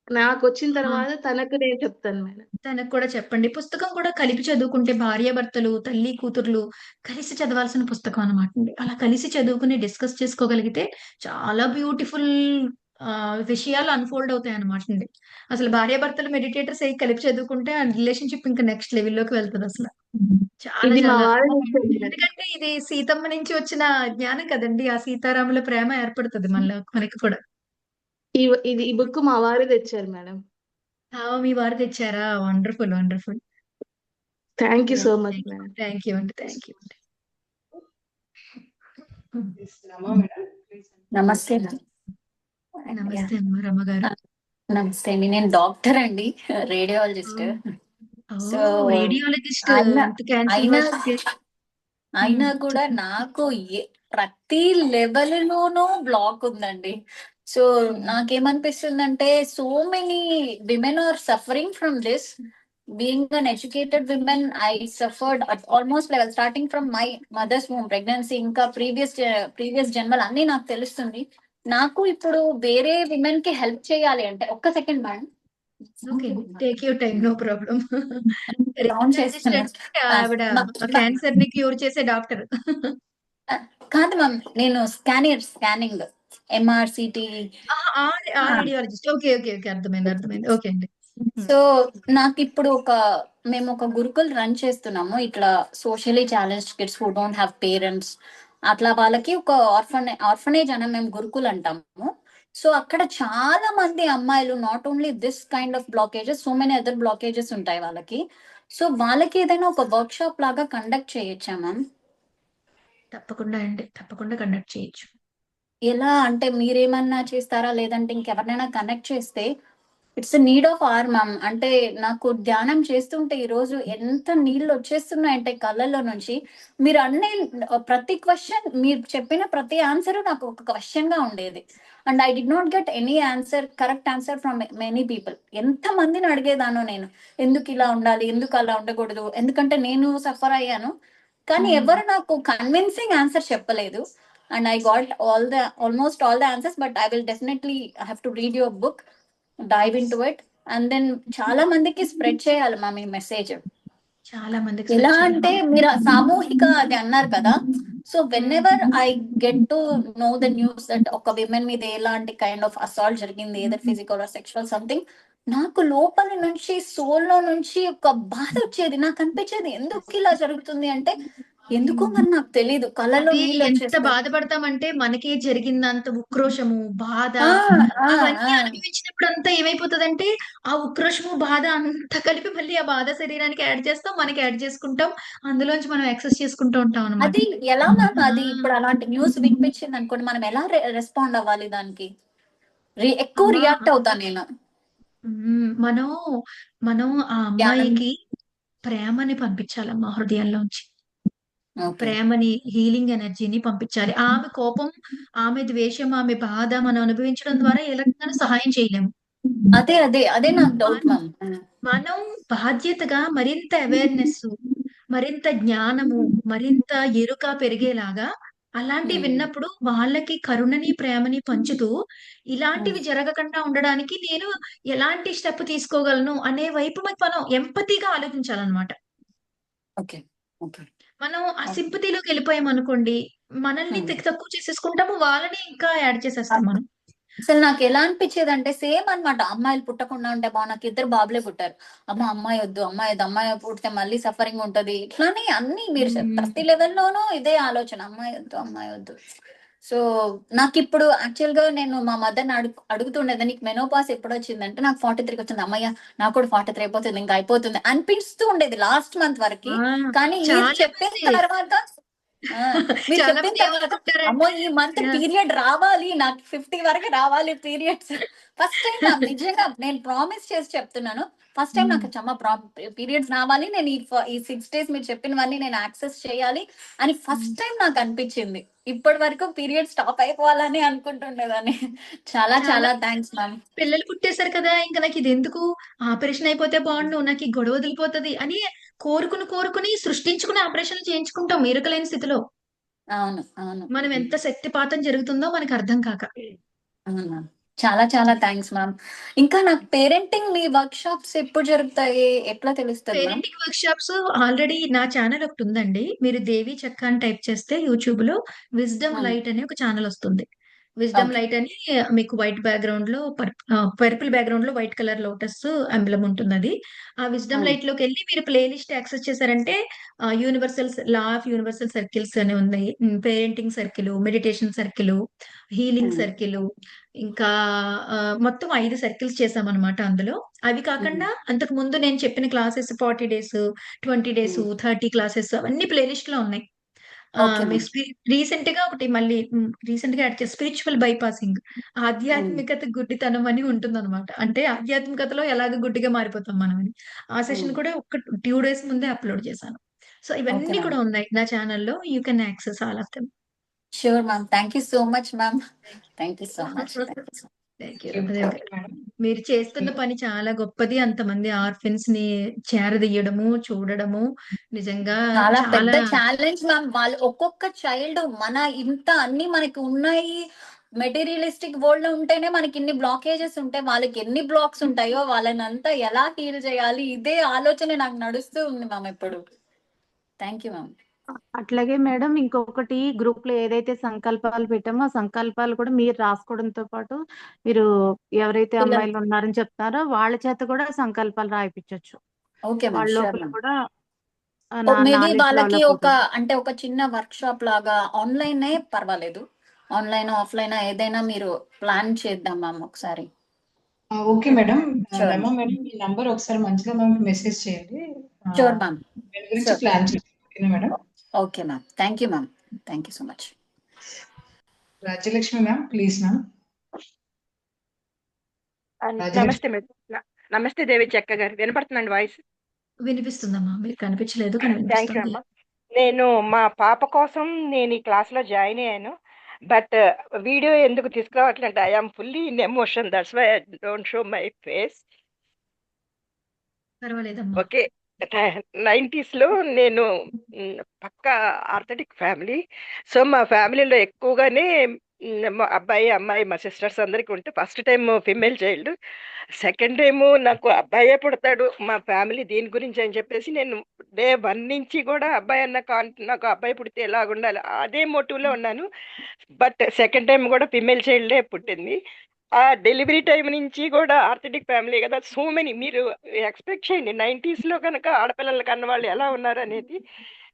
నాకు వచ్చిన ఆ! తర్వాత తనకు నేను చెప్తాను మేడం. తనకు కూడా చెప్పండి. పుస్తకం కూడా కలిపి చదువుకుంటే భార్యాభర్తలు, తల్లి, కూతుర్లు కలిసి చదవాల్సిన పుస్తకం అనమాటండి. అలా కలిసి చదువుకుని డిస్కస్ చేసుకోగలిగితే చాలా బ్యూటిఫుల్ విషయాలు అన్‌ఫోల్డ్ అవుతాయన్నమాటండి. అసలు భార్యాభర్తలు మెడిటేటర్స్ అయ్యి కలిపి చదువుకుంటే ఆ రిలేషన్‌షిప్ ఇంకా నెక్స్ట్ లెవెల్‌లోకి వెళ్తదసల. చాలా ఇది మా చాలా వారు చెప్పారు మేడం. ఎందుకంటే ఇది సీతమ్మ నుంచి వచ్చిన జ్ఞానం కదండీ! ఆ సీతారాముల ప్రేమ ఏర్పడుతది మనకి కూడా. ఈ బుక్ మా వారు తెచ్చారు మేడం. మీ వారు తెచ్చారా? Wonderful. Wonderful. Thank you so much thank you. Madam. Thank you అండి. థాంక్ యూ అండి. రమా మేడం ప్లీజ్. నమస్తే మ్యామ్. యా. నమస్తే అమ్మ రమ్మగారు. నమస్తే అండి. నేను డాక్టర్ అండి, రేడియాలజిస్ట్. సో రేడియాలజిస్ట్ అయినా ఎంత క్యాన్సర్ అయినా వర్క్‌కి అయినా కూడా చెప్పండి. నాకు ప్రతి లెవెల్‌లోనూ బ్లాక్ ఉందండి. సో నాకేమనిపిస్తుందంటే so many women are suffering from this. Being uneducated women I suffered at almost level starting from my mother's home pregnancy ఇంకా ప్రీవియస్ జన్మలు అన్నీ నాకు తెలుస్తుంది. నాకు ఇప్పుడు వేరే విమెన్ కి హెల్ప్ చేయాలి అంటే ఒక్క second madam. Okay. Take your time. No problem. Down radiologist చేస్తున్నా. అంటే ఆ, ఆవిడ మా- మా- క్యాన్సర్‌ని క్యూర్ చేసే డాక్టర్. కాదు మ్యామ్, నేను స్కానింగ్ ఎంఆర్సిటీ. ఆ రేడియాలజిస్ట్. ఓకే. ఓకే. ఓకే. అర్థమైంది. అర్థమైంది. ఓకే అండి. సో నాకు ఇప్పుడు మేము ఒక గురుకుల్ రన్ చేస్తున్నాము. ఇట్లా socially challenged kids who don't have parents, అట్లా వాళ్ళకి ఒక ఆర్ఫనేజ్ అని మేము గురుకుల్ అంటాము. సో అక్కడ చాలా మంది అమ్మాయిలు not only this kind of blockages, so many other blockages ఉంటాయి వాళ్ళకి. సో వాళ్ళకి ఏదైనా ఒక వర్క్ షాప్ లాగా కండక్ట్ చేయొచ్చా మ్యామ్? తప్పకుండా అండి. తప్పకుండా కండక్ట్ చేయొచ్చు. ఎలా అంటే మీరేమన్నా చేస్తారా, లేదంటే ఇంకెవరినైనా కనెక్ట్ చేస్తే? It's need of hour ma'am. అంటే నాకు ధ్యానం చేస్తుంటే ఈ రోజు ఎంత నీళ్ళు వచ్చేస్తున్నాయంటే కళ్ళల్లో నుంచి. మీరు అన్ని ప్రతి క్వశ్చన్, మీరు చెప్పిన ప్రతి ఆన్సర్ నాకు ఒక క్వశ్చన్ గా ఉండేది. And I did not get any answer, correct answer from many people. ఎంత మందిని అడిగేదానో నేను, ఎందుకు ఇలా ఉండాలి, ఎందుకు అలా ఉండకూడదు, ఎందుకంటే నేను సఫర్ అయ్యాను. కానీ ఎవరు నాకు కన్విన్సింగ్ ఆన్సర్ చెప్పలేదు. And I got almost all the answers, but I will definitely have to read your book, dive in to it, and then చాలా మందికి స్ప్రెడ్ చేయాలి మా మీ మెసేజ్. చాలా మందికి ఎలా స్పెషల్ అంటే మీరు సామూహిక అది అన్నారు కదా. So when ever I get to know the news that ఒక విమెన్ మీద ఎలాంటి కైండ్ ఆఫ్ అసాల్ట్ జరిగింది, either physical are sexual something, నాకు లోపల నుంచి సోల్లో నుంచి ఒక బాధ వచ్చేది. నాకు అనిపించేది ఎందుకు ఇలా జరుగుతుంది అంటే, ఎందుకో మరి నాకు తెలీదు, కళ్ళలో అది నీళ్ళు ఎంత వచ్చేస్తాయి. బాధపడతామంటే మనకే జరిగినంత ఉక్రోషము, బాధ ఆ, ఆ, అవన్నీ ఆ. అనుభవించినప్పుడు అంతా ఏమైపోతదంటే ఆ ఉక్రోషము, బాధ అంతా కలిపి మళ్ళీ ఆ బాధ శరీరానికి యాడ్ చేస్తాం. మనకి యాడ్ చేసుకుంటాం. అందులోంచి మనం యాక్సెస్ చేసుకుంటూ ఉంటాం అన్నమాట. అది ఎలా మ్యామ్? అది ఇప్పుడు అలాంటి న్యూస్ వినిపించింది అనుకోండి, మనం ఎలా రెస్పాండ్ అవ్వాలి దానికి? ఎక్కువ అమ్మా రియాక్ట్ అవుతా నేను. మనం మనం ఆ ధ్యానం. అమ్మాయికి ప్రేమని పంపించాలమ్మా హృదయంలోంచి. ఓకే. ప్రేమని, హీలింగ్ ఎనర్జీని పంపించాలి. ఆమె కోపం, ఆమె ద్వేషం, ఆమె బాధ మనం అనుభవించడం ద్వారా ఏ రకంగానూ సహాయం చేయలేము. అదే నాకు డౌట్ మ్యామ్. మనం బాధ్యతగా మరింత అవేర్‌నెస్, మరింత జ్ఞానము, మరింత ఎరుక పెరిగేలాగా అలాంటివి విన్నప్పుడు వాళ్ళకి కరుణని, ప్రేమని పంచుతూ ఇలాంటివి జరగకుండా ఉండడానికి నేను ఎలాంటి స్టెప్ తీసుకోగలను అనే వైపు మనం ఎంపతిగా ఆలోచించాలన్నమాట. ఓకే. ఓకే. మనం ఆ సింపతిలోకి వెళ్ళిపోయామనుకోండి, మనల్ని తక్కువ చేసేసుకుంటాము. వాళ్ళని ఇంకా యాడ్ చేసేస్తాం మనం. అసలు నాకు ఎలా అనిపించేది అంటే సేమ్ అన్నమాట. అమ్మాయిలు పుట్టకుండా ఉంటే నాకు 2 బాబులే పుట్టారు. అమ్మాయి వద్దు, అమ్మాయి పుడితే మళ్ళీ సఫరింగ్ ఉంటది. ఇట్లానే అన్ని మీరు ప్రతి లెవెల్లోనూ ఇదే ఆలోచన, అమ్మాయి వద్దు. సో నాకిప్పుడు యాక్చువల్ గా నేను మా మదర్ని అడుగుతుండేది, నీకు మెనోపాస్ ఎప్పుడు వచ్చిందంటే నాకు 43కి వచ్చింది. అమ్మయ్య నాకు కూడా 43 అయిపోతుంది, ఇంకా అయిపోతుంది అనిపిస్తూ ఉండేది లాస్ట్ మంత్ వరకు. కానీ మీరు చాలా చెప్పిన మంది తర్వాత మీరు చాలా చెప్పిన మంది తర్వాత అమ్మో ఈ మంత్ పీరియడ్ రావాలి, నాకు 50 వరకు రావాలి పీరియడ్స్. ఫస్ట్ టైం మ్యామ్ నిజంగా నేను ప్రామిస్ చేసి చెప్తున్నాను, ఫస్ట్ టైం నాకు చమ్మ పీరియడ్స్ రావాలి, నేను ఈ 6 days మీరు చెప్పినవన్నీ నేను యాక్సెస్ చేయాలి అని ఫస్ట్ టైం నాకు అనిపించింది. ఇప్పటి వరకు పీరియడ్ స్టాప్ అయిపోవాలని అనుకుంటుండేదాన్ని. చాలా చాలా చాలా థ్యాంక్స్ మ్యామ్. పిల్లలు పుట్టేశారు కదా, ఇంకా నాకు ఇది ఎందుకు, ఆపరేషన్ అయిపోతే బాగుండు, నాకు ఈ గొడవ వదిలిపోతుంది అని కోరుకుని సృష్టించుకుని ఆపరేషన్లు చేయించుకుంటాం ఎరుకలేని స్థితిలో. అవును అవును మనం ఎంత శక్తిపాతం జరుగుతుందో మనకు అర్థం కాక. అవును మ్యామ్. చాలా చాలా థ్యాంక్స్ మ్యామ్. ఇంకా నాకు పేరెంటింగ్ మీ వర్క్ షాప్స్ ఎప్పుడు జరుగుతాయి, ఎట్లా తెలుస్తుంది ma'am? Parenting work shops already నా ఛానల్ ఒకటి ఉందండి. మీరు దేవి చెక్క అని టైప్ చేస్తే యూట్యూబ్ లో విజ్డమ్ లైట్ అనే ఒక ఛానల్ వస్తుంది. Wisdom okay. లైట్ అని మీకు వైట్ బ్యాక్గ్రౌండ్ లో పర్పుల్ బ్యాక్గ్రౌండ్ లో వైట్ కలర్ లోటస్ ఎంబ్లమ్ ఉంటుంది. అది ఆ విజ్డమ్ లైట్ లోకి వెళ్ళి మీరు ప్లేలిస్ట్ యాక్సెస్ చేశారంటే లా ఆఫ్ యూనివర్సల్ సర్కిల్స్ అని ఉన్నాయి, parenting circle, meditation circle, healing circle, ఇంకా మొత్తం 5 సర్కిల్స్ చేసామన్నమాట అందులో. అవి కాకుండా అంతకు ముందు నేను చెప్పిన క్లాసెస్ 40 days, 20 days, 30 క్లాసెస్ అవన్నీ ప్లేలిస్ట్ లో ఉన్నాయి. Okay ma'am. రీసెంట్ గా ఒకటి మళ్ళీ రీసెంట్ గా యాడ్ చేసి స్పిరిచువల్ బైపాసింగ్, ఆధ్యాత్మికత గుడ్డితనం అని ఉంటుందన్నమాట. అంటే ఆధ్యాత్మికతలో ఎలాగ గుడ్డిగా మారిపోతాం మనం అని. ఆ సెషన్ కూడా ఒక 2 days ముందే అప్లోడ్ చేశాను. సో ఓకే ఇవన్నీ మ్యామ్. కూడా ఉన్నాయి నా ఛానల్లో. You can access all of them. Sure ma'am. Thank you so much ma'am. Thank you so much. Thank you. Madam. మీరు చేస్తున్న పని చాలా గొప్పది. అంతమంది ఆర్ఫిన్స్ ని చేరదీయడము, చూడడము నిజంగా చాలా పెద్ద చాలా ఛాలెంజ్ మ్యామ్. వాళ్ళు ఒక్కొక్క చైల్డ్ మన ఇంత అన్ని మనకి ఉన్నాయి, మెటీరియలిస్టిక్ వరల్డ్ లో ఉంటేనే మనకి ఇన్ని బ్లాకేజెస్ ఉంటాయి, వాళ్ళకి ఎన్ని బ్లాక్స్ ఉంటాయో వాళ్ళని అంతా ఎలా హీల్ చేయాలి, ఇదే ఆలోచన నాకు నడుస్తూ ఉంది మ్యామ్ ఇప్పుడు. Thank you ma'am. అట్లాగే మేడం ఇంకొకటి గ్రూప్ లో ఏదైతే సంకల్పాలు పెట్టామో ఆ సంకల్పాలు కూడా మీరు రాసుకోవడంతో పాటు మీరు ఎవరైతే పిల్లలు అమ్మాయిలు ఉన్నారని చెప్తారో వాళ్ళ చేత కూడా సంకల్పాలు రాయిపించవచ్చు. ఓకే వాళ్ళ మ్యామ్. షూర్ లోపల మ్యామ్. కూడా మేబీ నాలెడ్జ్ వాళ్ళకి డెవలప్ ఒక అవుతుంది. అంటే ఒక చిన్న వర్క్ షాప్ లాగా ఆన్లైన్ పర్వాలేదు, ఆన్లైన్ ఆఫ్లైన్ ఏదైనా మీరు ప్లాన్ చేద్దాం మ్యామ్ ఒకసారి. Okay madam. షూర్ రమా మేడం మీ నంబర్ ఒకసారి మంచిగా మనకి మెసేజ్ చేయండి. Sure ma'am. దాని గురించి షూర్. ప్లాన్ చేయండి. ఓకేనా madam? Okay ma'am. Thank you ma'am. Thank you so much. Rajyalakshmi ma'am please ma'am. నమస్తే మేడం. నమస్తే దేవి చెక్క గారు, వినపడుతుందండి వాయిస్? వినిపిస్తుందమ్మా, మీరు కనిపించలేదు కానీ థ్యాంక్ యూ వినిపిస్తుంది. అమ్మా. నేను మా పాప కోసం నేను ఈ క్లాస్ లో జాయిన్ అయ్యాను, బట్ వీడియో ఎందుకు తీసుకురావట్లేదు, I'm fully in emotion, that's why I don't show my face. పర్వాలేదమ్మా. ఓకే. 90s లో నేను పక్కా ఆర్థడిక్ ఫ్యామిలీ. సో మా ఫ్యామిలీలో ఎక్కువగానే మా అబ్బాయి అమ్మాయి మా సిస్టర్స్ అందరికి ఉంటే first time female child, second time నాకు అబ్బాయే పుడతాడు మా ఫ్యామిలీ దీని గురించి అని చెప్పేసి నేను డే 1 నుంచి కూడా అబ్బాయి అన్న నాకు అబ్బాయి పుడితే ఎలాగ ఉండాలి అదే మోటివ్లో ఉన్నాను. బట్ సెకండ్ టైం కూడా ఫిమేల్ చైల్డే పుట్టింది. ఆ డెలివరీ టైం నుంచి కూడా ఆర్థడిక్ ఫ్యామిలీ కదా, సో మెనీ మీరు ఎక్స్పెక్ట్ చేయండి 90s లో కనుక ఆడపిల్లల కన్న వాళ్ళు ఎలా ఉన్నారు అనేది.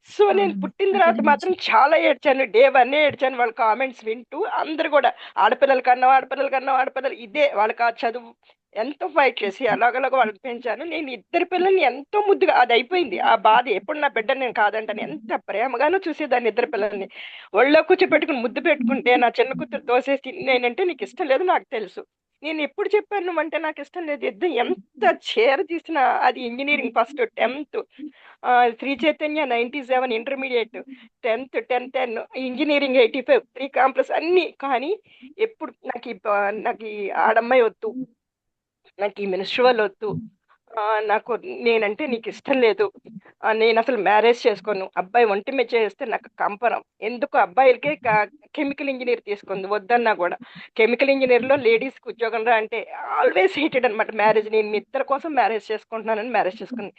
సో నేను పుట్టిన తర్వాత మాత్రం చాలా ఏడ్చాను, డే 1 ఏడ్చాను వాళ్ళ కామెంట్స్ వింటూ. అందరు కూడా ఆడపిల్లల కన్నా ఇదే వాళ్ళకి ఆ చదువు ఎంతో ఫైట్ చేసి అలాగలాగ వాళ్ళకి పెంచాను. నేను 2 పిల్లల్ని ఎంతో ముద్దుగా, అది అయిపోయింది ఆ బాధ. ఎప్పుడు నా బిడ్డ నేను కాదంటాను, ఎంత ప్రేమగానో చూసేదాన్ని 2 పిల్లల్ని. ఒళ్ళో కూర్చోపెట్టుకుని ముద్దు పెట్టుకుంటే నా చిన్న కూతురు తోసేసి, నేనంటే నీకు ఇష్టం లేదు నాకు తెలుసు, నేను ఎప్పుడు చెప్పాను నువ్వంటే నాకు ఇష్టం లేదు, ఇద్దరు ఎంత చేర తీసినా. అది engineering first 10th, Sri Chaitanya 97, intermediate 10th 10 engineering 85, 3 complex అన్ని. కానీ ఎప్పుడు నాకు ఈ ఆడమ్మాయి వద్దు, నాకు ఈ మినిస్ట్రువల్ వద్దు, నాకు నేనంటే నీకు ఇష్టం లేదు, నేను అసలు మ్యారేజ్ చేసుకోను, అబ్బాయి ఒంటి మీద చేస్తే నాకు కంపరం, ఎందుకు అబ్బాయిలకే కెమికల్ ఇంజనీర్ తీసుకుంది వద్దన్నా కూడా, కెమికల్ ఇంజనీర్లో లేడీస్కి ఉద్యోగం రా అంటే ఆల్వేస్ హీటెడ్ అనమాట మ్యారేజ్. నేను మీ ఇద్దరి కోసం మ్యారేజ్ చేసుకుంటున్నానని మ్యారేజ్ చేసుకుంది.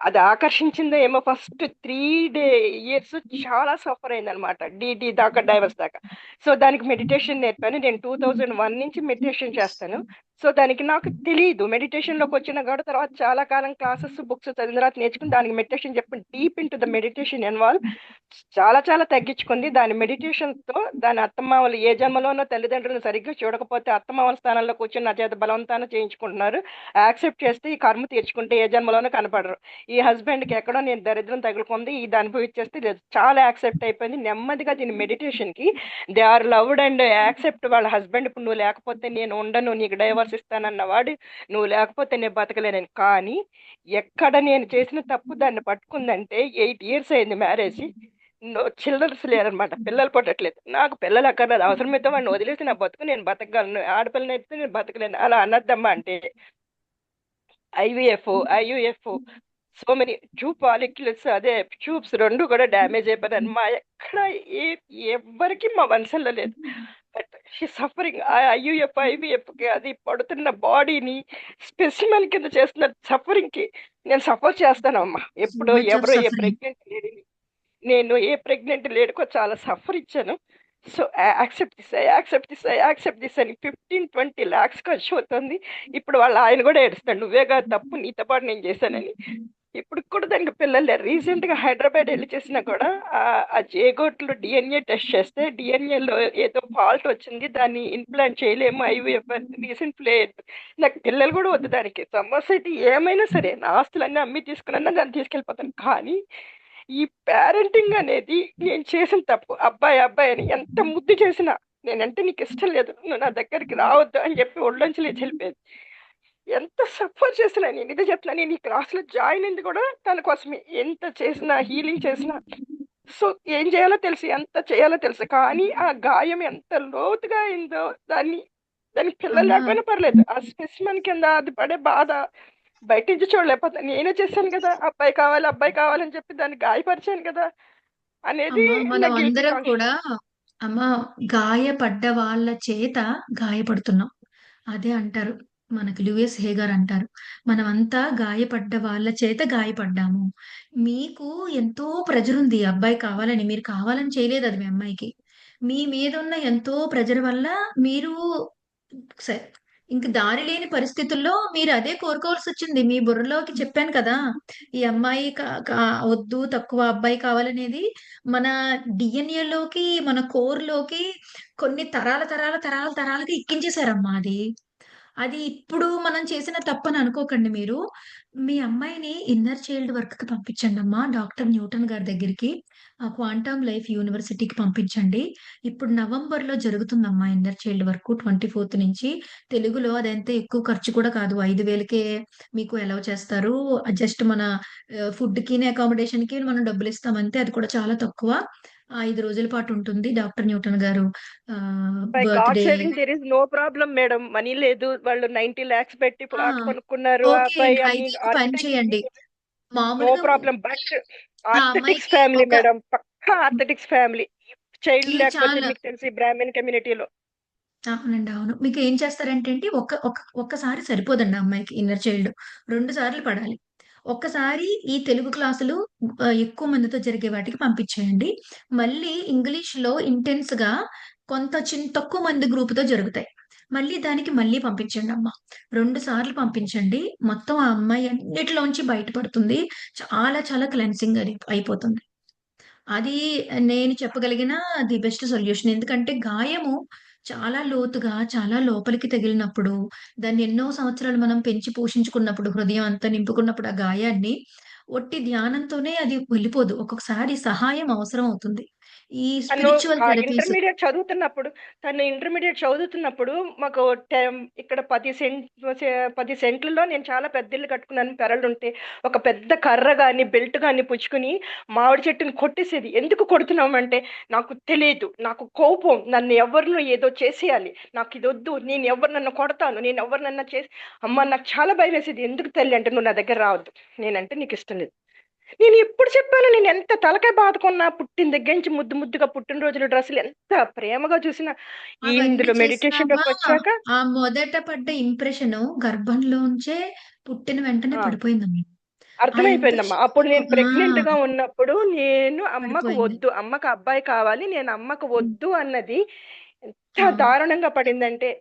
అది ఆకర్షించిందో ఏమో, ఫస్ట్ 3 years చాలా సఫర్ అయింది అనమాట, డిడి దాకా డైవర్స్ దాకా. సో దానికి మెడిటేషన్ నేర్పాను. నేను 2001 నుంచి మెడిటేషన్ చేస్తాను. సో దానికి నాకు తెలియదు, మెడిటేషన్లోకి వచ్చిన కూడా తర్వాత చాలా కాలం క్లాసెస్ బుక్స్ చదివిన తర్వాత నేర్చుకుని దానికి మెడిటేషన్ చెప్పి deep in to the meditation involve చాలా చాలా తగ్గించుకుంది. దాని మెడిటేషన్తో దాని అత్తమామలు ఏ జన్మలోనో తల్లిదండ్రులను సరిగ్గా చూడకపోతే అత్తమామల స్థానంలో కూర్చొని నా చేత బలవంతాన చేయించుకుంటున్నారు. యాక్సెప్ట్ చేస్తే ఈ కర్మ తీర్చుకుంటే ఏ జన్మలోనో కనపడరు. ఈ హస్బెండ్కి ఎక్కడో నేను దరిద్రం తగులుకుంది, ఇది అనుభవించేస్తే లేదు, చాలా యాక్సెప్ట్ అయిపోయింది. నెమ్మదిగా దీని మెడిటేషన్కి they are loved and accept. వాళ్ళ హస్బెండ్ ఇప్పుడు నువ్వు లేకపోతే నేను ఉండను, నీకు డైవర్స్ ఇస్తానన్నవాడు నువ్వు లేకపోతే నేను బతకలేనని. కానీ ఎక్కడ నేను చేసిన తప్పు దాన్ని పట్టుకుందంటే 8 years అయింది మ్యారేజ్, చిల్డ్రన్స్ లేరనమాట, పిల్లలు పుట్టట్లేదు. నాకు పిల్లలు అక్కర్లేదు, అవసరమైతే వాడిని వదిలేసి నా బతుకు నేను బతకగలను, ఆడపిల్లని అయితే నేను బతకలేను అలా అన్నద్దమ్మా. అంటే ఐయుఎఫ్ సో మెనీ ట్యూబ్ పాలిక్యులస్, అదే ట్యూబ్స్ 2 కూడా డ్యామేజ్ అయిపోయారు. మా ఎక్కడ ఎవ్వరికి మా వంశంలో లేదు. But she suffering. ఐవీఎఫ్కి అది పడుతున్న బాడీని స్పెసిమన్ కింద చేస్తున్న సఫరింగ్కి నేను సఫర్ చేస్తానమ్మా. ఎప్పుడో ఎవరో ఏ ప్రెగ్నెంట్ లేడుకో చాలా సఫర్ ఇచ్చాను. సో యాక్సెప్ట్ దిస్ అని 15-20 lakhs ఖర్చు అవుతుంది. ఇప్పుడు వాళ్ళ ఆయన కూడా ఏడుస్తాడు, నువ్వేగా తప్పు, నీతో పాటు నేను చేశానని. ఇప్పుడు కూడా దానికి పిల్లలు లేరు. రీసెంట్గా హైదరాబాద్ వెళ్ళి చేసినా కూడా ఆ జేగోట్లో డిఎన్ఏ టెస్ట్ చేస్తే డిఎన్ఏలో ఏదో ఫాల్ట్ వచ్చింది, దాన్ని ఇంప్లాంట్ చేయలేము, ఐవీఎఫ్ రీసెంట్ లేదు. నాకు పిల్లలు కూడా వద్దు. దానికి సమస్య అయితే ఏమైనా సరే నా ఆస్తులన్నీ అమ్మి తీసుకున్నా దాన్ని తీసుకెళ్ళిపోతాను. కానీ ఈ పేరెంటింగ్ అనేది నేను చేసిన తప్పు. అబ్బాయి అని ఎంత ముద్దు చేసినా, నేనంటే నీకు ఇష్టం లేదు, నువ్వు నా దగ్గరికి రావద్దు అని చెప్పి ఒళ్ళొంచి లేచి వెళ్ళిపోయేది. ఎంత సఫర్ చేసినా, నేను ఇదే చెప్తున్నా, నేను ఈ క్లాస్లో జాయిన్ అయింది కూడా తన కోసమే. ఎంత చేసినా, హీలింగ్ చేసినా, సో ఏం చేయాలో తెలుసు, ఎంత చేయాలో తెలుసు. కానీ ఆ గాయం ఎంత లోతుగా అయిందో దానికి పిల్లలు లేకపోయినా పర్లేదు, ఆ స్పెసిమన్ కింద అది పడే బాధ బయట నుంచి చూడలేకపోతే. నేనే చేశాను కదా, అబ్బాయి కావాలని చెప్పి దాన్ని గాయపరిచాను కదా అనేది మనం అందరం కూడా గాయపడ్డ వాళ్ళ చేత గాయపడుతున్నాం. అదే అంటారు, మనకి లూయిస్ హే గారు అంటారు, మనమంతా గాయపడ్డ వాళ్ళ చేత గాయపడ్డాము. మీకు ఎంతో ప్రెజర్ ఉంది అబ్బాయి కావాలని, మీరు కావాలని చేయలేదు అది మీ అమ్మాయికి. మీ మీద ఉన్న ఎంతో ప్రెజర్ వల్ల మీరు ఇంక దారి లేని పరిస్థితుల్లో మీరు అదే కోరుకోవాల్సి వచ్చింది. మీ బుర్రలోకి చెప్పాను కదా, ఈ అమ్మాయి వద్దు, తక్కువ అబ్బాయి కావాలనేది మన డిఎన్ఏలోకి, మన కోర్లోకి కొన్ని తరాలకి ఎక్కించేశారమ్మా. అది ఇప్పుడు మనం చేసిన తప్పని అనుకోకండి మీరు. మీ అమ్మాయిని ఇన్నర్ చైల్డ్ వర్క్ కి పంపించండి అమ్మా, డాక్టర్ న్యూటన్ గారి దగ్గరికి, క్వాంటమ్ లైఫ్ యూనివర్సిటీకి పంపించండి. ఇప్పుడు నవంబర్ లో జరుగుతుందమ్మా ఇన్నర్ చైల్డ్ వర్క్, 24th నుంచి. తెలుగులో అదంతా ఎక్కువ ఖర్చు కూడా కాదు, 5,000కే మీకు అలౌ చేస్తారు. జస్ట్ మన ఫుడ్ కి అకామిడేషన్ కి మనం డబ్బులు ఇస్తామంతే, అది కూడా చాలా తక్కువ. 5 రోజుల పాటు ఉంటుంది. డాక్టర్ న్యూటన్ గారు birthday. There is no problem madam, money లేదు, వాళ్ళు 90 lakhs పెట్టి ప్లాట్ కొనుక్కున్నారు. పని చేయండి, నో మామూలుగా ప్రాబ్లం. బట్ ఆర్థెటిక్స్ ఫ్యామిలీ మేడం, పక్కా ఆర్థెటిక్స్ ఫ్యామిలీ, చైల్డ్ లేకపోతే మీకు తెలిసి బ్రాహ్మణ్ కమ్యూనిటీలో. అవునండి, అవును. మీకు ఏం చేస్తారంటే అండి, ఒక్కసారి సరిపోదండి అమ్మాయికి ఇన్నర్ చైల్డ్, 2 సార్లు పడాలి. ఒక్కసారి ఈ తెలుగు క్లాసులు ఎక్కువ మందితో జరిగే వాటికి పంపించేయండి. మళ్ళీ ఇంగ్లీష్ లో ఇంటెన్స్ గా తక్కువ మంది గ్రూప్ తో జరుగుతాయి. మళ్ళీ పంపించండి అమ్మా, 2 సార్లు పంపించండి. మొత్తం ఆ అమ్మాయి అన్నిటిలోంచి బయటపడుతుంది, చాలా చాలా క్లెన్సింగ్ అయిపోతుంది. అది నేను చెప్పగలిగిన ది బెస్ట్ సొల్యూషన్. ఎందుకంటే గాయము చాలా లోతుగా, చాలా లోపలికి తగిలినప్పుడు, దాన్ని ఎన్నో సంవత్సరాలు మనం పెంచి పోషించుకున్నప్పుడు, హృదయం అంతా నింపుకున్నప్పుడు, ఆ గాయాన్ని ఒట్టి ధ్యానంతోనే అది వెళ్ళిపోదు. ఒక్కొక్కసారి సహాయం అవసరం అవుతుంది. ఈ తను స్పిరిచువల్ థెరపీస్ ఇంటర్మీడియట్ చదువుతున్నప్పుడు మాకు ఇక్కడ 10 సెంట్లలో నేను చాలా పెద్ద ఇల్లు కట్టుకున్నాను. పెరలుంటే ఒక పెద్ద కర్ర గాని బెల్ట్ గాని పుచ్చుకుని మామిడి చెట్టుని కొట్టేసేది. ఎందుకు కొడుతున్నామంటే నాకు తెలియదు, నాకు కోపం, నన్ను ఎవరినో ఏదో చేసేయాలి, నాకు ఇది వద్దు, నేను ఎవరు నన్ను కొడతాను, నేను ఎవరు నన్ను చేసి అమ్మ నాకు చాలా భయం వేసేది. ఎందుకు తల్లి అంటే నువ్వు నా దగ్గర రావద్దు, నేనంటే నీకు ఇష్టం లేదు. నేను ఎప్పుడు చెప్పాను, నేను ఎంత తలకాయ బాదుకున్నా, పుట్టిన దగ్గర నుంచి ముద్దుగా పుట్టినరోజుల డ్రెస్సులు ఎంత ప్రేమగా చూసినా అవన్నీ ఇందులో మెడిటేషన్ లోకి చేసినామా వచ్చాక ఆ మొదట పడ్డ ఇంప్రెషన్ గర్భంలోంచే పుట్టిన వెంటనే ఆ, పడిపోయిందమ్మా. ఆ అర్థమైపోయిందమ్మా. ఇంప్రెషన్ అప్పుడు నేను ప్రెగ్నెంట్ గా ఉన్నప్పుడు నేను అమ్మకు పడిపోయింది. వద్దు, అమ్మకు అబ్బాయి కావాలి, నేను అమ్మకు వద్దు అన్నది ఎంత అవును. దారుణంగా పడిందంటే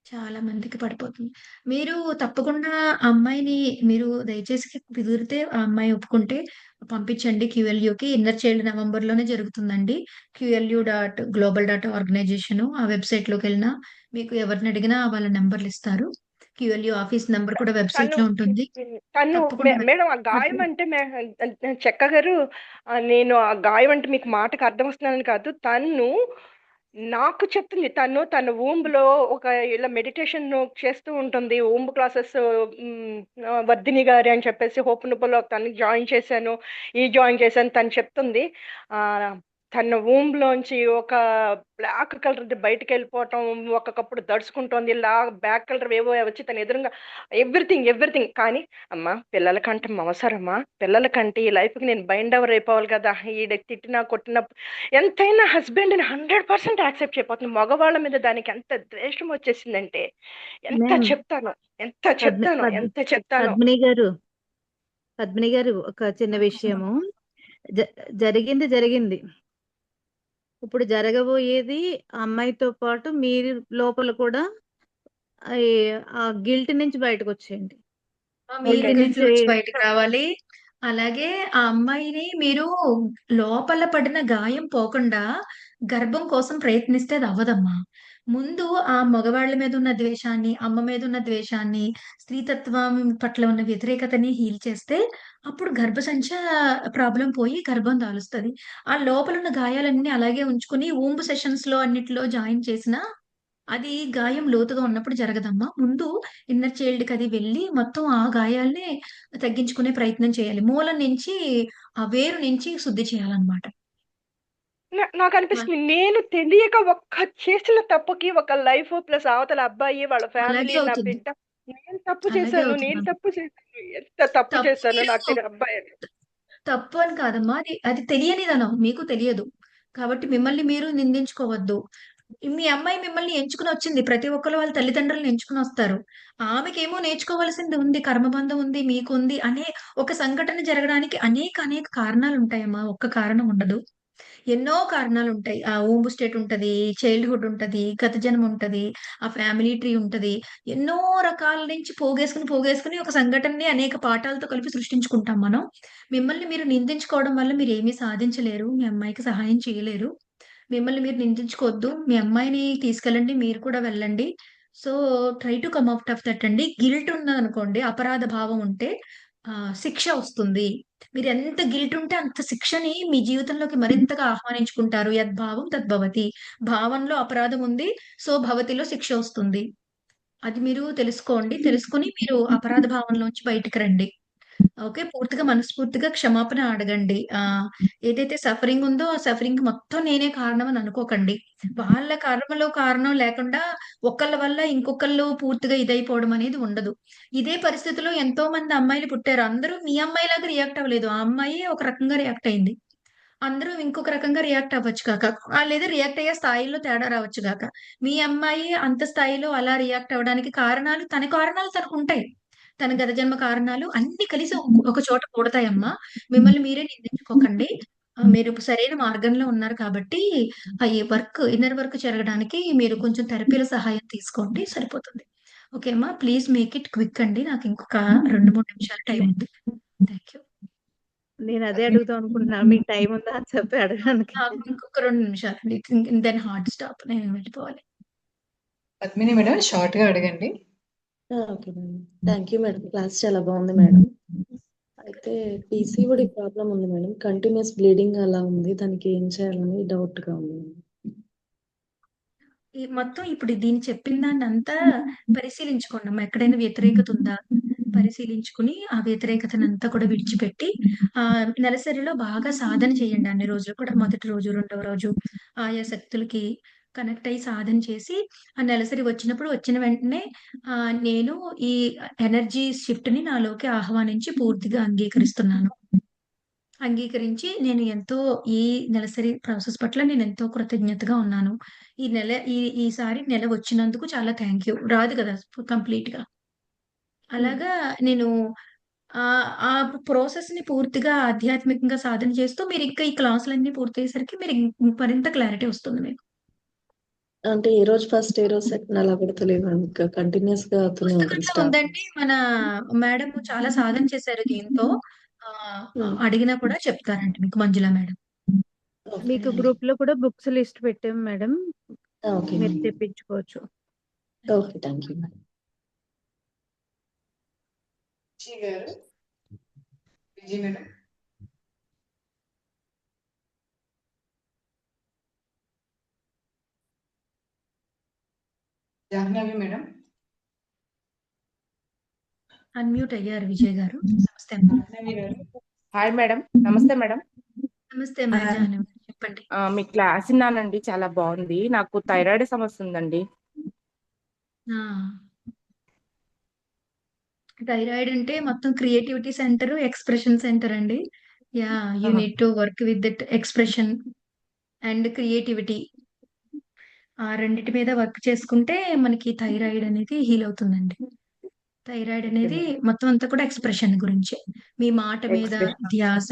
చాలా మందికి పడిపోతుంది. మీరు తప్పకుండా ఆ అమ్మాయిని మీరు దయచేసి కుదిరితే ఆ అమ్మాయి ఒప్పుకుంటే పంపించండి క్యూఎల్యూకి. ఇన్నర్ చైల్డ్ నవంబర్‌లోనే జరుగుతుందండి. QLU.global.organization ఆ వెబ్‌సైట్‌లోకి వెళ్ళినా మీకు ఎవరిని అడిగినా వాళ్ళ నంబర్‌లు ఇస్తారు. QLU ఆఫీస్ నంబర్ కూడా తను వెబ్‌సైట్‌లో ఉంటుంది. తను తప్పకుండా మేడం ఆ వెళ్ళండి. గాయం అంటే చెక్క గారు, నేను ఆ గాయం అంటే మీకు మాటకు అర్థం వస్తున్నానని కాదు, తను నాకు చెప్తుంది. తన ఊంబులో ఒక ఇలా మెడిటేషన్ చేస్తూ ఉంటుంది. ఊంబు క్లాసెస్ వర్ధిని గారి అని చెప్పేసి హోపనుపలో తనకి జాయిన్ చేశాను, జాయిన్ చేశాను తను చెప్తుంది. ఆ తన లోంచి ఒక బ్లాక్ కలర్ బయటకు వెళ్ళిపోవటం, ఒక్కొక్కప్పుడు దడుచుకుంటోంది, ఇలా బ్లాక్ కలర్ ఏవో వచ్చి తన ఎదురుగా ఎవ్రీథింగ్. కానీ అమ్మా పిల్లల కంటే అవసరమా, పిల్లల కంటే ఈ లైఫ్కి నేను బైండ్ అవర్ అయిపోవాలి కదా, ఈడ తిట్టినా కొట్టినా ఎంతైనా హస్బెండ్ని 100% యాక్సెప్ట్ చేయకపోతుంది. మగవాళ్ళ మీద దానికి ఎంత ద్వేషం వచ్చేసిందంటే ఎంత మ్యామ్ చెప్తాను ఎంత పద్మ చెప్తాను పద్ ఎంత చెప్తాను పద్మిని గారు ఒక చిన్న విషయము. జరిగింది. ఇప్పుడు జరగబోయేది ఆ అమ్మాయితో పాటు మీరు లోపల కూడా ఆ గిల్ట్ నుంచి బయటకు వచ్చేయండి. మీరు గిల్ట్ గిల్ట్ నుంచి నుంచి బయటకు రావాలి. అలాగే ఆ అమ్మాయిని మీరు లోపల పడిన గాయం పోకుండా గర్భం కోసం ప్రయత్నిస్తే అది అవ్వదమ్మా. ముందు ఆ మగవాళ్ళ మీద ఉన్న ద్వేషాన్ని, అమ్మ మీద ఉన్న ద్వేషాన్ని, స్త్రీతత్వం పట్ల ఉన్న వ్యతిరేకతని హీల్ చేస్తే అప్పుడు గర్భసంచ ప్రాబ్లం పోయి గర్భం దాలుస్తది. ఆ లోపల ఉన్న గాయాలన్నీ అలాగే ఉంచుకుని ఊంబ్ సెషన్స్‌లో అన్నిట్లో జాయిన్ చేసినా అది గాయం లోతుగా ఉన్నప్పుడు జరగదమ్మా. ముందు ఇన్నర్ చైల్డ్‌కి అది వెళ్ళి మొత్తం ఆ గాయాల్ని తగ్గించుకునే ప్రయత్నం చేయాలి. మూలం నుంచి ఆ వేరు నుంచి శుద్ధి చేయాలన్నమాట. నాకు అనిపిస్తుంది, నేను తెలియక చేసిన తప్పుకి ఒక లైఫ్ ప్లస్ అవతల అబ్బాయి వాళ్ళ ఫ్యామిలీ అలాగే నా అవుతుంది. బిడ్డ, నేను తప్పు అలాగే చేశాను అవుతుందమ్మా. ఎంత తప్పు తప్పు చేశాను మీరు నాకు తెలియదు అబ్బాయి అని. తప్పు అని కాదమ్మా. అది అది తెలియనిదనం. మీకు తెలియదు. కాబట్టి మిమ్మల్ని మీరు నిందించుకోవద్దు. మీ అమ్మాయి మిమ్మల్ని ఎంచుకుని వచ్చింది. ప్రతి ఒక్కళ్ళు వాళ్ళ తల్లిదండ్రులను ఎంచుకుని వస్తారు. ఆమెకేమో నేర్చుకోవాల్సింది ఉంది. కర్మబంధం ఉంది, మీకుంది అనే ఒక సంఘటన జరగడానికి అనేక కారణాలుంటాయమ్మా. ఒక్క కారణం ఉండదు. ఎన్నో కారణాలుంటాయి. ఆ ఊంబు స్టేట్ ఉంటది, చైల్డ్‌హుడ్ ఉంటది, గత జన్మ ఉంటది, ఆ ఫ్యామిలీ ట్రీ ఉంటది. ఎన్నో రకాల నుంచి పోగేసుకొని ఒక సంఘటనని అనేక పాఠాలతో కలిపి సృష్టించుకుంటాం మనం. మిమ్మల్ని మీరు నిందించుకోవడం వల్ల మీరేమీ సాధించలేరు. మీ అమ్మాయికి సహాయం చేయలేరు. మిమ్మల్ని మీరు నిందించుకోవద్దు. మీ అమ్మాయిని తీసుకెళ్ళండి. మీరు కూడా వెళ్ళండి. So, try to come out of that అండి. గిల్ట్ ఉన్నదనుకోండి, అపరాధ భావం ఉంటే శిక్ష వస్తుంది. మీరెంత గిల్ట్ ఉంటే అంత శిక్షని మీ జీవితంలోకి మరింతగా ఆహ్వానించుకుంటారు. యద్భావం తద్భవతి. భావంలో అపరాధం ఉంది. సో, భవతిలో శిక్ష వస్తుంది. అది మీరు తెలుసుకోండి. తెలుసుకొని మీరు అపరాధ భావంలోంచి బయటికి రండి. ఓకే. పూర్తిగా మనస్ఫూర్తిగా క్షమాపణ అడగండి. ఏదైతే సఫరింగ్ ఉందో, ఆ సఫరింగ్‌కి మొత్తం నేనే కారణం అని అనుకోకండి. వాళ్ళ కర్మలో కారణం లేకుండా ఒకళ్ళ వల్ల ఇంకొకళ్ళు పూర్తిగా ఇదైపోవడం అనేది ఉండదు. ఇదే పరిస్థితిలో ఎంతో మంది అమ్మాయిలు పుట్టారు. అందరూ మీ అమ్మాయిలాగా రియాక్ట్ అవ్వలేదు. ఆ అమ్మాయే ఒక రకంగా రియాక్ట్ అయింది. అందరూ ఇంకొక రకంగా రియాక్ట్ అవ్వచ్చు కాక. లేదా రియాక్ట్ అయ్యే స్థాయిల్లో తేడా రావచ్చు గాక. మీ అమ్మాయి అంత స్థాయిలో అలా రియాక్ట్ అవ్వడానికి కారణాలు తన కారణాలు తనకుంటాయి. తన గత జన్మ కారణాలు అన్నీ కలిసి ఒక చోట కూడతాయమ్మా. మిమ్మల్ని మీరే నిందించుకోకండి. మీరు సరైన మార్గంలో ఉన్నారు కాబట్టి ఈ ఇన్నర్ వర్క్ జరగడానికి మీరు కొంచెం థెరపీల సహాయం తీసుకోండి సరిపోతుంది. ఓకే అమ్మా. ప్లీజ్ మేక్ ఇట్ క్విక్ అండి. నాకు ఇంకొక 2, 3 నిమిషాలు టైం ఉంది. Thank you. నేను అదే అడుగుదాం అనుకుంటున్నాను. మీకు టైం ఉందా అని చెప్పి అడగడానికి. నాకు ఇంకొక 2 నిమిషాలండి. Then hard stop. నేను వెళ్ళిపోవాలి. పద్మిని మేడం షార్ట్ గా అడగండి. Okay madam. Thank you madam. Class చాలా బాగుంది మేడం. అయితే అయితే పీసీఓడి ప్రాబ్లం ఉంది మేడం. కంటిన్యూస్ బ్లీడింగ్ అలా ఉంది. దానికి ఏం చేయాలని డౌట్‌గా ఉంది. ఈ మొత్తం ఇప్పుడు దీన్ని చెప్పిన దాన్నంతా పరిశీలించుకోండమ్మా. ఎక్కడైనా వ్యతిరేకత ఉందా? పరిశీలించుకుని, ఆ వ్యతిరేకతనంతా కూడా విడిచిపెట్టి, నెలసరిలో బాగా సాధన చేయండి అన్ని రోజులు కూడా. మొదటి రోజు, రెండవ రోజు ఆయా శక్తులకి కనెక్ట్ అయ్యి సాధన చేసి, ఆ నెలసరి వచ్చినప్పుడు వచ్చిన వెంటనే నేను ఈ ఎనర్జీ షిఫ్ట్‌ని నాలోకి ఆహ్వానించి పూర్తిగా అంగీకరిస్తున్నాను. అంగీకరించి నేను ఎంతో ఈ నెలసరి ప్రాసెస్ పట్ల నేనెంతో కృతజ్ఞతగా ఉన్నాను. ఈసారి నెల వచ్చినందుకు చాలా థాంక్ యూ. రాదు కదా! కంప్లీట్‌గా. అలాగా నేను ఆ ప్రాసెస్‌ని పూర్తిగా ఆధ్యాత్మికంగా సాధన చేస్తూ మీరింకా ఈ క్లాసులన్నీ పూర్తయ్యేసరికి మరింత క్లారిటీ వస్తుంది మీకు. అంటే ఏ రోజు ఫస్ట్, ఏ రోజు సెకండ్ అలా కూడా తెలీదు మేడం. ఇంకా కంటిన్యూస్‌గా అవుతూనే ఉంటుంది పుస్తకంలో స్టార్ట్. ఉందండి. మన మేడమ్ చాలా సాధన చేశారు దీంతో. హ్మ్. అడిగినా కూడా చెప్తారండి మీకు మంజుల మేడం. ఓకే. మీకు గ్రూప్‌లో కూడా బుక్స్ లిస్ట్ పెట్టాం మేడం. ఓకే. మీరు తెప్పించుకోవచ్చు. Okay. Thank you madam. Vijay garu. Vijay madam. Jahnavi madam. Unmute అయ్యారు విజయ్ గారు. నమస్తే అమ్మా. జాహ్నవి గారు. Hi madam. నమస్తే మేడం. నమస్తే అమ్మా జాహ్నవి గారు. చెప్పండి. మీ క్లాస్ విన్నానండి. చాలా బాగుంది. నాకు థైరాయిడ్ సమస్య ఉందండి. ఆ! థైరాయిడ్ అంటే మొత్తం క్రియేటివిటీ సెంటర్, ఎక్స్‌ప్రెషన్ సెంటర్ అండి. Yeah! You need to work with that expression and creativity. ఆ రెండిటి మీద వర్క్ చేసుకుంటే మనకి థైరాయిడ్ అనేది హీల్ అవుతుందండి. థైరాయిడ్ అనేది మొత్తం అంతా కూడా ఎక్స్‌ప్రెషన్ గురించే. మీ మాట మీద ఎక్స్‌ప్రెషన్. ధ్యాస,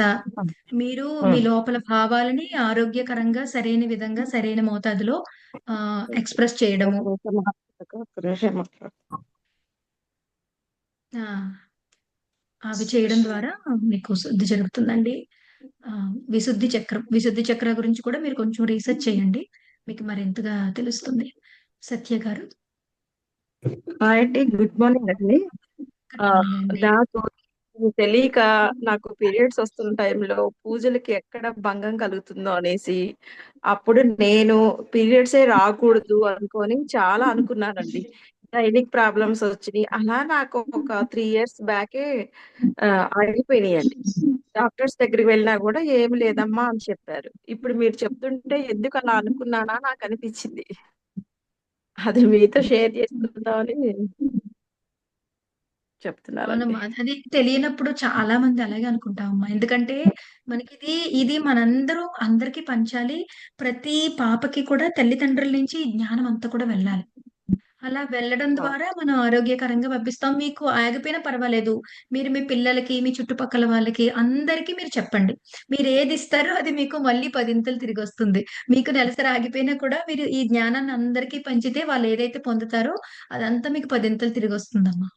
మీరు మీ లోపల భావాలని ఆరోగ్యకరంగా సరైన విధంగా, సరైన మోతాదులో ఎక్స్‌ప్రెస్ చేయడము. ఒక్క నిమిషం మాట్లాడు. ఆ! అవి చేయడం ద్వారా మీకు శుద్ధి జరుగుతుందండి. విశుద్ధి చక్ర గురించి కూడా మీరు కొంచెం రీసెర్చ్ చేయండి. మీకు మరింతగా తెలుస్తుంది. సత్య గారు. హాయ్ అండి. గుడ్ మార్నింగ్ అండి. గుడ్ మార్నింగ్ అండి. నాకు తెలియక నాకు పీరియడ్స్ వస్తున్న టైంలో పూజలకి ఎక్కడ భంగం కలుగుతుందో అనేసి, అప్పుడు నేను పీరియడ్సే రాకూడదు అనుకోని చాలా అనుకున్నానండి. గైనిక్ ప్రాబ్లమ్స్ వచ్చినియి. అలా నాకు ఒక 3 ఇయర్స్ బ్యాకే ఆగిపోయినియండి. డాక్టర్స్ దగ్గరికి వెళ్ళినా గూడా "ఏమి లేదమ్మా" అని చెప్పారు. ఇప్పుడు మీరు చెప్తుంటే ఎందుకు అలా అనుకున్నానా నాకనిపించింది. అది మీతో షేర్ చేసుకుందామని చెప్తున్నానండి. అవునమ్మా. అది తెలియనప్పుడు చాలా మంది అలాగే అనుకుంటామమ్మా. ఎందుకంటే ఇది అందరికీ పంచాలి. ప్రతి పాపకి కూడా తల్లిదండ్రుల నుంచి ఈ జ్ఞానం అంతా కూడా వెళ్ళాలి. అలా వెళ్ళడం ద్వారా మనం ఆరోగ్యకరంగా పంపిస్తాం. మీకు ఆగిపోయినా పర్వాలేదు. మీరు మీ పిల్లలకి, మీ చుట్టుపక్కల వాళ్ళకి అందరికీ మీరు చెప్పండి. మీరేదిస్తారో అది మీకు మళ్ళీ పదింతలు తిరిగొస్తుంది. మీకు నెలసరి ఆగిపోయినా కూడా మీరు ఈ జ్ఞానాన్ని అందరికీ పంచితే వాళ్ళు ఏదైతే పొందుతారో అదంతా మీకు పదింతలు తిరిగొస్తుందమ్మా.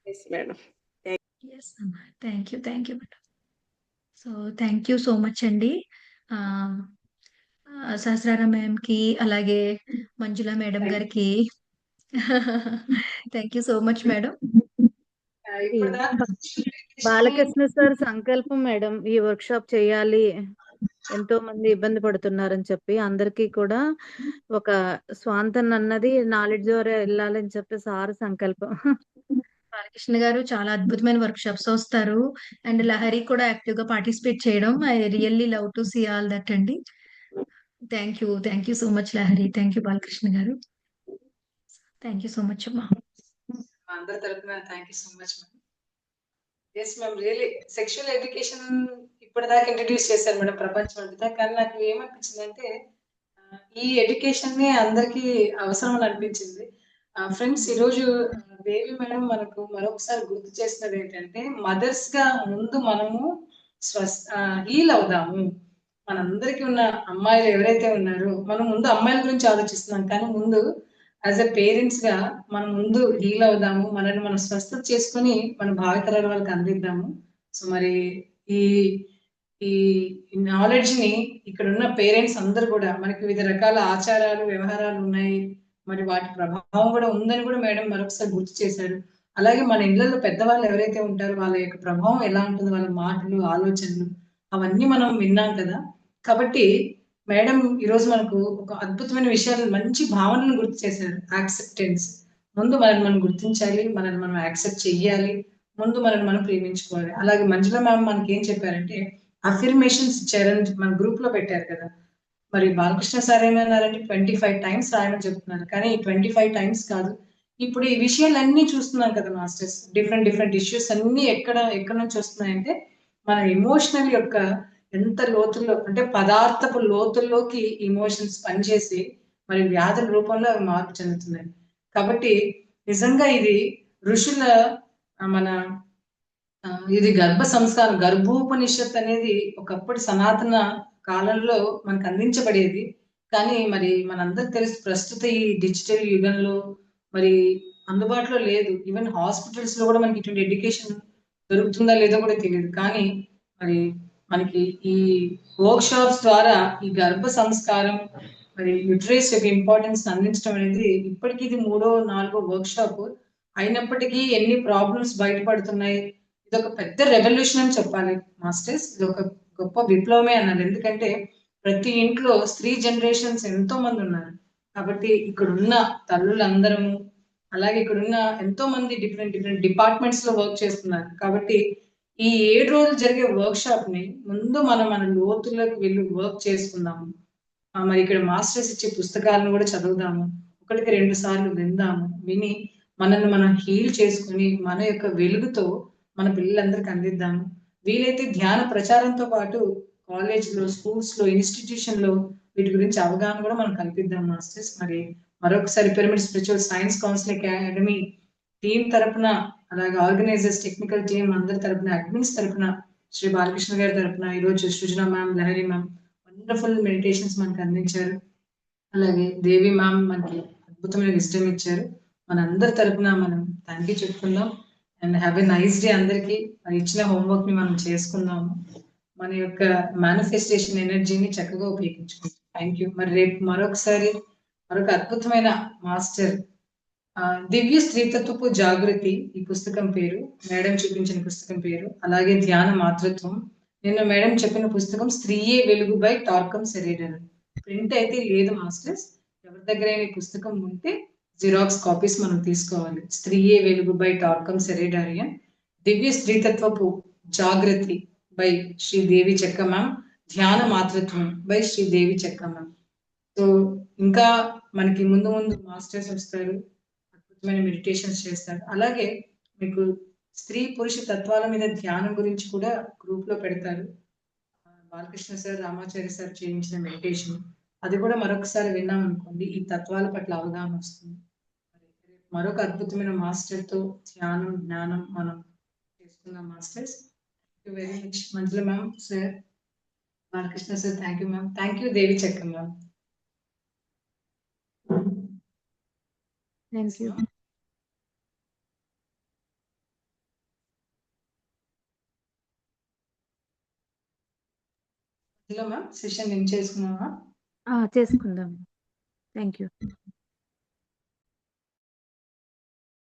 Yes madam. యెస్ అమ్మా. Thank you. Thank you madam. So, thank you so much అండి. ఆహ్, సహస్రార మ్యామ్‌కి అలాగే మంజుల మేడం గారికి thank you so much madam. ఇప్పటిదాకా బాలకృష్ణ సార్ సంకల్పం మేడం ఈ వర్క్షాప్ చేయాలి. ఎంతో మంది ఇబ్బంది పడుతున్నారని చెప్పి అందరికీ కూడా ఒక స్వాంతన అన్నది నాలెడ్జ్ ద్వారా వెళ్ళాలని చెప్పి సార్ సంకల్పం. బాలకృష్ణ గారు చాలా అద్భుతమైన వర్క్‌షాప్స్ వస్తారు. అండ్ లహరి కూడా యాక్టివ్‌గా పార్టిసిపేట్ చేయడం I really love to see all that అండి. Thank you. Thank you so much Lahari. Thank you Balakrishna garu. Thank you so much అమ్మా. మా అందరి తరపున thank you so much ma'am. Yes ma'am. Really sexual education ఇప్పటిదాకా introduce చేశారు madam ప్రపంచం అంతా. కానీ నాకు ఏమనిపించిందంటే ఈ ఎడ్యుకేషన్ అందరికీ అవసరం అని అనిపించింది. ఫ్రెండ్స్ ఈరోజు దేవి మేడం మనకు మరొకసారి గుర్తు చేసినది ఏంటంటే మదర్స్ గా ముందు మనము హీల్ అవుదాము. మనందరికీ ఉన్న అమ్మాయిలు ఎవరైతే ఉన్నారో మనం ముందు అమ్మాయిల గురించి ఆలోచిస్తున్నాం. కానీ ముందు యాజ్ ఎ పేరెంట్స్ గా మనం ముందు హీల్ అవుదాము. మనల్ని మనం స్వస్థత చేసుకొని మన భావితరాల వాళ్ళకి అందిద్దాము. సో మరి ఈ ఈ నాలెడ్జ్ ని ఇక్కడ ఉన్న పేరెంట్స్ అందరూ కూడా మనకి వివిధ రకాల ఆచారాలు వ్యవహారాలు ఉన్నాయి. మరి వాటి ప్రభావం కూడా ఉందని కూడా మేడం మరొకసారి గుర్తు చేశారు. అలాగే మన ఇళ్లలో పెద్దవాళ్ళు ఎవరైతే ఉంటారో వాళ్ళ యొక్క ప్రభావం ఎలా ఉంటుంది, వాళ్ళ మాటలు, ఆలోచనలు అవన్నీ మనం విన్నాం కదా. కాబట్టి మేడం ఈరోజు మనకు ఒక అద్భుతమైన విషయాలు, మంచి భావనలను గుర్తు చేశారు. యాక్సెప్టెన్స్, ముందు మనల్ని మనం గుర్తించాలి, మనల్ని మనం యాక్సెప్ట్ చెయ్యాలి, ముందు మనల్ని మనం ప్రేమించుకోవాలి. అలాగే మంజుల మ్యామ్ మనకి ఏం చెప్పారంటే అఫర్మేషన్స్ ఇచ్చారని మన గ్రూప్ లో పెట్టారు కదా. మరి బాలకృష్ణ సార్ ఏమన్నారంటే 25 టైమ్స్ రాయమని చెప్తున్నారు, కానీ 25 టైమ్స్ కాదు. ఇప్పుడు ఈ విషయాలన్నీ చూస్తున్నాం కదా మాస్టర్స్, డిఫరెంట్ డిఫరెంట్ ఇష్యూస్ అన్ని ఎక్కడ నుంచి వస్తున్నాయంటే మన ఎమోషనల్ యొక్క ఎంత లోతుల్లో, అంటే పదార్థపు లోతుల్లోకి ఇమోషన్స్ పనిచేసి మరి వ్యాధుల రూపంలో అవి మార్పు చెందుతున్నాయి. కాబట్టి నిజంగా ఇది ఋషుల మన ఇది గర్భ సంస్కారం, గర్భోపనిషత్ అనేది ఒకప్పుడు సనాతన కాలంలో మనకు అందించబడేది. కానీ మరి మనందరికి తెలుసు ప్రస్తుత ఈ డిజిటల్ యుగంలో మరి అందుబాటులో లేదు. ఈవెన్ హాస్పిటల్స్ లో కూడా మనకి ఇటువంటి ఎడ్యుకేషన్ దొరుకుతుందా లేదో కూడా తెలియదు. కానీ మరి మనకి ఈ వర్క్ షాప్స్ ద్వారా ఈ గర్భ సంస్కారం మరి యుటరస్ యొక్క ఇంపార్టెన్స్ అందించడం అనేది ఇప్పటికీ ఇది 3వ 4వ వర్క్ షాప్ అయినప్పటికీ ఎన్ని ప్రాబ్లమ్స్ బయటపడుతున్నాయి. ఇది ఒక పెద్ద రెవల్యూషన్ అని చెప్పాలి మాస్టర్స్. ఇది ఒక గొప్ప విప్లవమే అన్నారు. ఎందుకంటే ప్రతి ఇంట్లో స్త్రీ జనరేషన్స్ ఎంతో మంది ఉన్నారు. కాబట్టి ఇక్కడున్న తల్లులందరము, అలాగే ఇక్కడున్న ఎంతో మంది డిఫరెంట్ డిఫరెంట్ డిపార్ట్మెంట్స్ లో వర్క్ చేస్తున్నారు. కాబట్టి ఈ 7 రోజులు జరిగే వర్క్ షాప్ ని ముందు మన లోతుల్లోకి వెళ్ళి వర్క్ చేసుకుందాము. మరి ఇక్కడ మాస్టర్స్ ఇచ్చే పుస్తకాలను కూడా చదువుదాము, ఒకటికి 2 సార్లు విందాము, విని మనల్ని మనం హీల్ చేసుకుని మన యొక్క వెలుగుతో మన పిల్లలందరికీ అందిద్దాము. వీలైతే ధ్యాన ప్రచారంతో పాటు కాలేజ్ లో, స్కూల్స్ లో, ఇన్స్టిట్యూషన్ లో వీటి గురించి అవగాహన కూడా మనం కల్పిద్దాం మాస్టర్స్. మరి మరొకసారి pyramid spiritual science council academy team తరపున, అలాగే ఆర్గనైజర్స్, టెక్నికల్ టీం అందరి తరపున, అడ్మిన్స్ తరపున, శ్రీ బాలకృష్ణ గారి తరపున ఈరోజు Srujana ma'am, Lahari ma'am wonderful meditations మనకు అందించారు. అలాగే దేవి మ్యామ్ మనకి అద్భుతమైన విజ్డమ్ ఇచ్చారు. మనందరి తరపున మనం థ్యాంక్ యూ చెప్పుకుందాం. And have a nice day అందరికి. మరి ఇచ్చిన హోంవర్క్ ని మనం చేసుకుందాము, మన యొక్క మేనిఫెస్టేషన్ ఎనర్జీని చక్కగా ఉపయోగించుకుంటాం. Thank you. మరి రేపు మరొకసారి మరొక అద్భుతమైన మాస్టర్ దివ్య స్త్రీతత్వపు జాగృతి ఈ పుస్తకం పేరు, మేడం చూపించిన పుస్తకం పేరు. అలాగే ధ్యాన మాతృత్వం, నిన్న మేడం చెప్పిన పుస్తకం స్త్రీయే వెలుగు బై టార్కమ్ సెరేడన్. ప్రింట్ అయితే లేదు మాస్టర్స్, ఎవరి దగ్గర ఈ పుస్తకం ఉంటే జిరాక్స్ కాపీస్ మనం తీసుకోవాలి. స్త్రీయే వెలుగు బై టార్కమ్ సెరేడారియన్, దివ్య స్త్రీతత్వపు జాగృతి బై శ్రీదేవి చెక్క మ్యామ్, ధ్యాన మాతృత్వం by Sridevi Chekka ma'am. So ఇంకా మనకి ముందు ముందు మాస్టర్స్ వస్తారు, అద్భుతమైన మెడిటేషన్స్ చేస్తారు. అలాగే మీకు స్త్రీ పురుష తత్వాల మీద ధ్యానం గురించి కూడా గ్రూప్ లో పెడతారు. బాలకృష్ణ సార్, రామాచార్య సార్ చేయించిన మెడిటేషన్, అది కూడా మరొకసారి విన్నాం అనుకోండి, ఈ తత్వాల పట్ల అవగాహన వస్తుంది. మరొక అద్భుతమైన మాస్టర్ తో ధ్యానం, జ్ఞానం మనం చేసుకున్నాం masters. Thank you very much Manjula ma'am, sir, Balakrishna sir. Thank you ma'am. Thank you Devi చక్రం ma'am. Thank you. Ma'am session ఏం చేసుకున్నామా? చేసుకుందాం. Thank you.